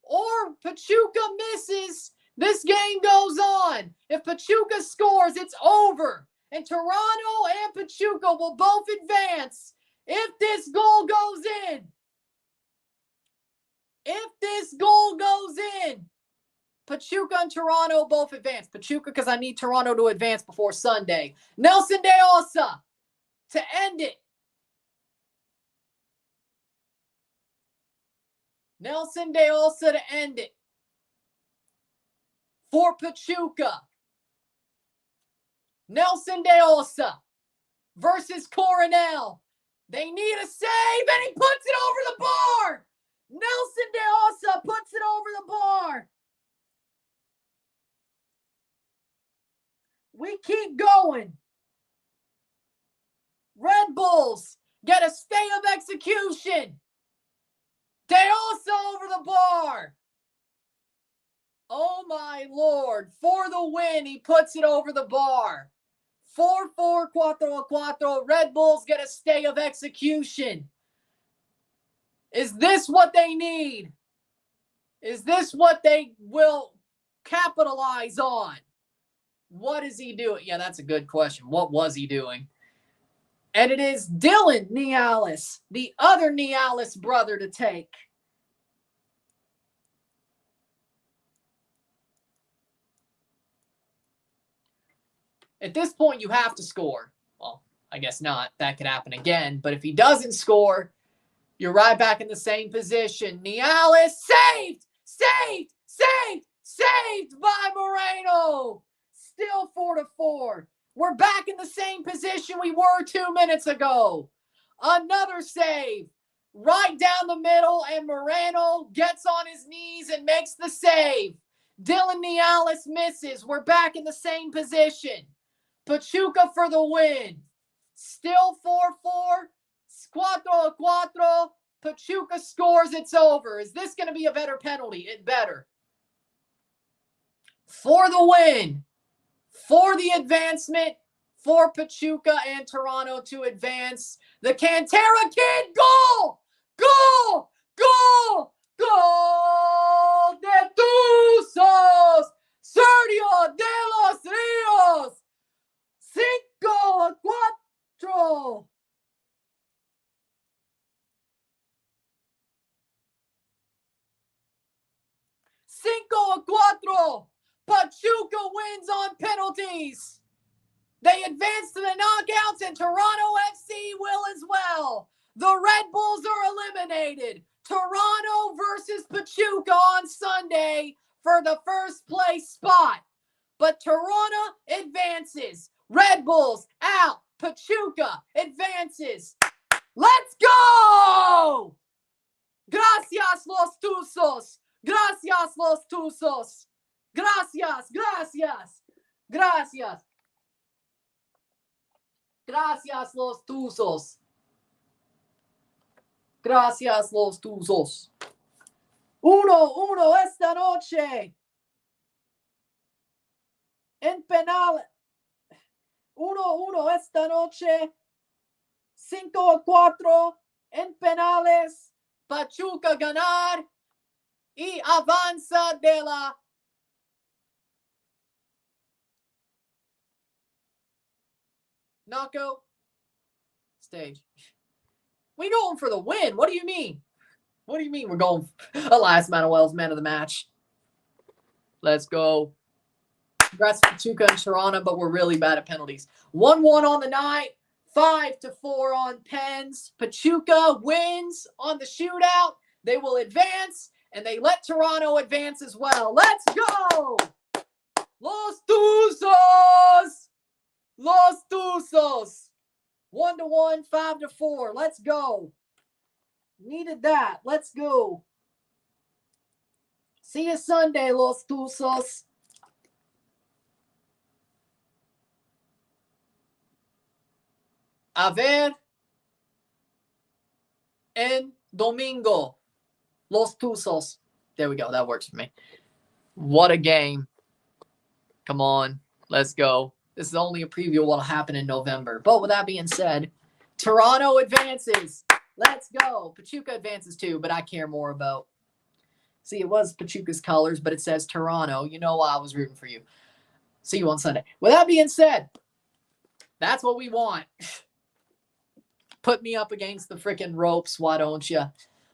Or Pachuca misses. This game goes on. If Pachuca scores, it's over. And Toronto and Pachuca will both advance if this goal goes in. If this goal goes in, Pachuca and Toronto both advance. Pachuca because I need Toronto to advance before Sunday. Nelson de Osa to end it. Nelson de Osa to end it. For Pachuca. Nelson de Osa versus Coronel. They need a save, and he puts it over the bar. Nelson de Osa puts it over the bar. We keep going. Red Bulls get a stay of execution. De Osa over the bar. Oh my Lord. For the win, he puts it over the bar. 4-4, 4-4. Red Bulls get a stay of execution. Is this what they need? Is this what they will capitalize on? What is he doing? Yeah, that's a good question. What was he doing? And it is Dylan Nialis, the other Nialis brother, to take. At this point, you have to score. Well, I guess not. That could happen again. But if he doesn't score, you're right back in the same position. Nialis saved! Saved by Moreno! Still 4-4. We're back in the same position we were 2 minutes ago. Another save. Right down the middle, and Moreno gets on his knees and makes the save. Dylan Nialis misses. We're back in the same position. Pachuca for the win. Still 4-4. 4-4. Pachuca scores. It's over. Is this going to be a better penalty? It better. For the win. For the advancement. For Pachuca and Toronto to advance. The Cantera kid. Goal! Goal! Goal! Goal de Tuzos! Sergio de los Rios! 5-4. 5-4. Pachuca wins on penalties. They advance to the knockouts, and Toronto FC will as well. The Red Bulls are eliminated. Toronto versus Pachuca on Sunday for the first place spot. But Toronto advances. Red Bulls out. Pachuca advances. Let's go! Gracias, los Tuzos. Gracias, los Tuzos. Gracias. Gracias, los Tuzos. Gracias, los Tuzos. 1-1 esta noche. En penal. 1-1 esta noche. 5-4 en penales. Pachuca ganar y avanza de la knockout stage. We going for the win. What do you mean? What do you mean we're going? Elias Manuel's man of the match. Let's go. Congrats to Pachuca and Toronto, but we're really bad at penalties. 1-1 on the night. 5-4 on pens. Pachuca wins on the shootout. They will advance, and they let Toronto advance as well. Let's go! Los Tuzos! Los Tuzos! 1-1, 5-4. Let's go. Needed that. Let's go. See you Sunday, Los Tuzos. A ver en domingo. Los Tuzos. There we go. That works for me. What a game. Come on. Let's go. This is only a preview of what will happen in November. But with that being said, Toronto advances. Let's go. Pachuca advances too, but I care more about. See, it was Pachuca's colors, but it says Toronto. You know why I was rooting for you. See you on Sunday. With that being said, that's what we want. Put me up against the freaking ropes, why don't you?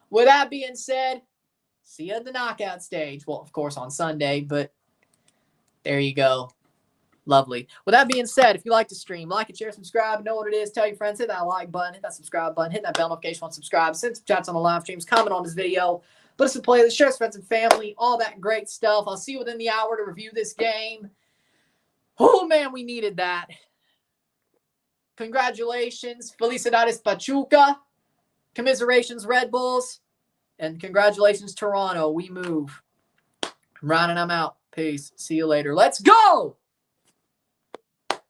With that being said, see you at the knockout stage. Well, of course, on Sunday, but there you go. Lovely. With that being said, if you like to stream, like and share, subscribe, know what it is, tell your friends, hit that like button, hit that subscribe button, hit that bell notification on subscribe, send some chats on the live streams, comment on this video, put us in playlist, share with friends and family, all that great stuff. I'll see you within the hour to review this game. Oh, man, we needed that. Congratulations, Felicidades Pachuca. Commiserations, Red Bulls. And congratulations, Toronto. We move. I'm Ryan and I'm out. Peace. See you later. Let's go!